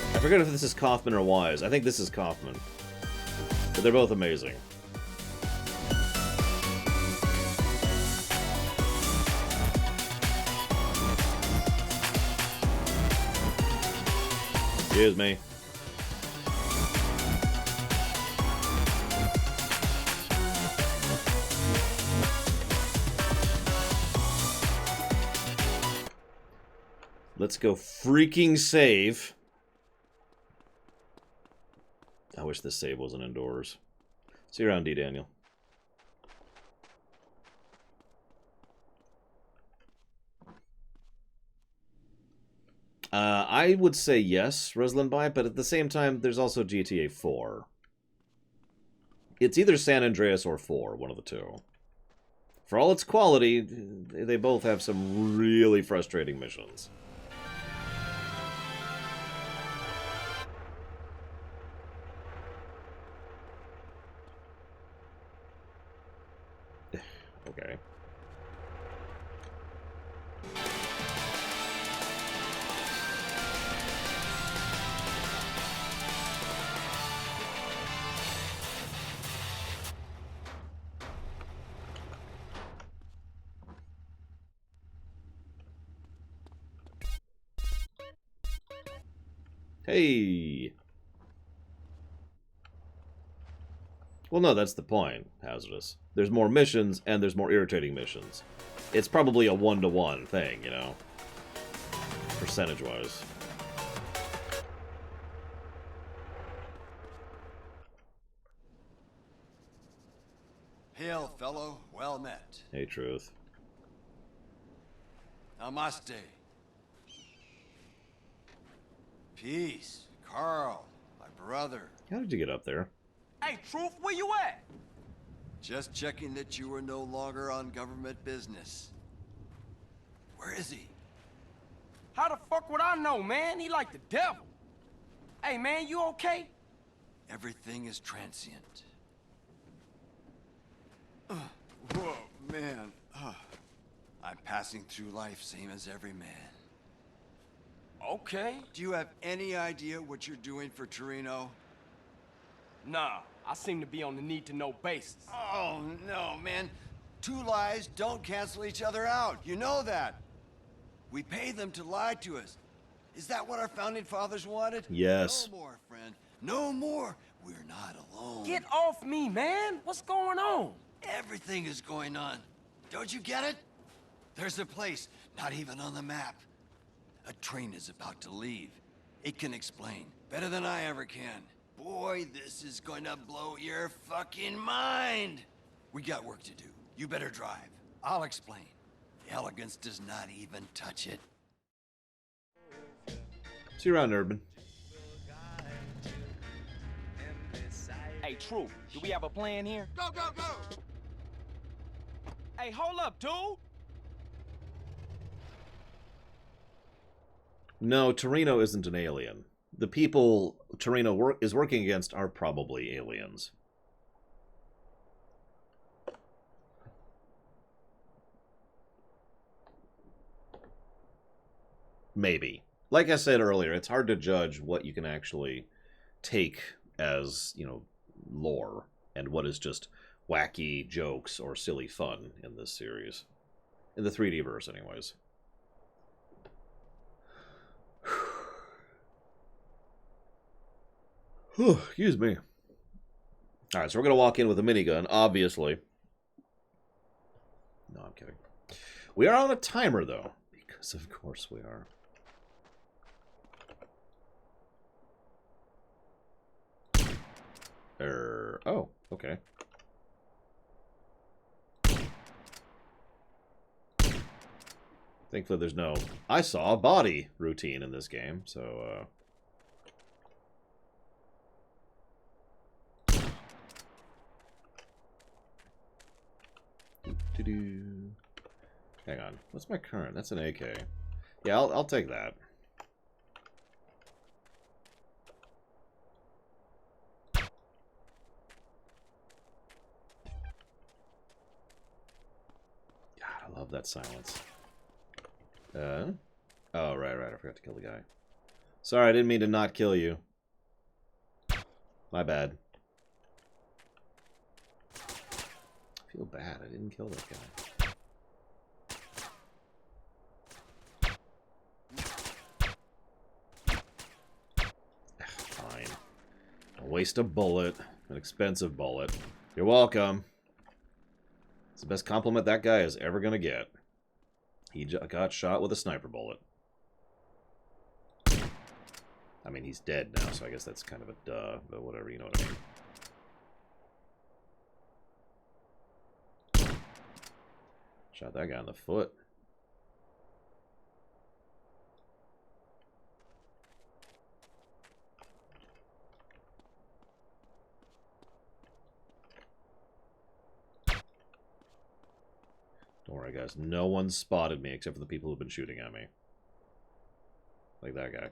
I forget if this is Kaufman or Wise. I think this is Kaufman. But they're both amazing. Excuse me. Let's go freaking save. I wish this save wasn't indoors. See you around, D. Daniel. I would say yes, Roslyn By, but at the same time, there's also GTA 4. It's either San Andreas or 4, one of the two. For all its quality, they both have some really frustrating missions. Okay. Hey! Well, no, that's the point, Hazardous. There's more missions, and there's more irritating missions. It's probably a one-to-one thing, you know? Percentage-wise. Hail, fellow. Well met. Hey, Truth. Namaste. Peace. Carl, my brother. How did you get up there? Hey, Truth, where you at? Just checking that you were no longer on government business. Where is he? How the fuck would I know, man? He like the devil. Hey, man, you okay? Everything is transient. Whoa, man. I'm passing through life same as every man. Okay. Do you have any idea what you're doing for Torino? Nah, I seem to be on the need-to-know basis. Oh, no, man. 2 lies don't cancel each other out. You know that. We pay them to lie to us. Is that what our founding fathers wanted? Yes. No more, friend. No more. We're not alone. Get off me, man. What's going on? Everything is going on. Don't you get it? There's a place, not even on the map. A train is about to leave. It can explain better than I ever can. Boy, this is going to blow your fucking mind. We got work to do. You better drive. I'll explain. The elegance does not even touch it. See you around, Urban. Hey, True, do we have a plan here? Go, go, go! Hey, hold up, dude! No, Torino isn't an alien. The people Torino is working against are probably aliens. Maybe. Like I said earlier, it's hard to judge what you can actually take as, you know, lore and what is just wacky jokes or silly fun in this series. In the 3D verse, anyways. Excuse me. Alright, so we're going to walk in with a minigun, obviously. No, I'm kidding. We are on a timer, though. Because of course we are. Oh, okay. Thankfully, there's no "I saw a body" routine in this game, so, Hang on. What's my current? That's an AK. Yeah, I'll take that. God, I love that silence. Oh, right. I forgot to kill the guy. Sorry, I didn't mean to not kill you. My bad. I feel bad. I didn't kill that guy. Fine. I'll waste a bullet. An expensive bullet. You're welcome. It's the best compliment that guy is ever gonna get. He got shot with a sniper bullet. I mean, he's dead now, so I guess that's kind of a duh, but whatever, you know what I mean. Shot that guy in the foot. Don't worry, guys. No one spotted me except for the people who've been shooting at me. Like that guy.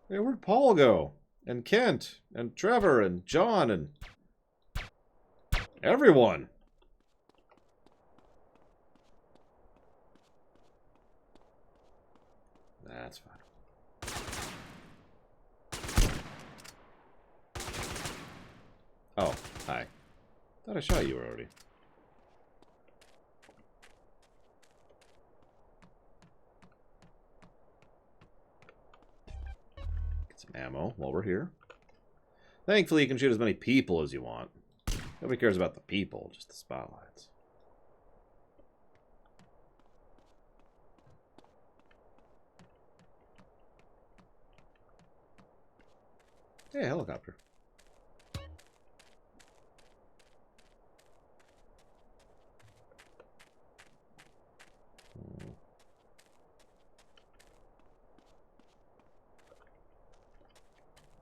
Hey, where'd Paul go? And Kent, and Trevor, and John, and everyone. That's fine. Oh, hi. Thought I shot you already. Get some ammo while we're here. Thankfully, you can shoot as many people as you want. Nobody cares about the people, just the spotlights. Hey, helicopter.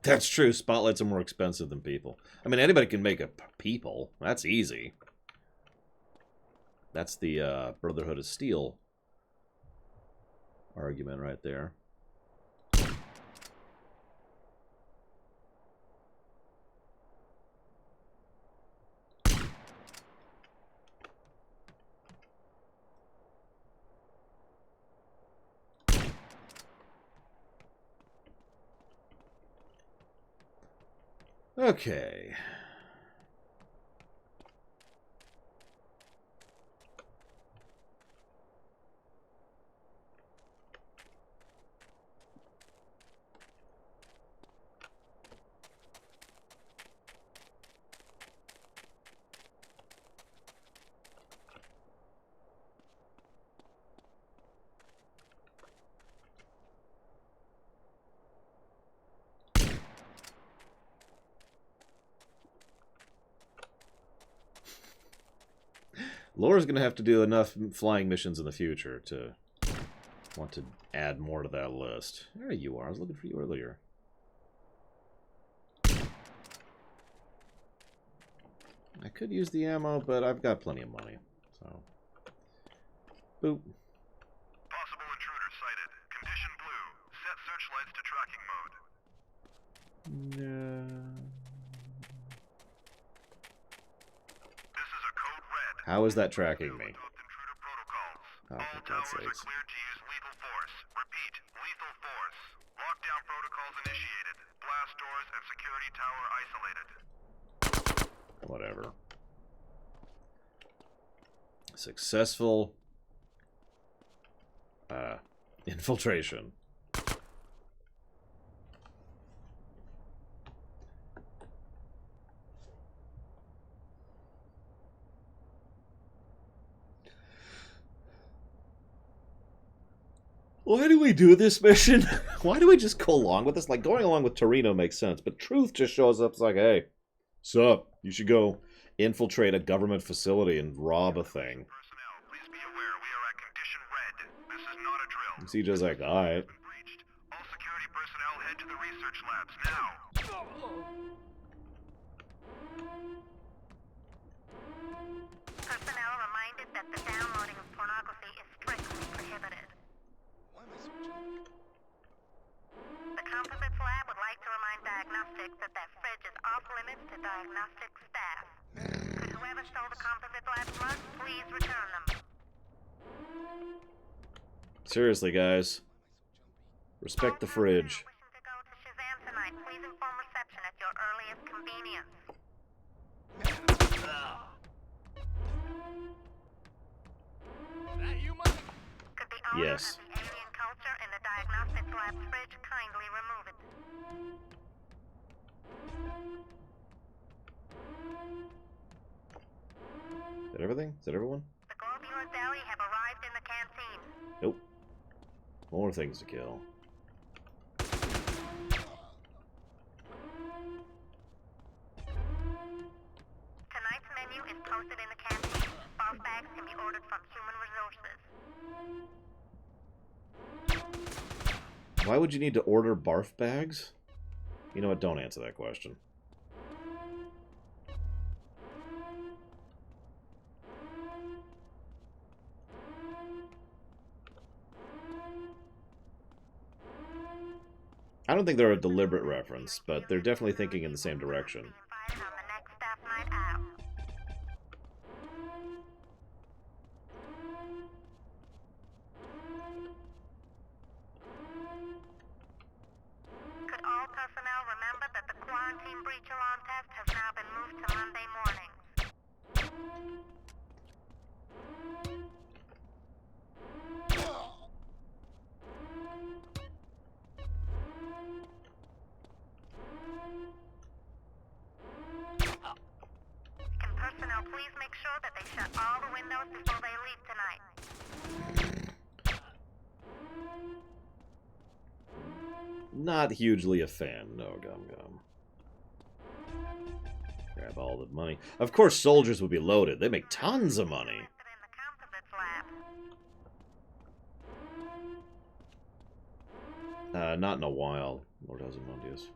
That's true. Spotlights are more expensive than people. I mean, anybody can make a people. That's easy. That's the Brotherhood of Steel argument right there. Okay. Laura's going to have to do enough flying missions in the future to want to add more to that list. There you are. I was looking for you earlier. I could use the ammo, but I've got plenty of money. So, boop. Possible intruder sighted. Condition blue. Set searchlights to tracking mode. No. How is that tracking me? Oh, for God's sakes. Cleared to use lethal force. Repeat, lethal force. Lockdown protocols initiated. Blast doors and security tower isolated. Whatever. Successful infiltration. Why do we do this mission? Why do we just go along with this? Like, going along with Torino makes sense, but Truth just shows up. It's like, hey, Sup? You should go infiltrate a government facility and rob a thing. CJ's like, alright. Personnel reminded that the downloading of pornography is strictly prohibited. The Composites Lab would like to remind diagnostics that that fridge is off limits to diagnostic staff. Could whoever stole the Composite Lab drugs please return them? Seriously, guys. Respect the fridge. Shazam tonight. Please inform reception at your earliest convenience. Could the owner Yes. of the alien culture in the diagnostics lab fridge kindly remove it? Is that everything? Is that everyone? The Globular Deli have arrived in the canteen. Nope. More things to kill. Tonight's menu is posted in the canteen. Both bags can be ordered from Human Resources. Why would you need to order barf bags? You know what? Don't answer that question. I don't think they're a deliberate reference, but they're definitely thinking in the same direction. Could all personnel remember that the quarantine breach alarm test has now been moved to Monday morning? Can personnel please make sure that they shut all the windows before they leave tonight? Not hugely a fan, no, Gum Gum. Grab all the money. Of course soldiers would be loaded. They make tons of money. Not in a while, Lord Ozymandias.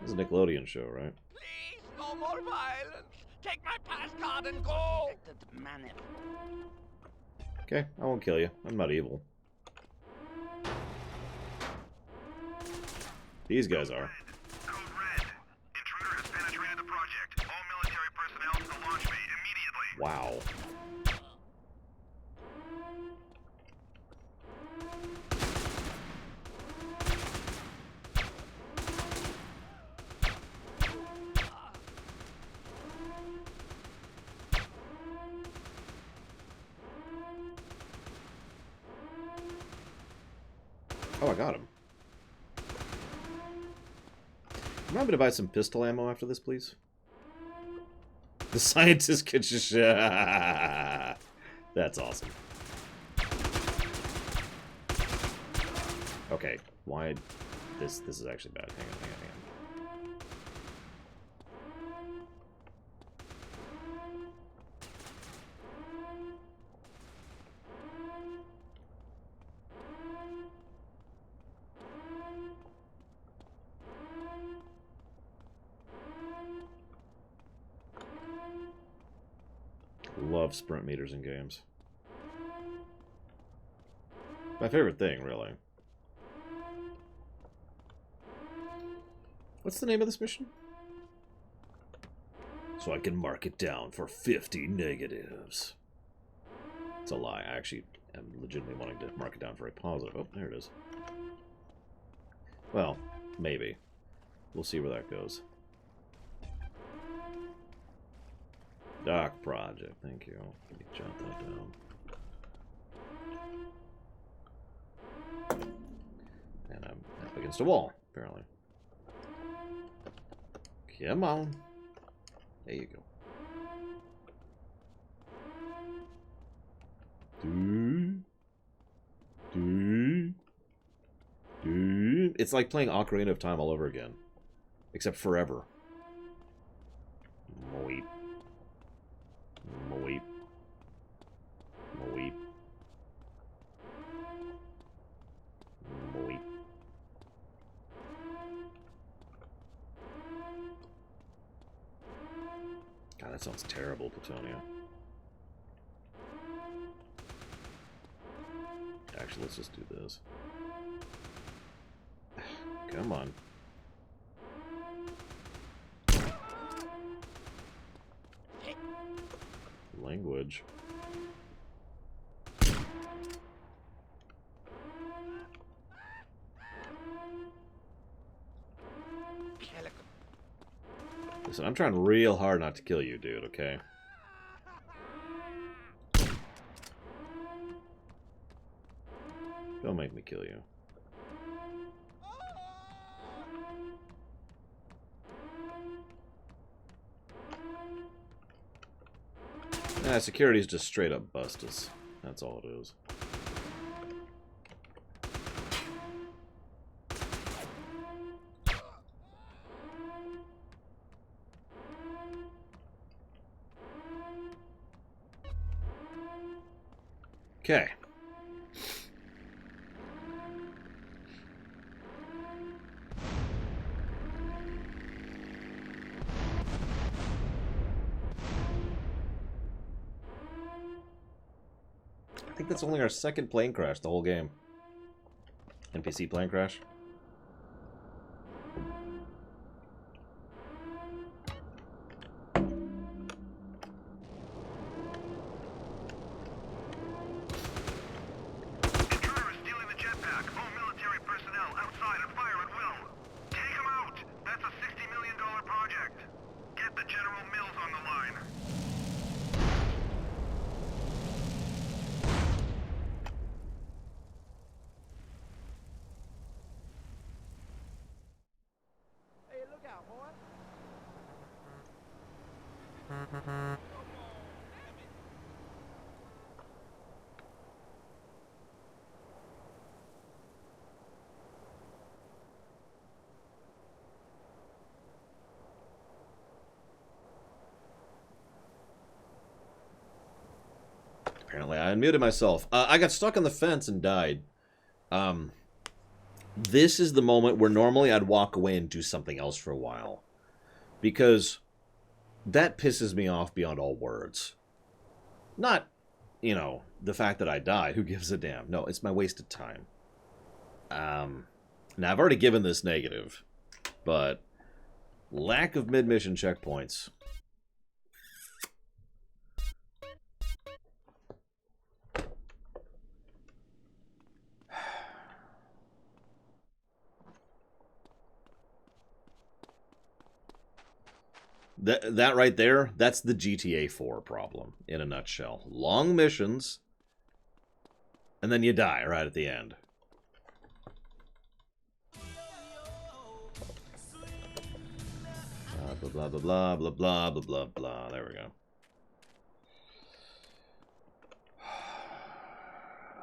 This is a Nickelodeon show, right? Please, no more violence. Take my pass card and go. Okay, I won't kill you. I'm not evil. These guys are. Wow. Oh, I got him. Remind me to buy some pistol ammo after this, please. The scientist could just... That's awesome. Okay, why... This is actually bad. Hang on. Love sprint meters in games. My favorite thing, really. What's the name of this mission? So I can mark it down for 50 negatives. It's a lie. I actually am legitimately wanting to mark it down for a positive. Oh, there it is. Well, maybe. We'll see where that goes. Dock project, thank you. Let me jot that down. And I'm up against a wall, apparently. Come on. There you go. It's like playing Ocarina of Time all over again. Except forever. Moip. Moip. Moip. Moip. God, that sounds terrible, Plutonia. Actually, let's just do this. Come on. Language. Listen, I'm trying real hard not to kill you, dude, okay? Don't make me kill you. Nah, security's just straight up bust us. That's all it is. Okay. I think that's only our second plane crash the whole game. NPC plane crash. Apparently, I unmuted myself. I got stuck on the fence and died. This is the moment where normally I'd walk away and do something else for a while. Because that pisses me off beyond all words. Not, you know, the fact that I died. Who gives a damn? No, it's my wasted time. Now, I've already given this negative. But lack of mid-mission checkpoints. That right there, that's the GTA 4 problem, in a nutshell. Long missions, and then you die right at the end. Blah, blah, blah, blah, blah, blah, blah, blah, blah. There we go.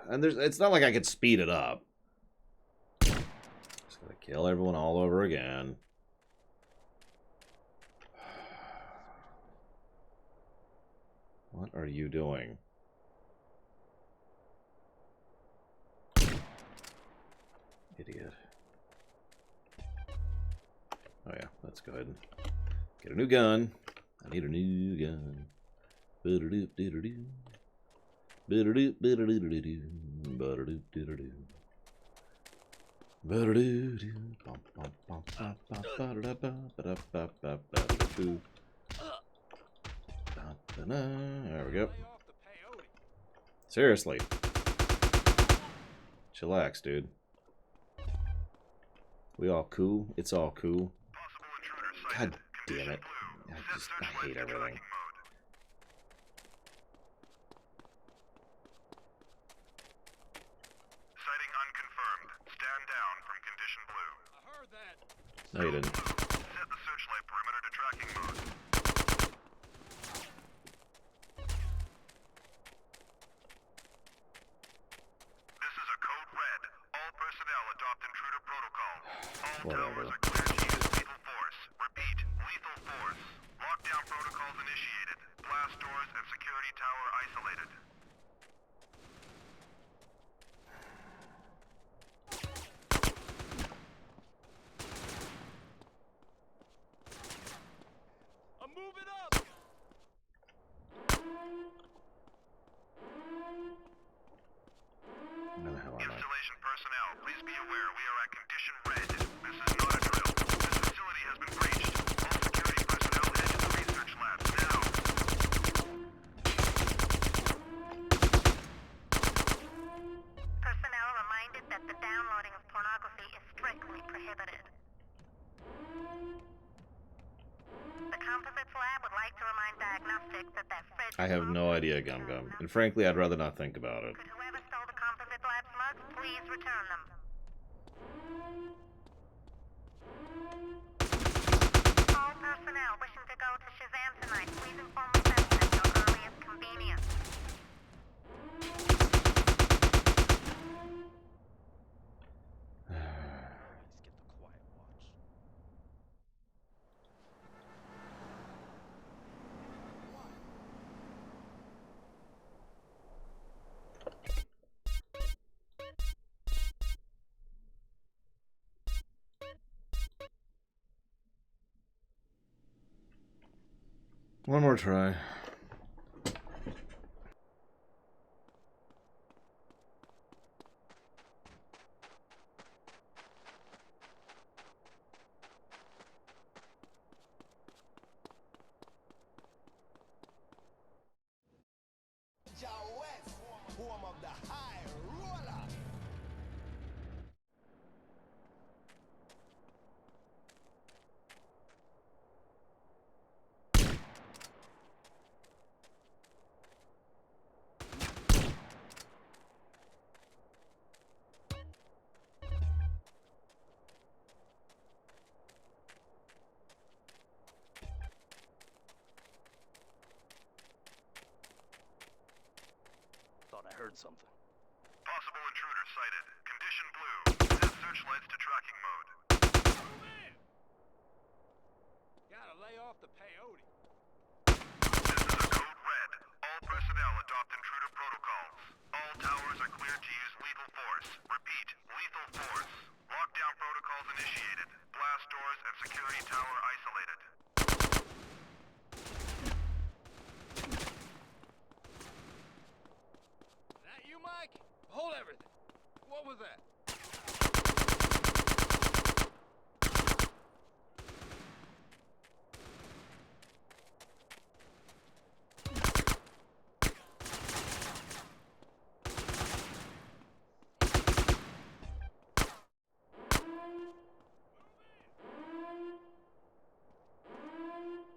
And it's not like I could speed it up. Just gonna kill everyone all over again. What are you doing? Idiot. Oh yeah, let's go ahead and get a new gun. I need a new gun. Ba-da-doop, dee-da-doo. Ba-da-doop, ba-da-doo-doo-doo. Ba-da-doop, dee-da-doo. Ba-da-doo-doo. Bum, bum, bum, bum, bum, ba-da-da-ba, ba-da-ba, ba, ba-da-da-boo. There we go. Seriously. Chillax, dude. We all cool? It's all cool. God damn it. I hate everything. Sighting unconfirmed. Stand down from condition blue. I heard that. No, you didn't. Set the searchlight perimeter to tracking mode. This is a code red. All personnel adopt intruder protocol. All towers are cleared to use lethal force. Repeat, lethal force. Lockdown protocols protocols initiated. Blast doors and security tower isolated. I'm moving up! Where the hell am I? Installation personnel, please be aware we are at condition red. This is not a drill. This facility has been breached. All security personnel head to the research labs now. Personnel are reminded that the downloading of pornography is strictly prohibited. The Composites Lab would like to remind Diagnostics that fridge... I have no idea, Gum Gum. And frankly, I'd rather not think about it. Could whoever stole the Composite Lab's mugs please return them? All personnel wishing to go to Shazam tonight, please inform reception at your earliest convenience. One more try. Home of the high roller. Thought I heard something. Possible intruder sighted. Condition blue. Set searchlights to tracking mode. Gotta lay off the peyote. This is a code red. All personnel adopt intruder protocols. All towers are cleared to use lethal force. Repeat, lethal force. Lockdown protocols initiated. Blast doors and security tower isolated. That you, Mike? Hold everything. What was that?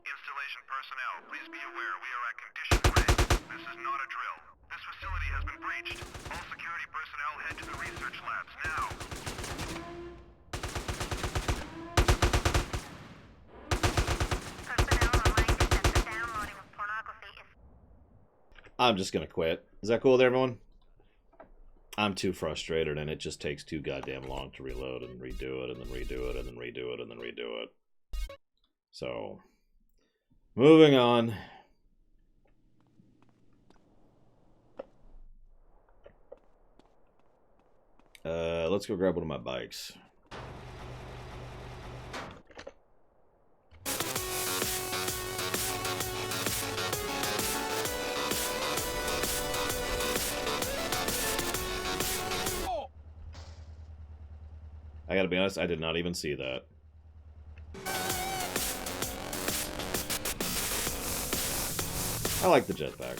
Installation personnel, please be aware we are at condition red. This is not a drill. This facility has been breached. All security personnel head to the research labs now. Personnel reminded that the downloading of pornography is... I'm just gonna quit. Is that cool with everyone? I'm too frustrated and it just takes too goddamn long to reload and redo it and then redo it and then redo it and then redo it. So, moving on. Let's go grab one of my bikes. I gotta be honest, I did not even see that. I like the jetpack.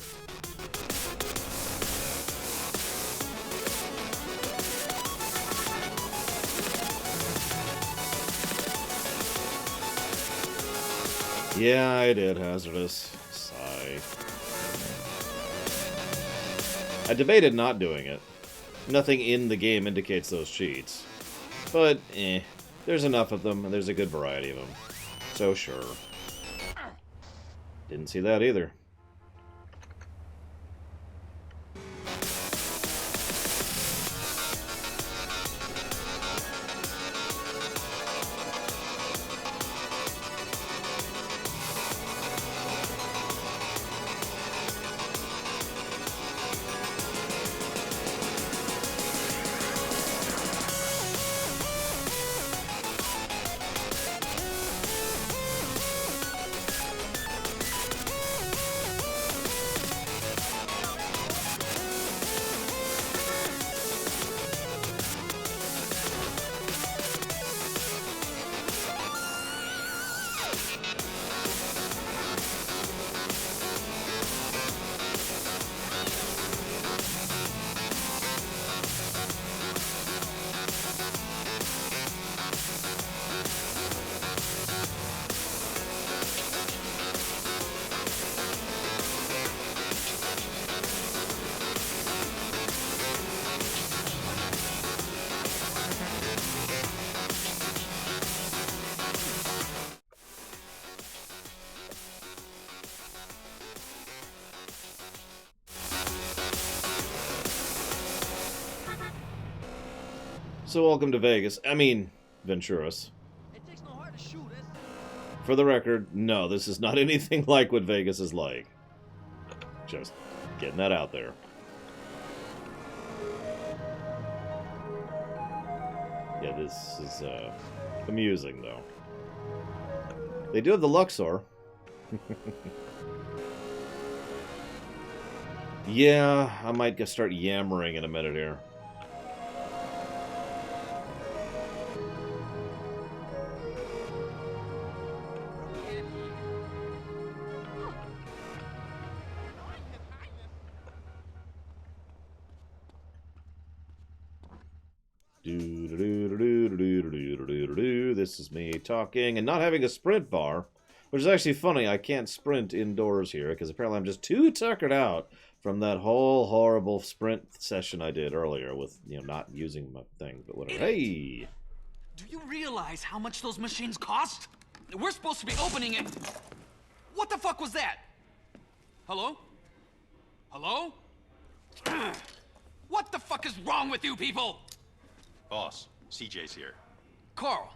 Yeah, I did, Hazardous. Sigh. I debated not doing it. Nothing in the game indicates those cheats. But, there's enough of them, and there's a good variety of them. So, sure. Didn't see that either. So welcome to Vegas. I mean, Venturas. For the record, no, this is not anything like what Vegas is like. Just getting that out there. Yeah, this is amusing, though. They do have the Luxor. Yeah, I might just start yammering in a minute here. This is me talking and not having a sprint bar, which is actually funny. I can't sprint indoors here because apparently I'm just too tuckered out from that whole horrible sprint session I did earlier with, you know, not using my thing, but whatever. Hey! Do you realize how much those machines cost? We're supposed to be opening it. What the fuck was that? Hello? Hello? What the fuck is wrong with you people? Boss, CJ's here. Carl,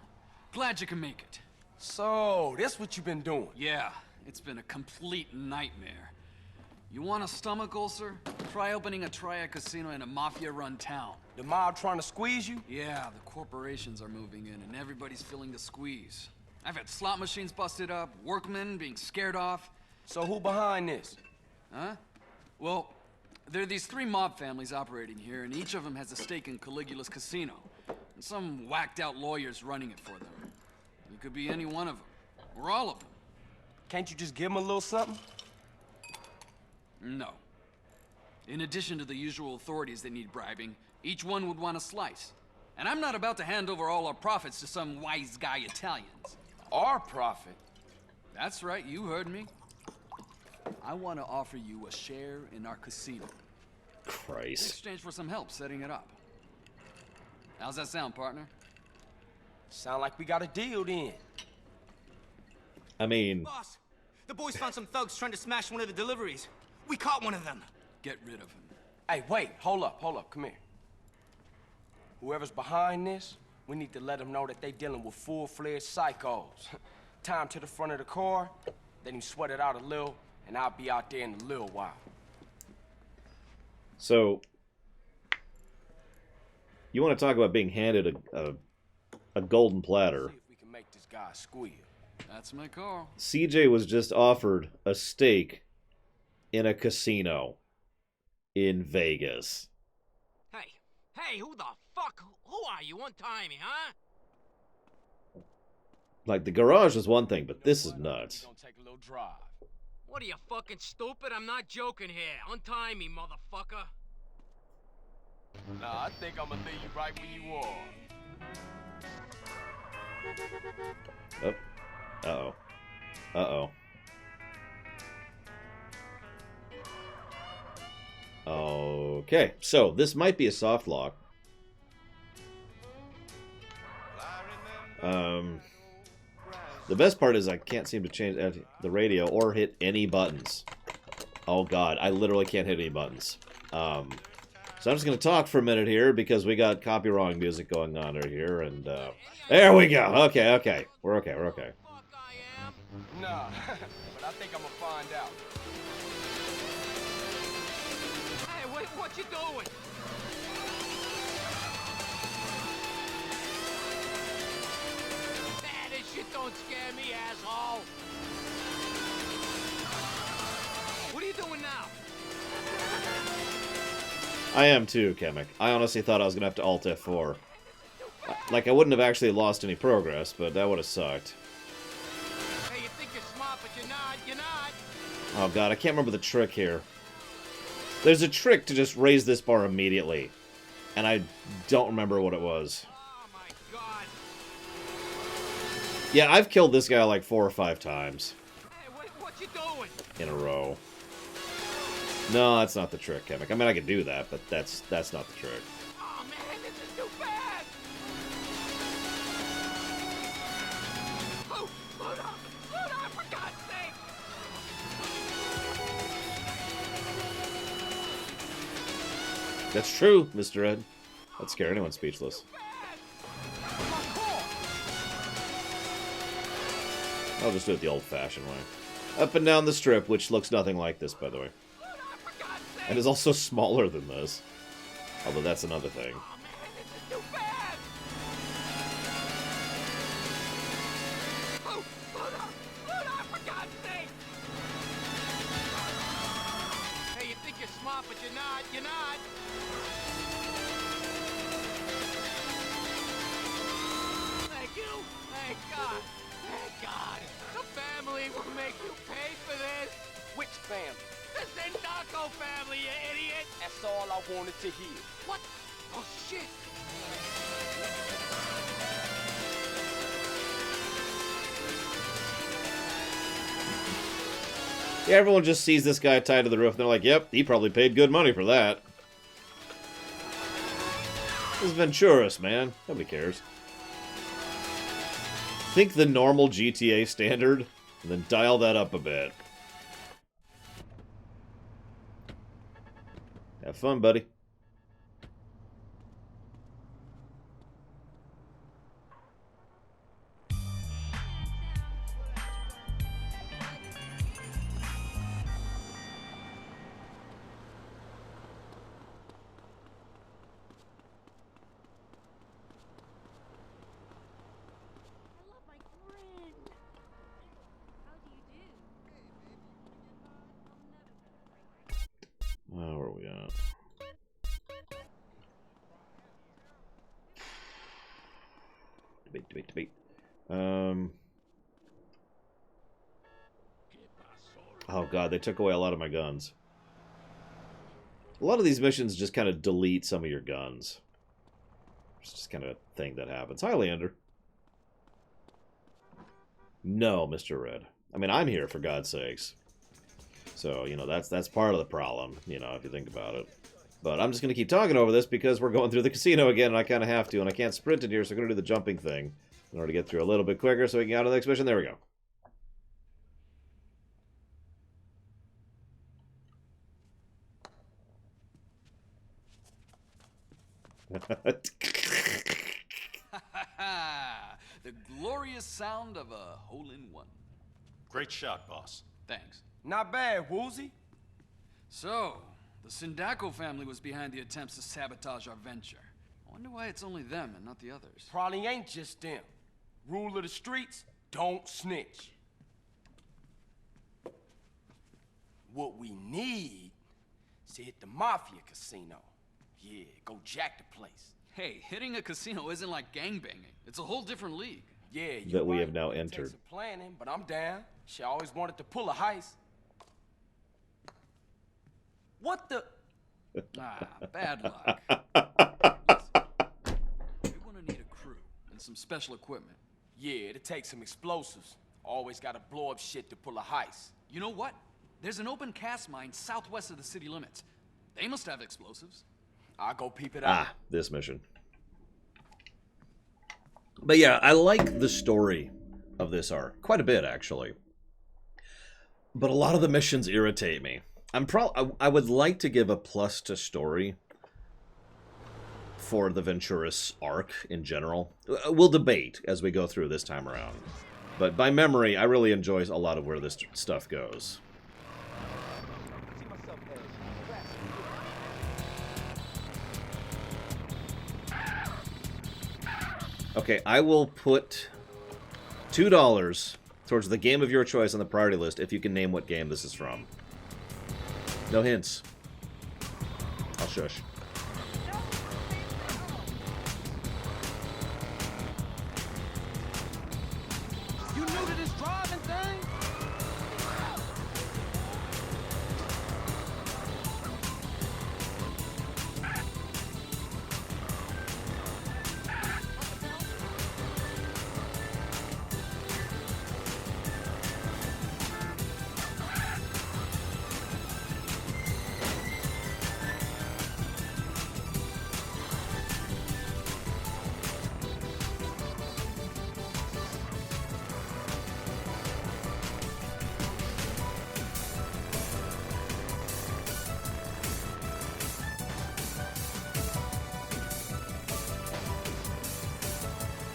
glad you can make it. So, that's what you've been doing? Yeah, it's been a complete nightmare. You want a stomach ulcer? Try opening a triad casino in a mafia-run town. The mob trying to squeeze you? Yeah, the corporations are moving in and everybody's feeling the squeeze. I've had slot machines busted up, workmen being scared off. So who behind this? Huh? Well, there are these 3 mob families operating here, and each of them has a stake in Caligula's casino. And some whacked-out lawyer's running it for them. You could be any one of them, or all of them. Can't you just give them a little something? No. In addition to the usual authorities that need bribing, each one would want a slice. And I'm not about to hand over all our profits to some wise guy Italians. Our profit? That's right, you heard me. I want to offer you a share in our casino. Christ. In exchange for some help setting it up. How's that sound, partner? Sound like we got a deal then. I mean... Boss, the boys found some thugs trying to smash one of the deliveries. We caught one of them. Get rid of him. Hey, wait, hold up, come here. Whoever's behind this, we need to let them know that they dealing with full-fledged psychos. Tie them to the front of the car, let him sweat it out a little, and I'll be out there in a little while. So, you want to talk about being handed a golden platter. See if we can make this guy squeal. That's my call. CJ was just offered a stake in a casino in Vegas. Hey, who the fuck? Who are you? One-timey, huh? Like, the garage is one thing, but this is nuts. Gonna take a little drive. What are you, fucking stupid? I'm not joking here. Untie me, motherfucker. Nah, I think I'm gonna leave you right where you are. Oh. Uh-oh. Uh-oh. Okay, so this might be a soft lock. The best part is I can't seem to change the radio or hit any buttons. Oh god, I literally can't hit any buttons. So I'm just going to talk for a minute here because we got copyright music going on right here, and there we go. Okay. We're okay. Nah, but I think I'm gonna find out. Hey, wait, what you doing? This shit don't scare me, asshole. What are you doing now? I am too, Kamek. I honestly thought I was going to have to Alt F4. Like, I wouldn't have actually lost any progress, but that would have sucked. Hey, you think you're smart, but you're not. Oh god, I can't remember the trick here. There's a trick to just raise this bar immediately. And I don't remember what it was. Oh my god. Yeah, I've killed this guy like 4 or 5 times. Hey, what you doing? In a row. No, that's not the trick, Kamek. I mean, I could do that, but that's not the trick. Oh man, this is too bad. Oh, slow down, for God's sake. That's true, Mr. Ed. That'd scare anyone speechless. I'll just do it the old-fashioned way. Up and down the strip, which looks nothing like this, by the way. And is also smaller than this. Although that's another thing. Hey, you think you're smart, but you're not. You're not. Thank you. Thank God. Thank God. The family will make you pay for this. Which family? The Sindaco family, you idiot. That's all I wanted to hear. What? Oh, shit. Yeah, everyone just sees this guy tied to the roof, and they're like, yep, he probably paid good money for that. This is Venturas, man. Nobody cares. Think the normal GTA standard, and then dial that up a bit. Have fun, buddy. Where are we at? Debate. Oh god, they took away a lot of my guns. A lot of these missions just kind of delete some of your guns. It's just kind of a thing that happens. Hi, Leander. No, Mr. Red. I mean, I'm here, for God's sakes. So, you know, that's part of the problem, you know, if you think about it. But I'm just going to keep talking over this because we're going through the casino again, and I kind of have to, and I can't sprint in here, so I'm going to do the jumping thing in order to get through a little bit quicker so we can get out of the next mission. There we go. The glorious sound of a hole-in-one. Great shot, boss. Thanks. Not bad, Woozie. So, the Sindaco family was behind the attempts to sabotage our venture. I wonder why it's only them and not the others. Probably ain't just them. Rule of the streets, don't snitch. What we need is to hit the Mafia casino. Yeah, go jack the place. Hey, hitting a casino isn't like gangbanging. It's a whole different league. Yeah, that we have now entered. Takes some planning, but I'm down. She always wanted to pull a heist. What the? Bad luck. Listen, we're gonna need a crew and some special equipment. Yeah, it'll take some explosives. Always gotta blow up shit to pull a heist. You know what? There's an open cast mine southwest of the city limits. They must have explosives. I'll go peep it out. This mission. But yeah, I like the story of this arc quite a bit, actually. But a lot of the missions irritate me. I would like to give a plus to story for the Venturas arc in general. We'll debate as we go through this time around. But by memory, I really enjoy a lot of where this stuff goes. Okay, I will put $2 towards the game of your choice on the priority list if you can name what game this is from. No hints. I'll shush. You new to this driving thing?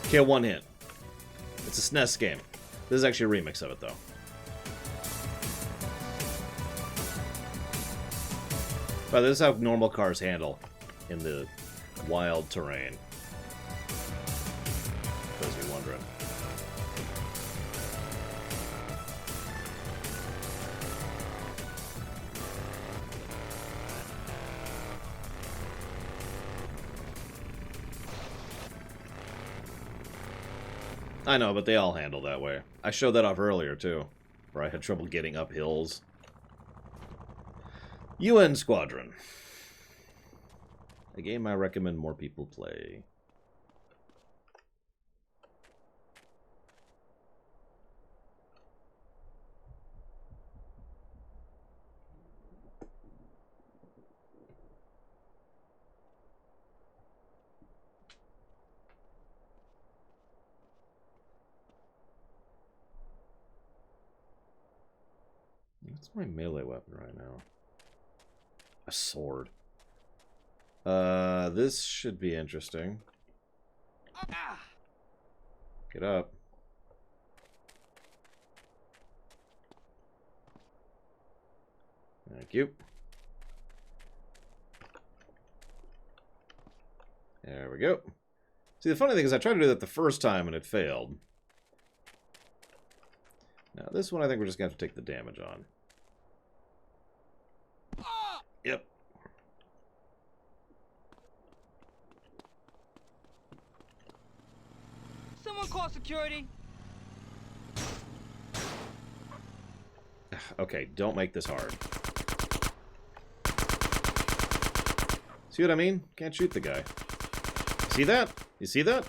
Okay, one hint. It's a SNES game. This is actually a remix of it, though. But this is how normal cars handle in the wild terrain. For those of you wondering. I know, but they all handle that way. I showed that off earlier, too, where I had trouble getting up hills. UN Squadron. A game I recommend more people play. What's my melee weapon right now? A sword. This should be interesting. Get up. Thank you. There we go. See, the funny thing is I tried to do that the first time and it failed. Now, this one I think we're just going to have to take the damage on. Yep. Someone call security. Okay, don't make this hard. See what I mean? Can't shoot the guy. See that? You see that?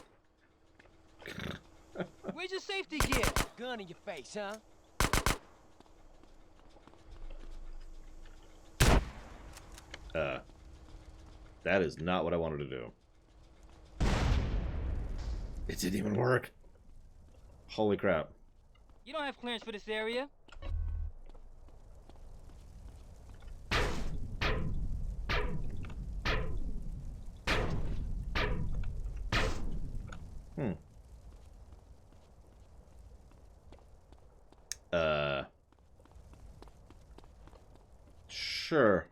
Where's your safety gear? Gun in your face, huh? That is not what I wanted to do. It didn't even work. Holy crap. You don't have clearance for this area. Sure.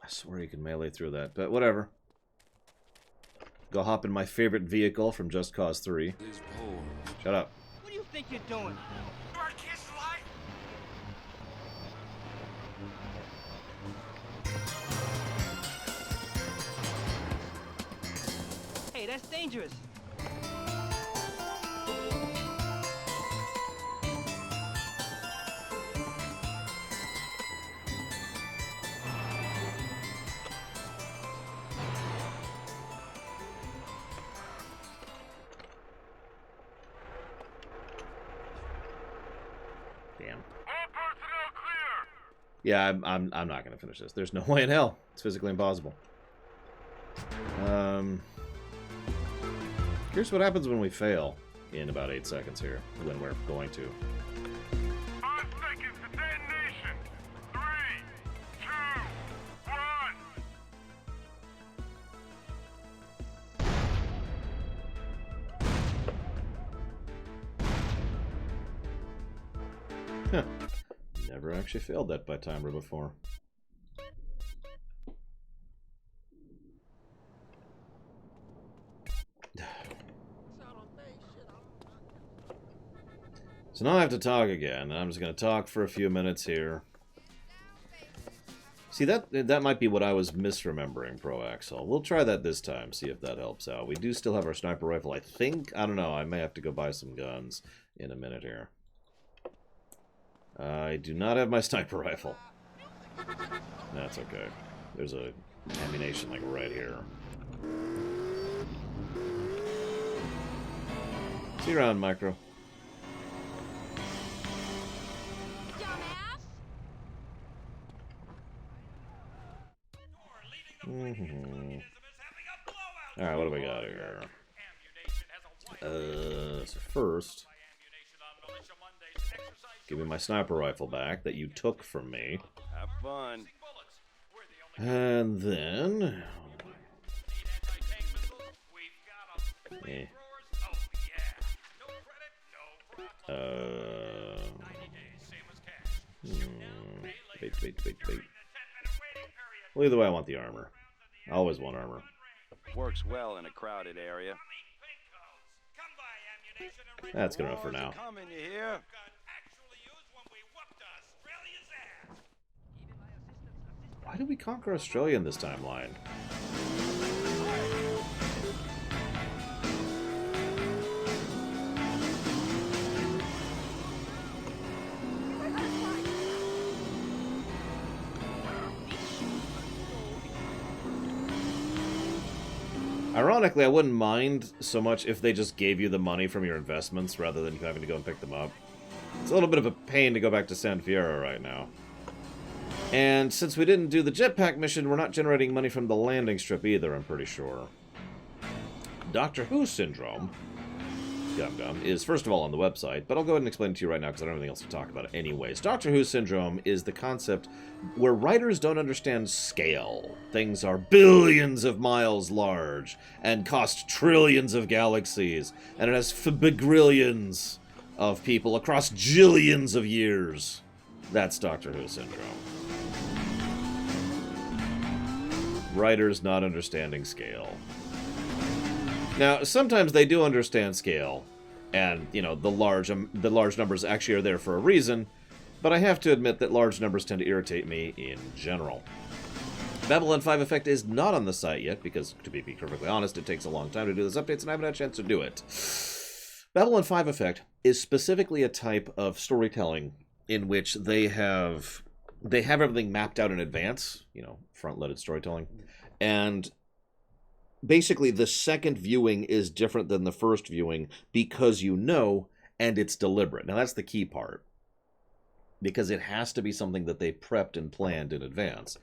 I swear you can melee through that, but whatever. Go hop in my favorite vehicle from Just Cause 3. Shut up. What do you think you're doing? Hey, that's dangerous. Yeah, I'm not gonna finish this. There's no way in hell. It's physically impossible. Here's what happens when we fail in about 8 seconds here, when we're going to. 5 seconds to detonation. 3, 2, 1. Huh. Never actually failed that by timer before. So now I have to talk again, and I'm just going to talk for a few minutes here. See, that might be what I was misremembering, Proaxle. We'll try that this time, see if that helps out. We do still have our sniper rifle, I think. I don't know, I may have to go buy some guns in a minute here. I do not have my sniper rifle. That's okay. There's a ammunition like right here. See you around, Micro. Alright, what do we got here? So first, give me my sniper rifle back that you took from me. Have fun. And then... Wait. Well, either way, I want the armor. I always want armor. Works well in a crowded area. That's good enough for now. Coming, you hear? Why did we conquer Australia in this timeline? Ironically, I wouldn't mind so much if they just gave you the money from your investments rather than you having to go and pick them up. It's a little bit of a pain to go back to San Fierro right now. And since we didn't do the jetpack mission, we're not generating money from the landing strip either, I'm pretty sure. Doctor Who syndrome, is first of all on the website, but I'll go ahead and explain it to you right now because I don't have anything else to talk about it anyways. Doctor Who syndrome is the concept where writers don't understand scale. Things are billions of miles large and cost trillions of galaxies, and it has begrillions of people across jillions of years. That's Doctor Who syndrome. Writers not understanding scale. Now, sometimes they do understand scale, and, you know, the large numbers actually are there for a reason, but I have to admit that large numbers tend to irritate me in general. Babylon 5 Effect is not on the site yet, because, to be perfectly honest, it takes a long time to do those updates, and I haven't had a chance to do it. Babylon 5 Effect is specifically a type of storytelling in which they have everything mapped out in advance, you know, front-loaded storytelling, and basically the second viewing is different than the first viewing because you know, and it's deliberate. Now that's the key part, because it has to be something that they prepped and planned in advance,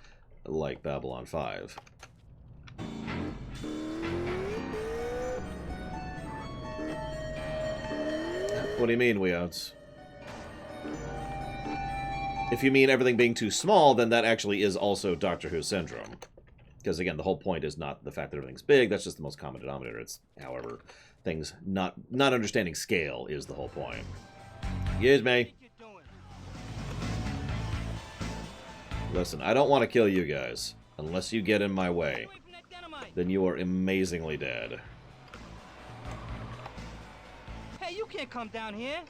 like Babylon 5. What do you mean, weouts? If you mean everything being too small, then that actually is also Doctor Who syndrome. Because, again, the whole point is not the fact that everything's big, that's just the most common denominator. It's, however, things not understanding scale is the whole point. Excuse me. Listen, I don't want to kill you guys, unless you get in my way. Then you are amazingly dead. Hey, you can't come down here.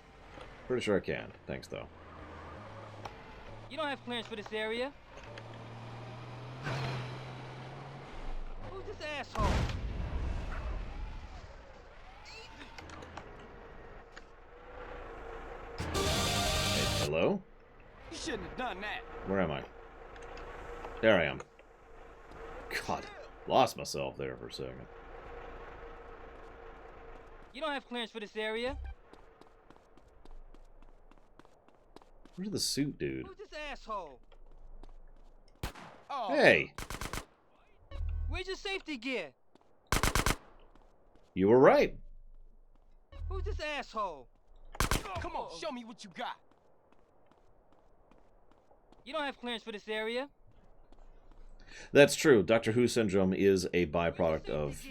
Pretty sure I can. Thanks, though. You don't have clearance for this area. Who's this asshole? Hey, hello? You shouldn't have done that. Where am I? There I am. God, lost myself there for a second. You don't have clearance for this area. Where's the suit, dude? Who's this asshole? Oh. Hey! Where's your safety gear? You were right. Who's this asshole? Come on, show me what you got. You don't have clearance for this area. That's true. Doctor Who syndrome is a byproduct of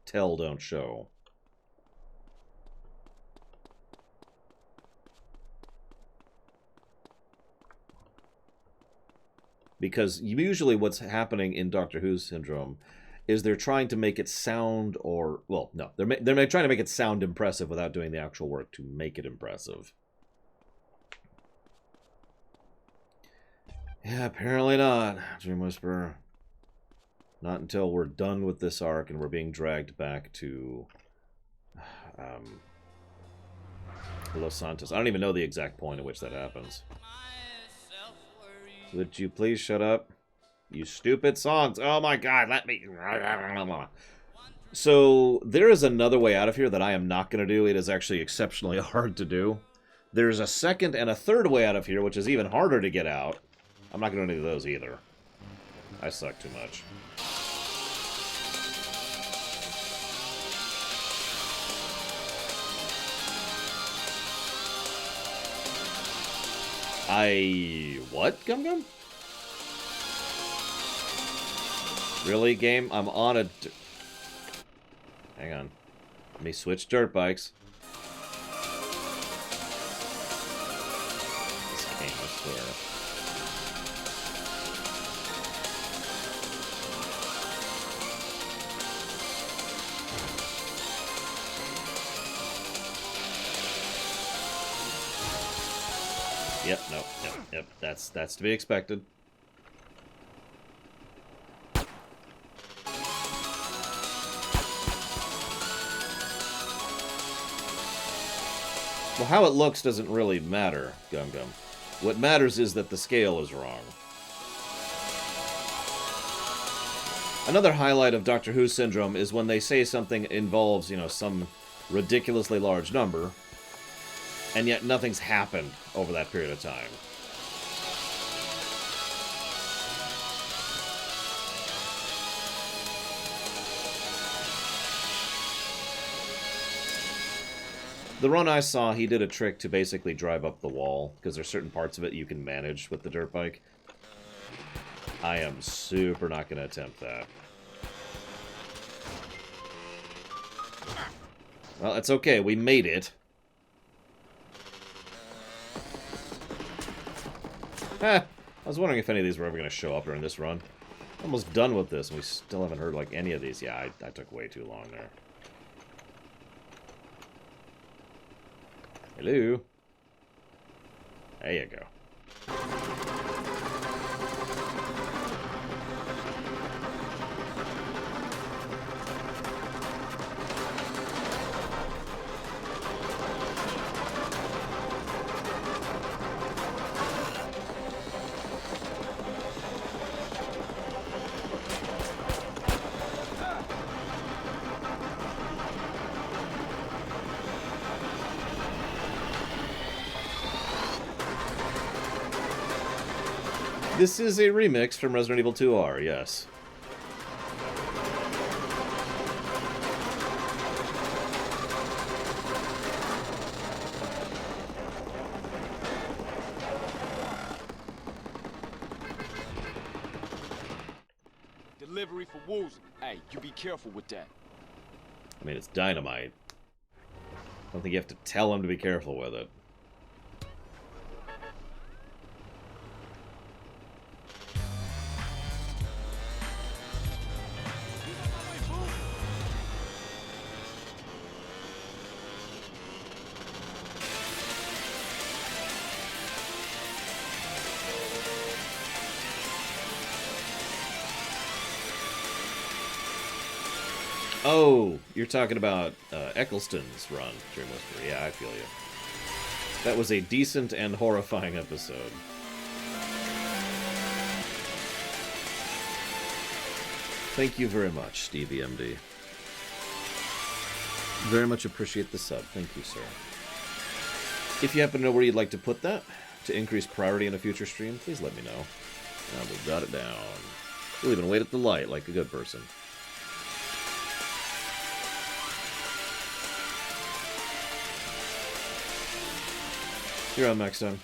tell, don't show. Because usually what's happening in Doctor Who syndrome is they're trying to make it sound, or, well, no, they're trying to make it sound impressive without doing the actual work to make it impressive. Yeah, apparently not, Dream Whisperer. Not until we're done with this arc and we're being dragged back to Los Santos. I don't even know the exact point at which that happens. Would you please shut up? You stupid songs. Oh my god, let me... So, there is another way out of here that I am not going to do. It is actually exceptionally hard to do. There's a second and a third way out of here, which is even harder to get out. I'm not going to do those either. I suck too much. What, Gum Gum? Really, game? I'm on a... Hang on. Let me switch dirt bikes. pain, I swear. Yep, no, yep, that's to be expected. Well, how it looks doesn't really matter, Gum Gum. What matters is that the scale is wrong. Another highlight of Doctor Who syndrome is when they say something involves, you know, some ridiculously large number, and yet nothing's happened over that period of time. The run I saw, he did a trick to basically drive up the wall, because there's certain parts of it you can manage with the dirt bike. I am super not going to attempt that. Well, it's okay, we made it. I was wondering if any of these were ever going to show up during this run. Almost done with this, and we still haven't heard, like, any of these. Yeah, I took way too long there. Hello? There you go. This is a remix from Resident Evil 2R, yes. Delivery for Woozle. Hey, you be careful with that. I mean, it's dynamite. I don't think you have to tell him to be careful with it. Oh, you're talking about Eccleston's run, Dream Whisperer. Yeah, I feel you. That was a decent and horrifying episode. Thank you very much, Stevie MD. Very much appreciate the sub. Thank you, sir. If you happen to know where you'd like to put that, to increase priority in a future stream, please let me know. And we'll jot it down. We'll even wait at the light like a good person. You're on, Max Stone.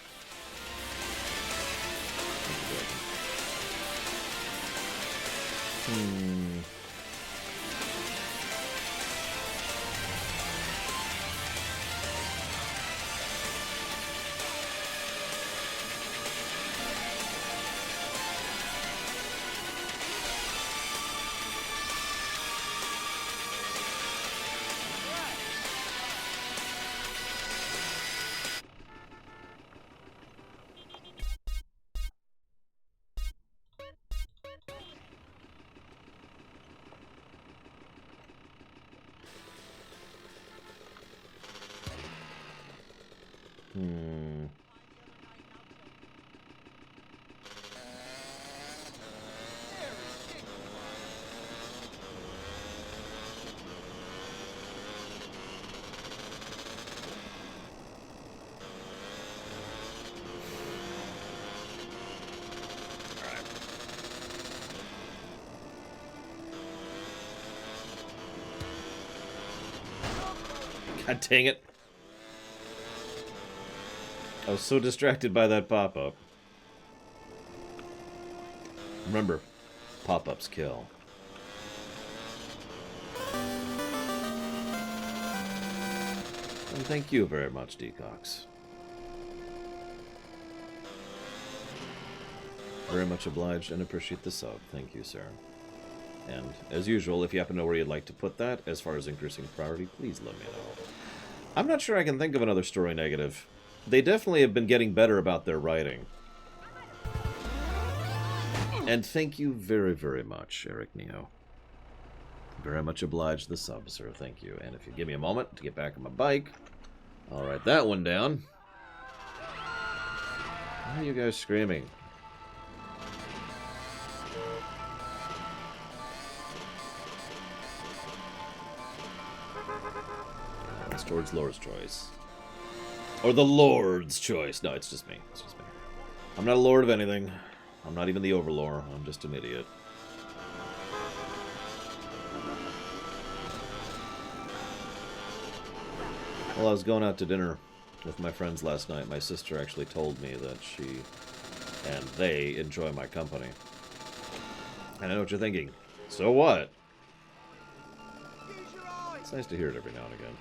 God dang it. I was so distracted by that pop-up. Remember, pop-ups kill. And thank you very much, Decox. Very much obliged and appreciate the sub. Thank you, sir. And, as usual, if you happen to know where you'd like to put that, as far as increasing priority, please let me know. I'm not sure I can think of another story negative. They definitely have been getting better about their writing. And thank you very, very much, Eric Neo. Very much obliged the sub, sir. Thank you. And if you give me a moment to get back on my bike, I'll write that one down. Why are you guys screaming? It's towards Lord's choice. Or the Lord's choice. No, it's just me. It's just me. I'm not a lord of anything. I'm not even the overlord. I'm just an idiot. Well, I was going out to dinner with my friends last night. My sister actually told me that she and they enjoy my company. And I know what you're thinking. So what? It's nice to hear it every now and again.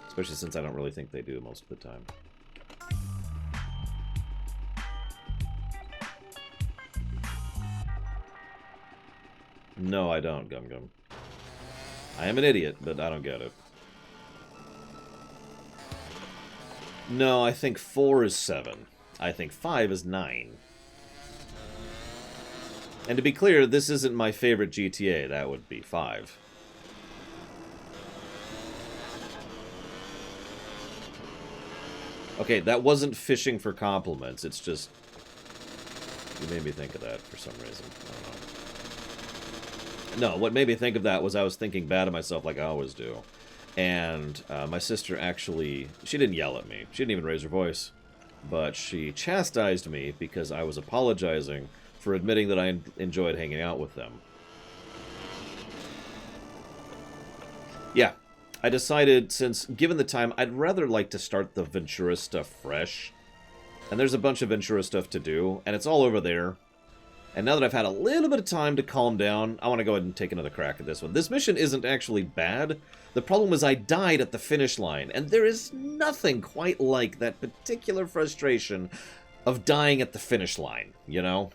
Especially since I don't really think they do most of the time. No, I don't, Gum Gum. I am an idiot, but I don't get it. No, I think 4 is 7. I think 5 is 9. And to be clear, this isn't my favorite GTA. That would be 5. Okay, that wasn't fishing for compliments. It's just... You made me think of that for some reason. I don't know. No, what made me think of that was I was thinking bad of myself like I always do. And my sister actually... She didn't yell at me. She didn't even raise her voice. But she chastised me because I was apologizing for admitting that I enjoyed hanging out with them. Yeah. I decided, since given the time, I'd rather like to start the Ventura stuff fresh. And there's a bunch of Ventura stuff to do, and it's all over there. And now that I've had a little bit of time to calm down, I want to go ahead and take another crack at this one. This mission isn't actually bad. The problem is I died at the finish line, and there is nothing quite like that particular frustration of dying at the finish line, you know?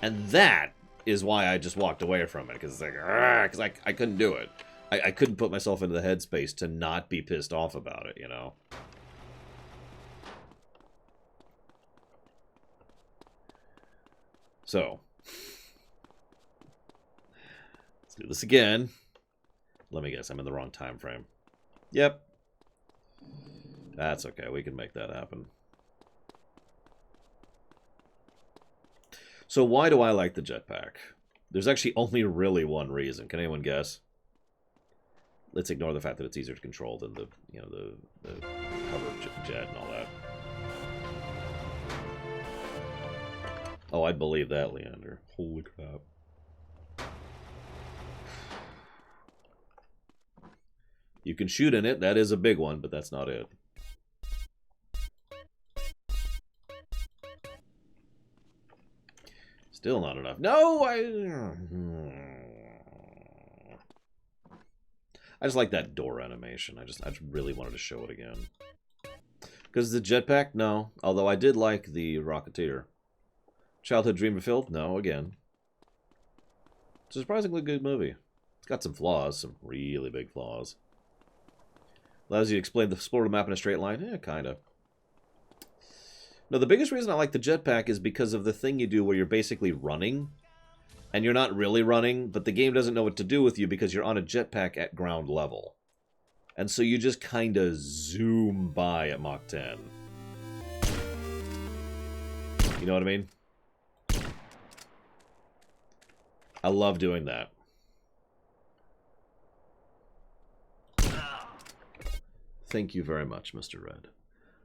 And that is why I just walked away from it, because it's like, I couldn't do it. I couldn't put myself into the headspace to not be pissed off about it, you know? So, let's do this again. Let me guess, I'm in the wrong time frame. Yep. That's okay, we can make that happen. So why do I like the jetpack? There's actually only really one reason. Can anyone guess? Let's ignore the fact that it's easier to control than the, you know, the covered jet and all that. Oh, I'd believe that, Leander. Holy crap. You can shoot in it. That is a big one, but that's not it. Still not enough. No, I just like that door animation. I just really wanted to show it again. Because the jetpack, no. Although I did like the Rocketeer. Childhood dream fulfilled? No, again. It's a surprisingly good movie. It's got some flaws, some really big flaws. Allows you to explain the explore the map in a straight line? Yeah, kinda. No, the biggest reason I like the jetpack is because of the thing you do where you're basically running. And you're not really running, but the game doesn't know what to do with you because you're on a jetpack at ground level. And so you just kinda zoom by at Mach 10. You know what I mean? I love doing that. Thank you very much, Mr. Red.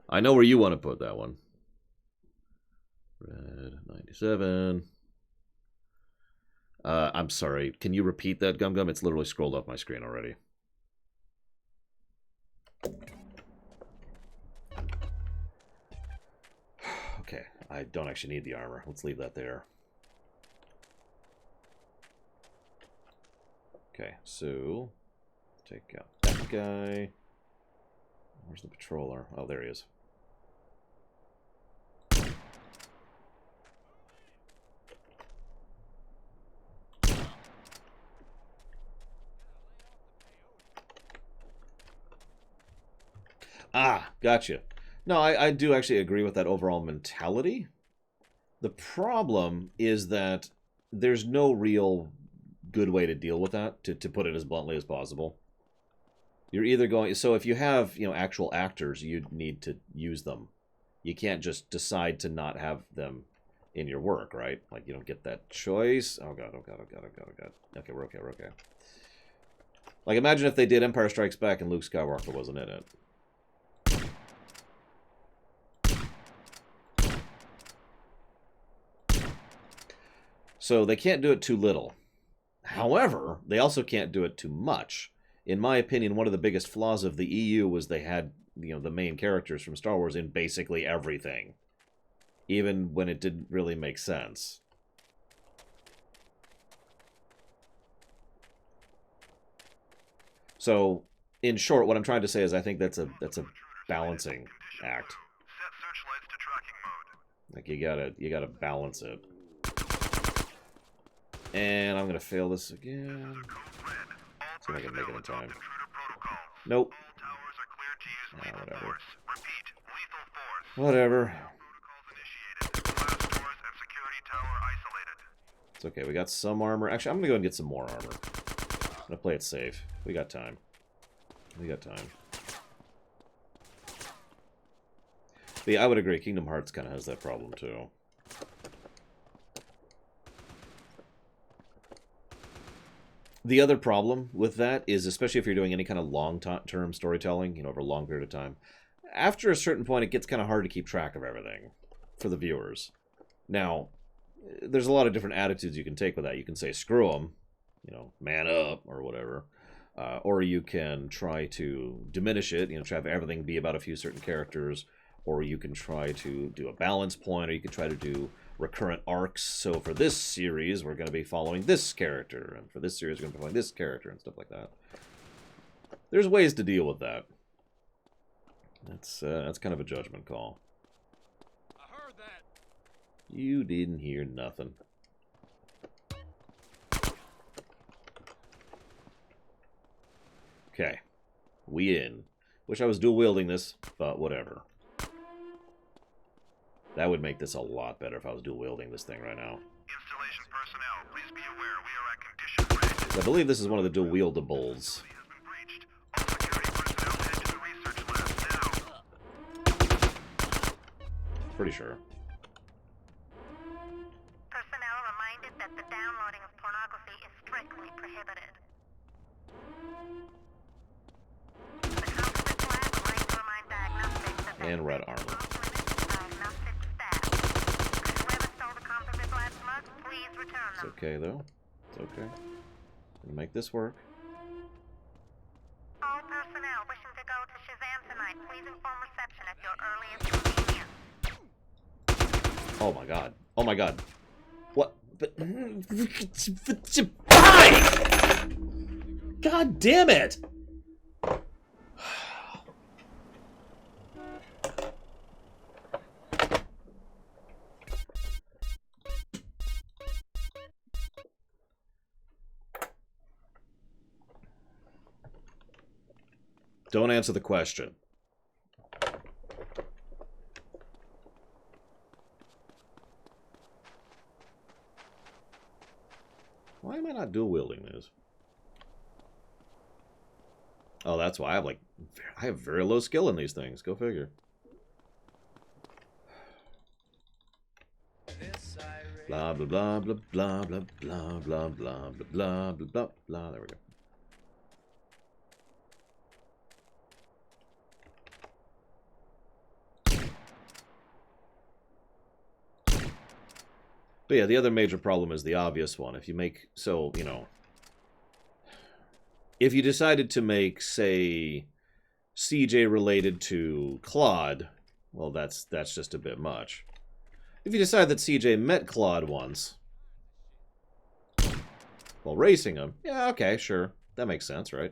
I know where you want to put that one. Red 97. I'm sorry. Can you repeat that, Gum Gum? It's literally scrolled off my screen already. Okay, I don't actually need the armor. Let's leave that there. Okay, so take out that guy. Where's the patroller? Oh, there he is. Ah, gotcha. No, I do actually agree with that overall mentality. The problem is that there's no real good way to deal with that, to put it as bluntly as possible. You're either going... So if you have, actual actors, you need to use them. You can't just decide to not have them in your work, right? Like, you don't get that choice. Oh, God, oh, God, oh, God, oh, God, oh, God. Okay, we're okay, we're okay. Like, imagine if they did Empire Strikes Back and Luke Skywalker wasn't in it. So they can't do it too little. However, they also can't do it too much. In my opinion, one of the biggest flaws of the EU was they had, the main characters from Star Wars in basically everything. Even when it didn't really make sense. So, in short, what I'm trying to say is I think that's a balancing act. Like you gotta balance it. And I'm gonna fail this again. See if I can make it in time. Nope. Ah, whatever. Whatever. It's okay, we got some armor. Actually, I'm gonna go and get some more armor. I'm gonna play it safe. We got time. We got time. But yeah, I would agree. Kingdom Hearts kind of has that problem, too. The other problem with that is, especially if you're doing any kind of long-term storytelling, over a long period of time, after a certain point, it gets kind of hard to keep track of everything for the viewers. Now, there's a lot of different attitudes you can take with that. You can say, screw them, man up, or whatever. Or you can try to diminish it, try to have everything be about a few certain characters. Or you can try to do a balance point, or you can try to do recurrent arcs. So for this series, we're going to be following this character, and for this series, we're going to be following this character, and stuff like that. There's ways to deal with that. That's kind of a judgment call. I heard that. You didn't hear nothing. Okay. We in. Wish I was dual wielding this, but whatever. That would make this a lot better if I was dual wielding this thing right now. Installation personnel, please be aware we are at condition red. I believe this is one of the dual wieldables. Pretty sure. Personnel reminded that the downloading of pornography is strictly prohibited. The Counterfeit Lab would like to remind diagnostics that And red armor. It's okay, though. It's okay. Gonna make this work. All personnel wishing to go to Shazam tonight, please inform reception at your earliest convenience. Oh my god. Oh my god. What? God damn it! Don't answer the question. Why am I not dual wielding this? Oh, that's why I have very low skill in these things. Go figure. Blah blah blah blah blah blah blah blah blah blah blah blah blah. There we go. But yeah, the other major problem is the obvious one. If you make, if you decided to make, say, CJ related to Claude, well, that's just a bit much. If you decide that CJ met Claude once while racing him, yeah, okay, sure. That makes sense, right?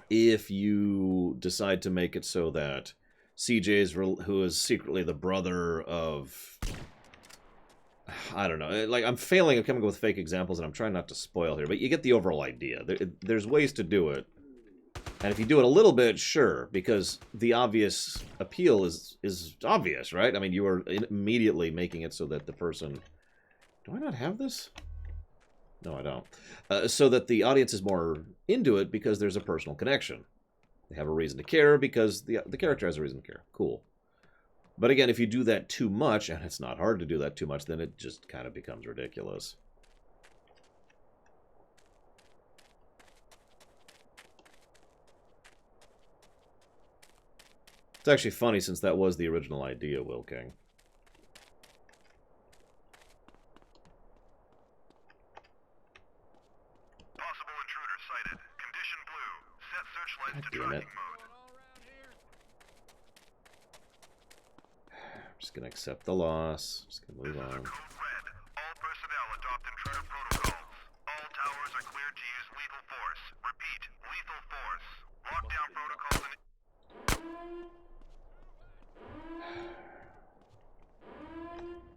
If you decide to make it so that who is secretly the brother of... I don't know. I'm failing at coming up with fake examples, and I'm trying not to spoil here, but you get the overall idea. There's ways to do it And if you do it a little bit, sure, because the obvious appeal is obvious, right? I mean, you are immediately making it so that the person... Do I not have this? No, I don't. So that the audience is more into it because there's a personal connection. They have a reason to care because the character has a reason to care. Cool. But again, if you do that too much, and it's not hard to do that too much, then it just kind of becomes ridiculous. It's actually funny since that was the original idea, Will King. Possible intruder sighted. Condition blue. Set searchlights to God damn it. tracking mode. I'm just gonna accept the loss. Just gonna move on. All personnel adopt intruder protocols. All towers are cleared to use lethal force. Repeat, lethal force. Lockdown protocols in...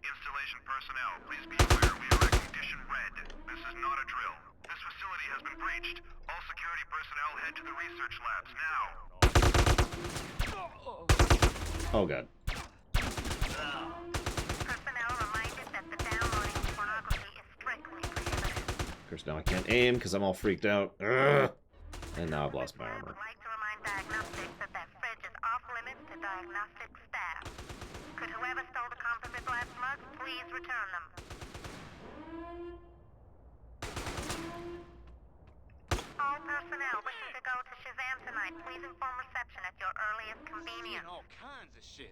Installation personnel, please be aware we are at condition red. This is not a drill. This facility has been breached. All security personnel head to the research labs now. Oh, God. Personnel reminded that the downloading pornography is strictly prohibited. Of course, now I can't aim because I'm all freaked out. Ugh. And now I've lost my armor. I'd like to remind diagnostics that that fridge is off limits to diagnostic staff. Could whoever stole the composite glass mugs please return them? All personnel wishing to go to Shazam tonight, please inform reception at your earliest convenience. All kinds of shit.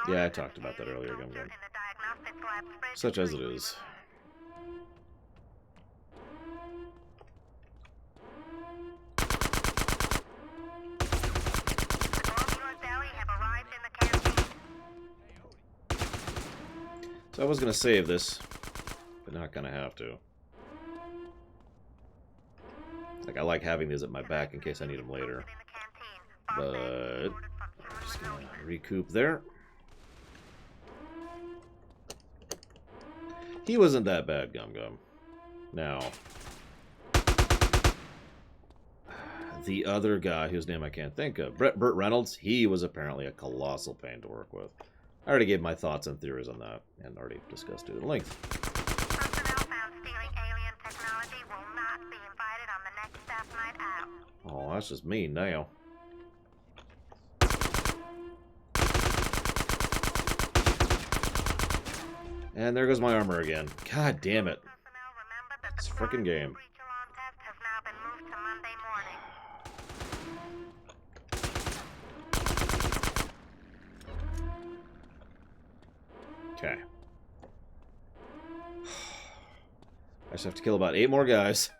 Yeah, I talked about that earlier, Gum Gum. Such as it is. So I was going to save this, but not going to have to. Like, I like having these at my back in case I need them later. But I'm just going to recoup there. He wasn't that bad, Gum Gum. Now, the other guy whose name I can't think of, Burt Reynolds, he was apparently a colossal pain to work with. I already gave my thoughts and theories on that, and already discussed it at length. Personnel found stealing alien technology will not be invited on the next staff night out. Oh, that's just mean now. And there goes my armor again. God damn it. This frickin' game. Okay. I just have to kill about 8 more guys.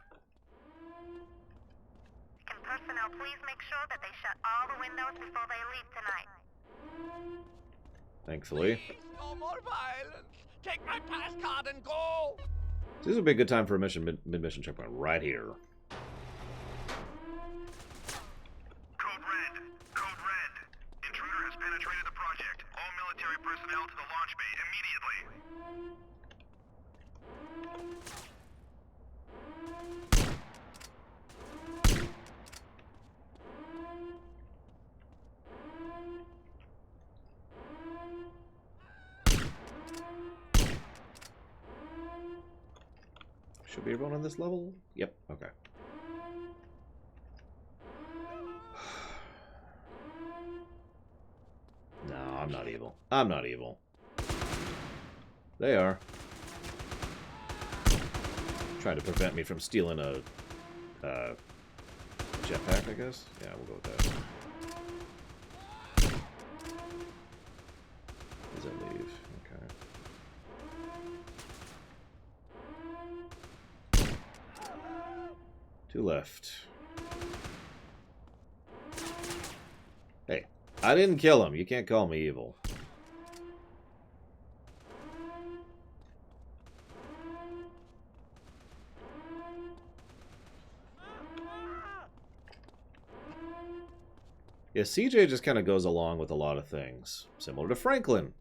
Can personnel please make sure that they shut all the windows before they leave tonight? Thankfully. Please, no more violence. Take my pass card and go. This would be a good time for a mission mid-mission checkpoint right here. Code red. Code red. Intruder has penetrated the project. All military personnel to the launch bay immediately. Should be everyone on this level? Yep, okay. No, I'm not evil. I'm not evil. They are. Trying to prevent me from stealing a jetpack, I guess? Yeah, we'll go with that. Does that leave? Okay. 2 left. Hey, I didn't kill him. You can't call me evil. Yeah, CJ just kind of goes along with a lot of things. Similar to Franklin.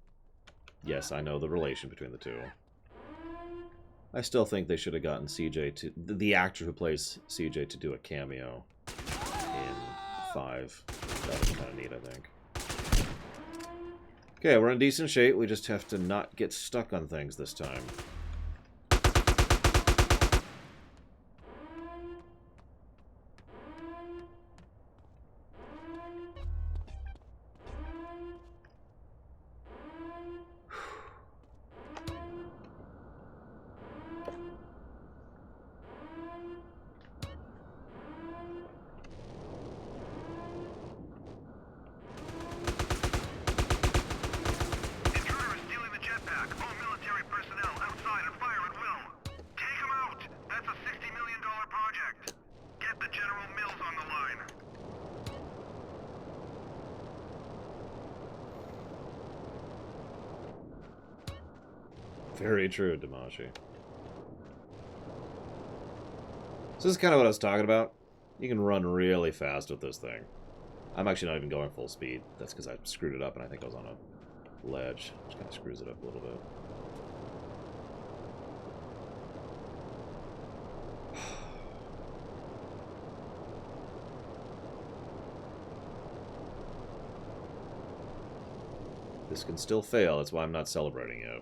Yes, I know the relation between the two. I still think they should have gotten CJ to... The actor who plays CJ to do a cameo in 5. That was kind of neat, I think. Okay, we're in decent shape. We just have to not get stuck on things this time. Very true, Damashi. So this is kind of what I was talking about. You can run really fast with this thing. I'm actually not even going full speed. That's because I screwed it up and I think I was on a ledge. Which kind of screws it up a little bit. This can still fail. That's why I'm not celebrating yet.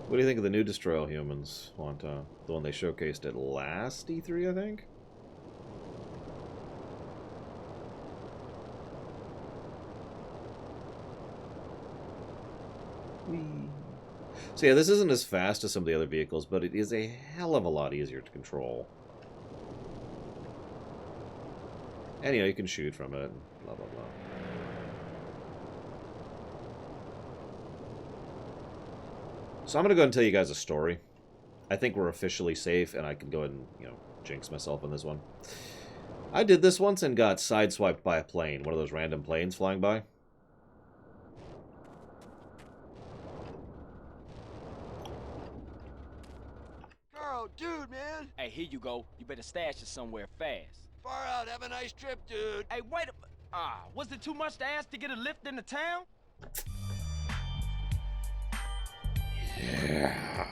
What do you think of the new Destroy All Humans, Wanta? The one they showcased at last E3, I think? Whee. So yeah, this isn't as fast as some of the other vehicles, but it is a hell of a lot easier to control. And, you know, you can shoot from it, blah, blah, blah. So I'm going to go ahead and tell you guys a story. I think we're officially safe, and I can go ahead and, you know, jinx myself on this one. I did this once and got sideswiped by a plane. One of those random planes flying by. Carl, dude, man. Hey, here you go. You better stash it somewhere fast. Far out. Have a nice trip, dude. Hey, wait a... was it too much to ask to get a lift into town? Yeah.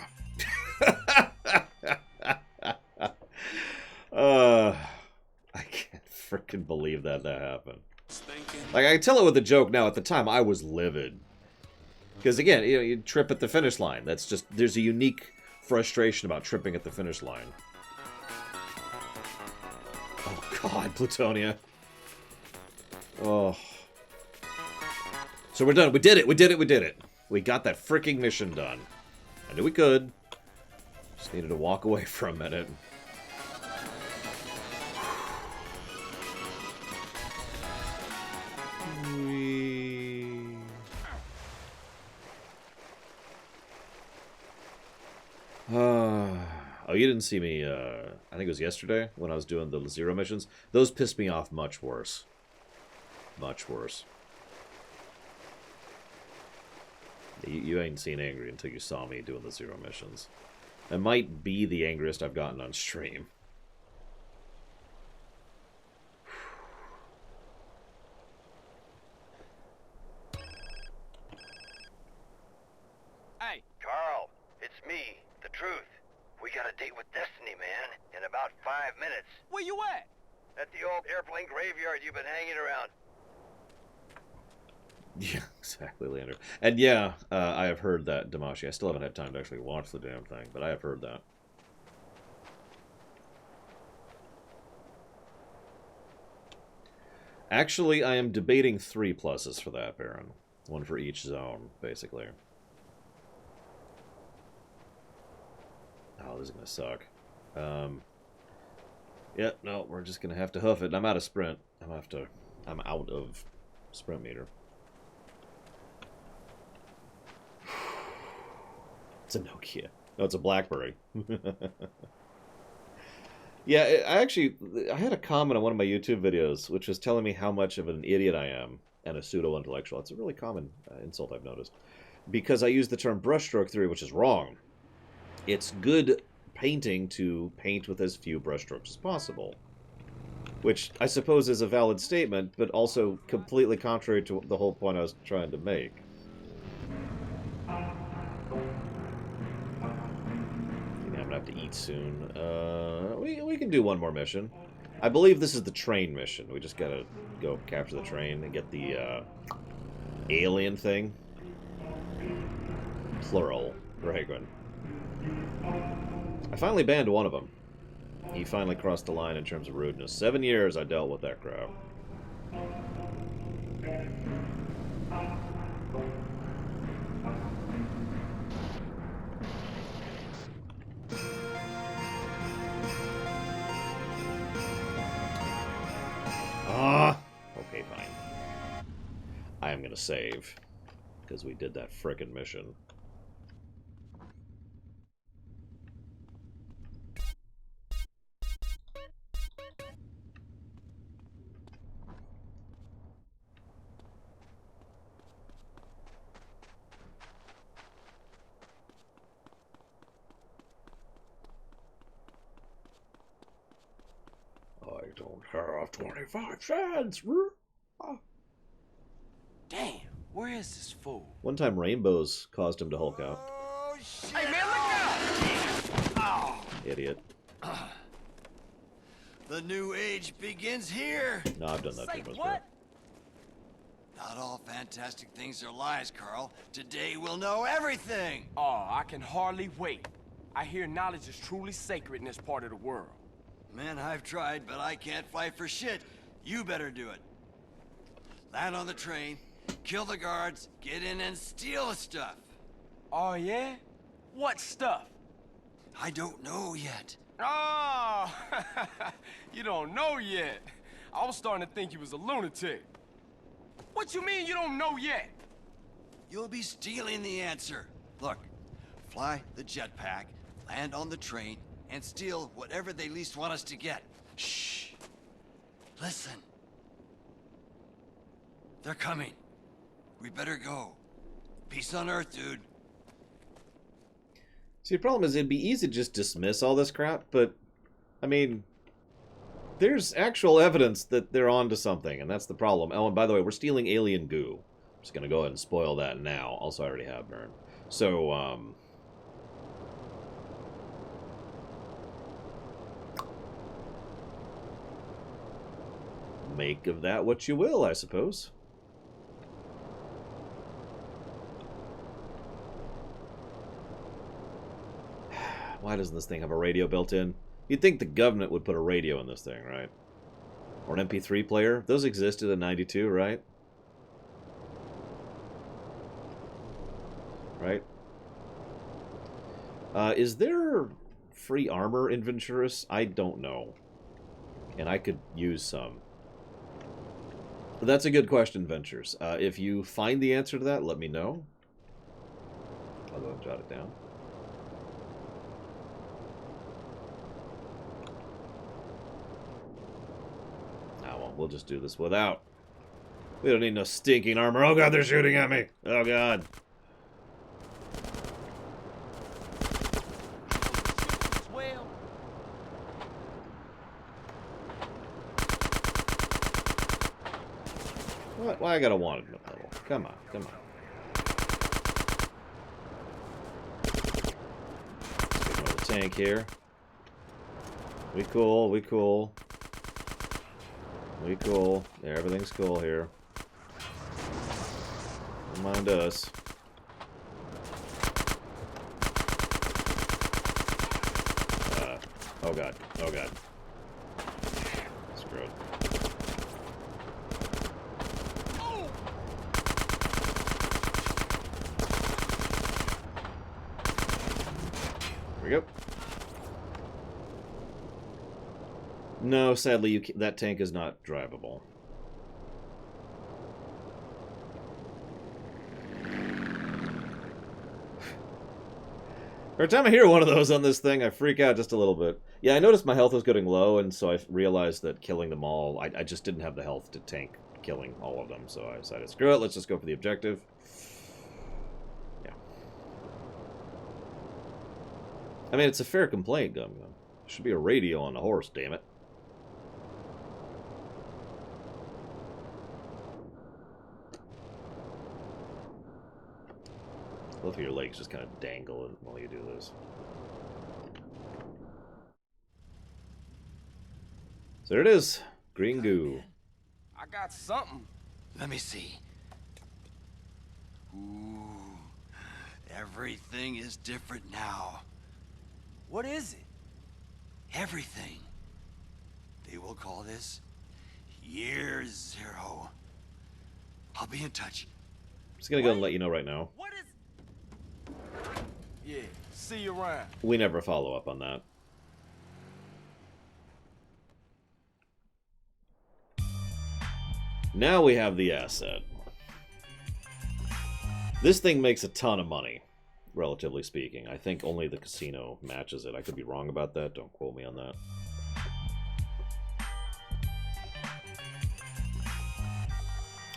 I can't freaking believe that happened. Like, I can tell it with a joke now. At the time, I was livid. Because, again, you know, you trip at the finish line. That's just... There's a unique frustration about tripping at the finish line. Oh, God, Plutonia. Oh. So we're done. We did it. We did it. We did it. We got that freaking mission done. I knew we could. Just needed to walk away for a minute. Oh, you didn't see me, I think it was yesterday when I was doing the Zero missions. Those pissed me off much worse. Much worse. You ain't seen angry until you saw me doing the Zero missions. It might be the angriest I've gotten on stream. Hey, Carl, it's me, the Truth. We got a date with Destiny, man, in about 5 minutes. Where you at? At the old airplane graveyard you've been hanging around. Yeah, exactly, Leander. And yeah, I have heard that, Damashi. I still haven't had time to actually watch the damn thing, but I have heard that. Actually, I am debating 3 pluses for that, Baron. One for each zone, basically. Oh, this is going to suck. Yeah, no, we're just going to have to hoof it. I'm out of sprint. I'm out of sprint meter. It's a Nokia. No, it's a BlackBerry. Yeah, I had a comment on one of my YouTube videos, which was telling me how much of an idiot I am and a pseudo-intellectual. It's a really common insult I've noticed. because I use the term brushstroke theory, which is wrong. It's good painting to paint with as few brushstrokes as possible. Which I suppose is a valid statement, but also completely contrary to the whole point I was trying to make. I'm gonna have to eat soon. We can do one more mission. I believe this is the train mission. We just gotta go capture the train and get the alien thing. Plural. Raegon. I finally banned one of them. He finally crossed the line in terms of rudeness. 7 years I dealt with that crowd. Okay, fine. I am gonna save, because we did that frickin' mission. I don't have 25 cents. Damn, where is this fool? One time rainbows caused him to Hulk out. Hey, man, look out! Oh. Idiot. The new age begins here. No, I've done that Say too much. what? Not all fantastic things are lies, Carl. Today we'll know everything. Oh, I can hardly wait. I hear knowledge is truly sacred in this part of the world. Man, I've tried, but I can't fight for shit. You better do it. Land on the train, kill the guards, get in and steal the stuff. Oh, yeah? What stuff? I don't know yet. Oh, you don't know yet. I was starting to think you was a lunatic. What you mean you don't know yet? You'll be stealing the answer. Look, fly the jetpack, land on the train, and steal whatever they least want us to get. Shh. Listen. They're coming. We better go. Peace on Earth, dude. See, the problem is it'd be easy to just dismiss all this crap, but, I mean, there's actual evidence that they're onto something, and that's the problem. Oh, and by the way, we're stealing alien goo. I'm just gonna go ahead and spoil that now. Also, I already have burned. So, make of that what you will, I suppose. Why doesn't this thing have a radio built in? You'd think the government would put a radio in this thing, right? Or an MP3 player. Those existed in '92, right? Right? Is there free armor in Venturas? I don't know. And I could use some. That's a good question, Ventures. If you find the answer to that, let me know. I'll go and jot it down. We'll just do this without. We don't need no stinking armor. Oh god, they're shooting at me. Oh god. What? Why I gotta want it in the middle? Come on, come on. Let's get the tank here. We cool, we cool. We cool. Yeah, everything's cool here. Don't mind us. Oh god. Oh god. Screwed. Here we go. No, sadly, that tank is not drivable. Every time I hear one of those on this thing, I freak out just a little bit. Yeah, I noticed my health was getting low, and so I realized that killing them all, I just didn't have the health to tank killing all of them, so I decided, screw it, let's just go for the objective. I mean, it's a fair complaint, Gum Gum. Should be a radio on the horse, damn it. Both of your legs just kind of dangle while you do this. So there it is. Green goo. I got something. Let me see. Ooh, everything is different now. What is it? Everything. They will call this Year Zero. I'll be in touch. I'm just gonna go and let you know right now. What is... Yeah, see you around. We never follow up on that. Now we have the asset. This thing makes a ton of money, relatively speaking. I think only the casino matches it. I could be wrong about that. Don't quote me on that.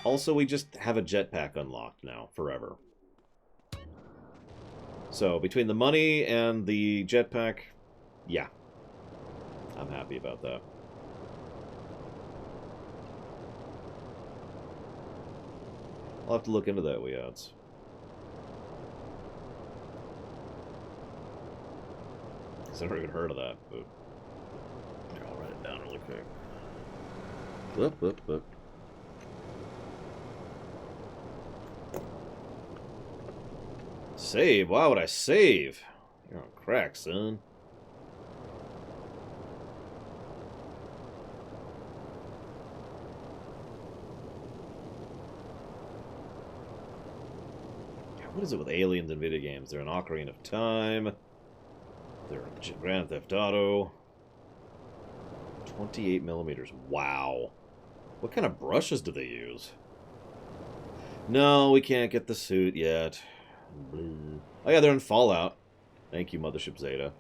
Also, we just have a jetpack unlocked now, forever. So, between the money and the jetpack, yeah. I'm happy about that. I'll have to look into that, we odds. I've never even heard of that, but I'll write it down really quick. Whoop. Save? Why would I save? You're on crack, son. What is it with aliens in video games? They're an Ocarina of Time. They're in Grand Theft Auto. 28 millimeters. Wow. What kind of brushes do they use? No, we can't get the suit yet. Oh yeah, they're in Fallout. Thank you, Mothership Zeta.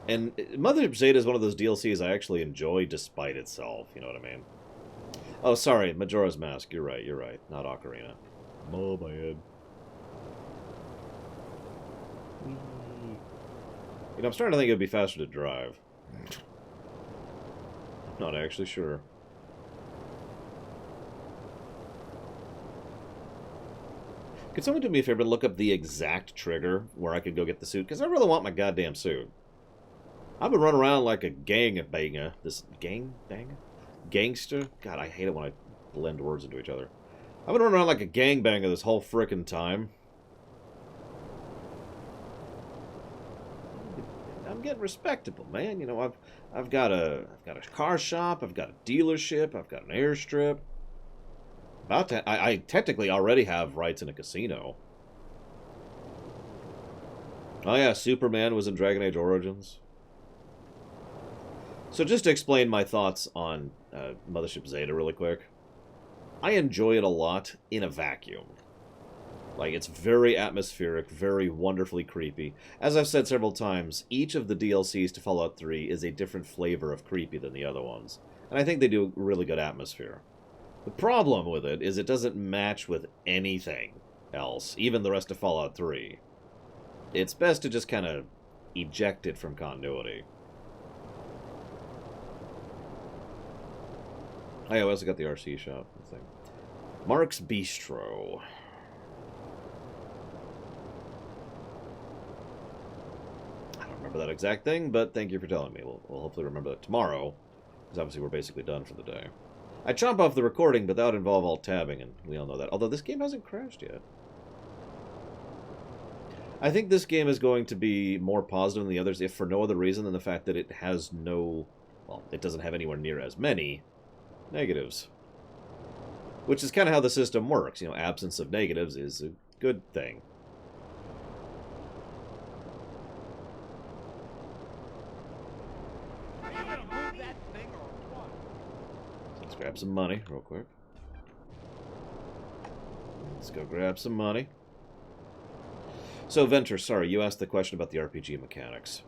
And Mothership Zeta is one of those DLCs I actually enjoy despite itself, you know what I mean? Oh, sorry, Majora's Mask. You're right. Not Ocarina. Oh, my head. You know, I'm starting to think it would be faster to drive. Not actually sure. Could someone do me a favor and look up the exact trigger where I could go get the suit? Because I really want my goddamn suit. I've been running around like a gangbanger. This gangbanger? Gangster? God, I hate it when I blend words into each other. I've been running around like a gangbanger this whole frickin' time. I'm getting respectable, man. You know, I've got a car shop, I've got a dealership, I've got an airstrip. I technically already have rights in a casino. Oh yeah, Superman was in Dragon Age Origins. So just to explain my thoughts on Mothership Zeta really quick. I enjoy it a lot in a vacuum. Like, it's very atmospheric, very wonderfully creepy. As I've said several times, each of the DLCs to Fallout 3 is a different flavor of creepy than the other ones. And I think they do really good atmosphere. The problem with it is it doesn't match with anything else, even the rest of Fallout 3. It's best to just kind of eject it from continuity. Oh yeah, I also got the RC shop thing. Mark's Bistro. I don't remember that exact thing, but thank you for telling me. We'll hopefully remember that tomorrow, because obviously we're basically done for the day. I chomp off the recording, but that would involve alt tabbing, and we all know that. Although this game hasn't crashed yet. I think this game is going to be more positive than the others, if for no other reason than the fact that it has no... Well, it doesn't have anywhere near as many negatives. Which is kind of how the system works. You know, absence of negatives is a good thing. Let's grab some money real quick. Let's go grab some money. So, Venter, sorry, you asked the question about the RPG mechanics.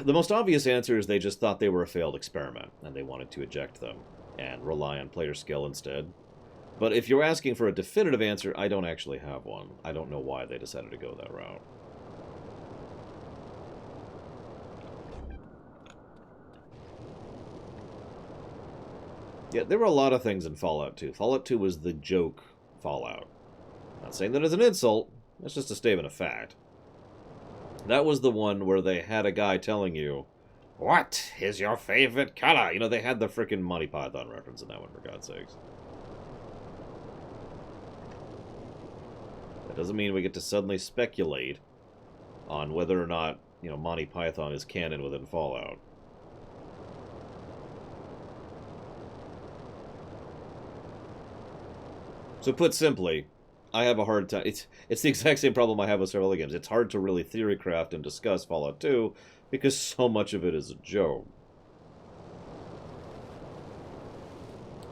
The most obvious answer is they just thought they were a failed experiment, and they wanted to eject them, and rely on player skill instead. But if you're asking for a definitive answer, I don't actually have one. I don't know why they decided to go that route. Yeah, there were a lot of things in Fallout 2. Fallout 2 was the joke Fallout. Not saying that as an insult, that's just a statement of fact. That was the one where they had a guy telling you, "What is your favorite color?" You know, they had the frickin' Monty Python reference in that one, for God's sakes. That doesn't mean we get to suddenly speculate on whether or not, you know, Monty Python is canon within Fallout. So put simply, I have a hard time. It's the exact same problem I have with several other games. It's hard to really theory craft and discuss Fallout 2 because so much of it is a joke.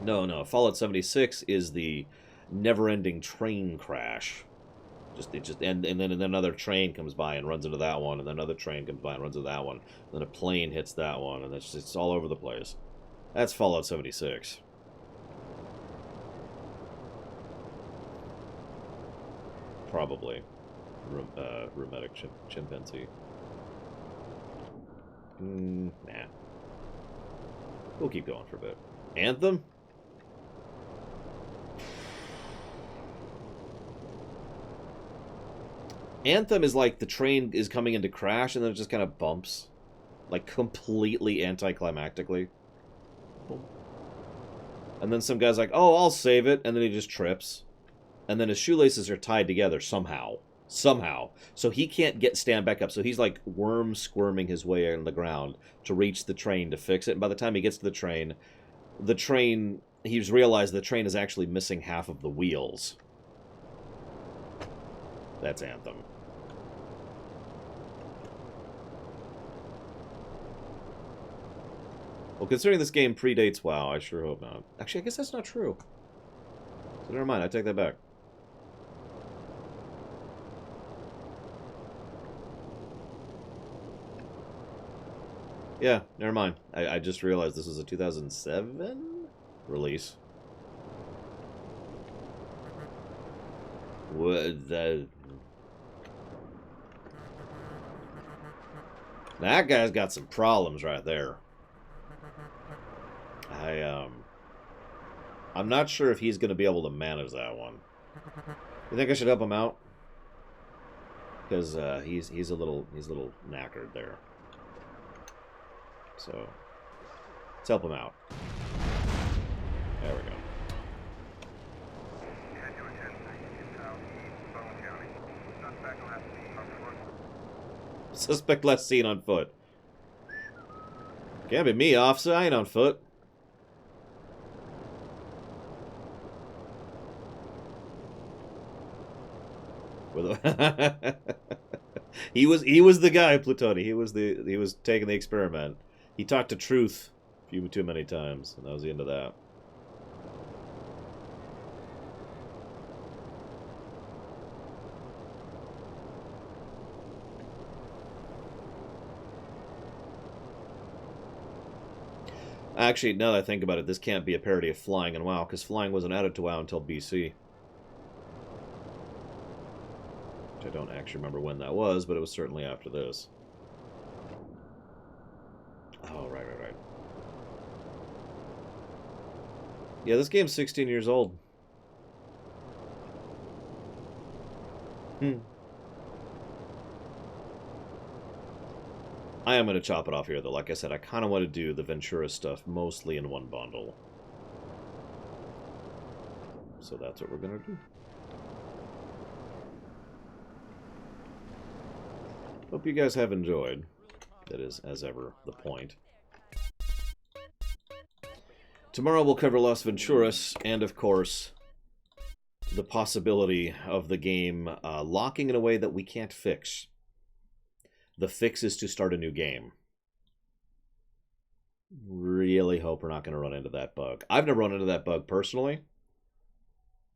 No, Fallout 76 is the never-ending train crash. And then another train comes by and runs into that one, and then another train comes by and runs into that one, and then a plane hits that one, and it's all over the place. That's Fallout 76. Probably. Rheumatic chimpanzee. Nah. We'll keep going for a bit. Anthem? Anthem is like the train is coming into crash and then it just kind of bumps. Like completely anticlimactically. And then some guy's like, "Oh, I'll save it," and then he just trips. And then his shoelaces are tied together somehow. So he can't stand back up. So he's like worm squirming his way on the ground to reach the train to fix it. And by the time he gets to the train, he's realized the train is actually missing half of the wheels. That's Anthem. Well, considering this game predates WoW, I sure hope not. Actually, I guess that's not true. So never mind, I take that back. Yeah, never mind. I just realized this was a 2007 release. What the... That guy's got some problems right there. I'm not sure if he's going to be able to manage that one. You think I should help him out? Because he's a little knackered there. So let's help him out. There we go. Suspect last seen on foot. Can't be me, officer. I ain't on foot. He was the guy, Plutoni. He was taking the experiment. He talked to truth a few too many times, and that was the end of that. Actually, now that I think about it, this can't be a parody of Flying in WoW, because Flying wasn't added to WoW until BC. Which I don't actually remember when that was, but it was certainly after this. Oh, right. Yeah, this game's 16 years old. I am going to chop it off here, though. Like I said, I kind of want to do the Ventura stuff mostly in one bundle. So that's what we're going to do. Hope you guys have enjoyed. That is, as ever, the point. Tomorrow we'll cover Las Venturas, and of course, the possibility of the game locking in a way that we can't fix. The fix is to start a new game. Really hope we're not going to run into that bug. I've never run into that bug personally.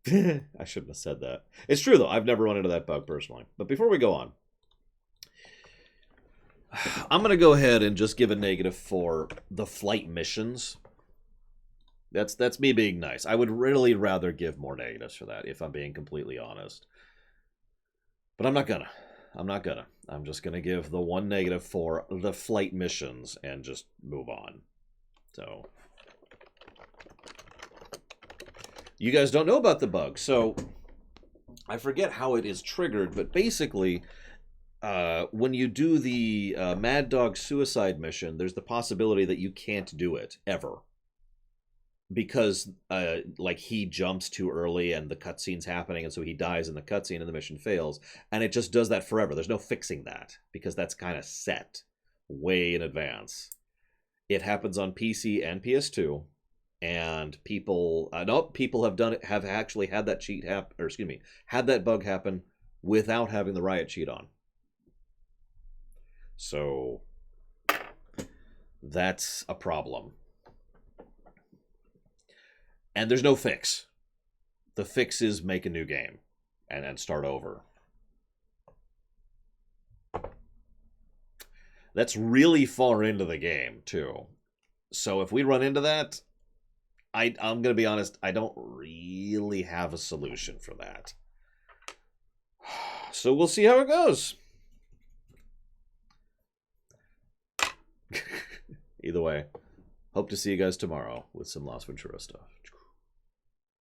I shouldn't have said that. It's true, though. I've never run into that bug personally. But before we go on, I'm going to go ahead and just give a negative for the flight missions. That's me being nice. I would really rather give more negatives for that, if I'm being completely honest. But I'm not gonna. I'm just gonna give the one negative for the flight missions and just move on. So, You guys don't know about the bug, so I forget how it is triggered, but basically, when you do the Mad Dog suicide mission, there's the possibility that you can't do it, ever. Because, like, he jumps too early and the cutscene's happening, and so he dies in the cutscene and the mission fails. And it just does that forever. There's no fixing that, because that's kind of set way in advance. It happens on PC and PS2. And people, people have done it, have actually had that cheat happen, or excuse me, had that bug happen without having the riot cheat on. So that's a problem. And there's no fix. The fix is make a new game and start over. That's really far into the game, too. So if we run into that, I'm going to be honest, I don't really have a solution for that. So we'll see how it goes. Either way, hope to see you guys tomorrow with some Las Venturas stuff.